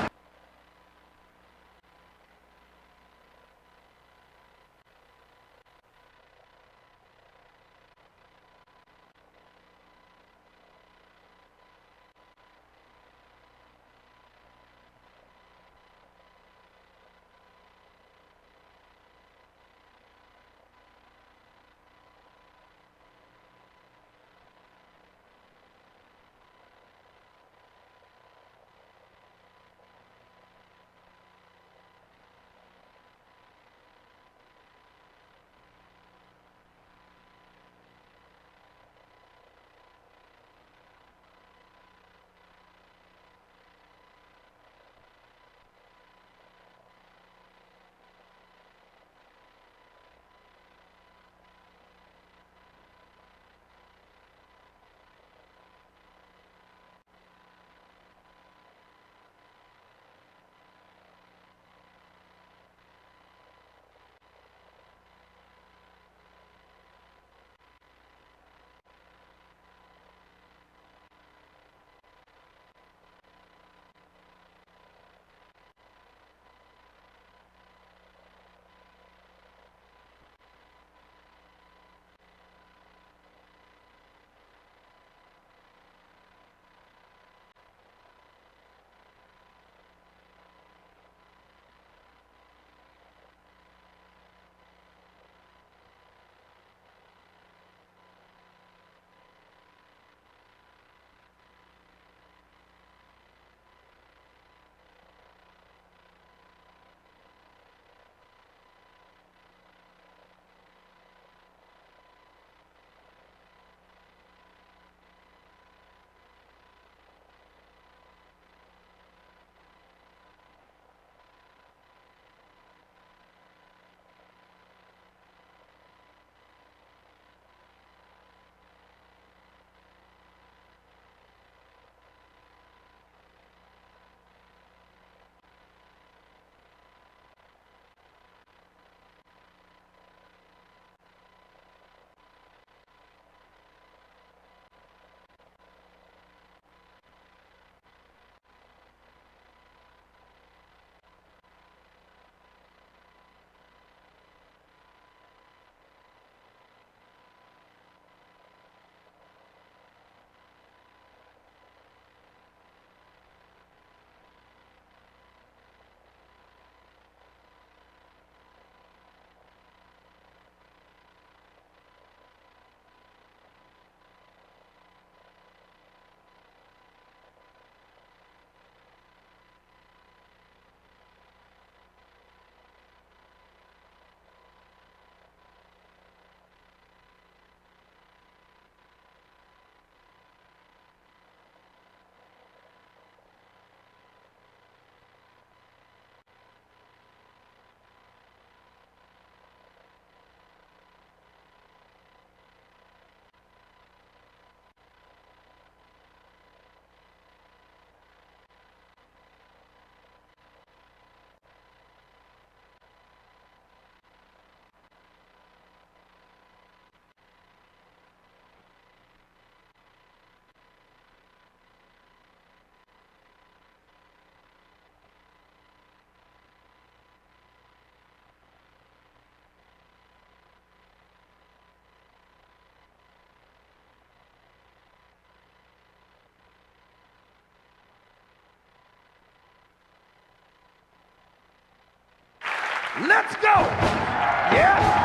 Let's go! Yeah?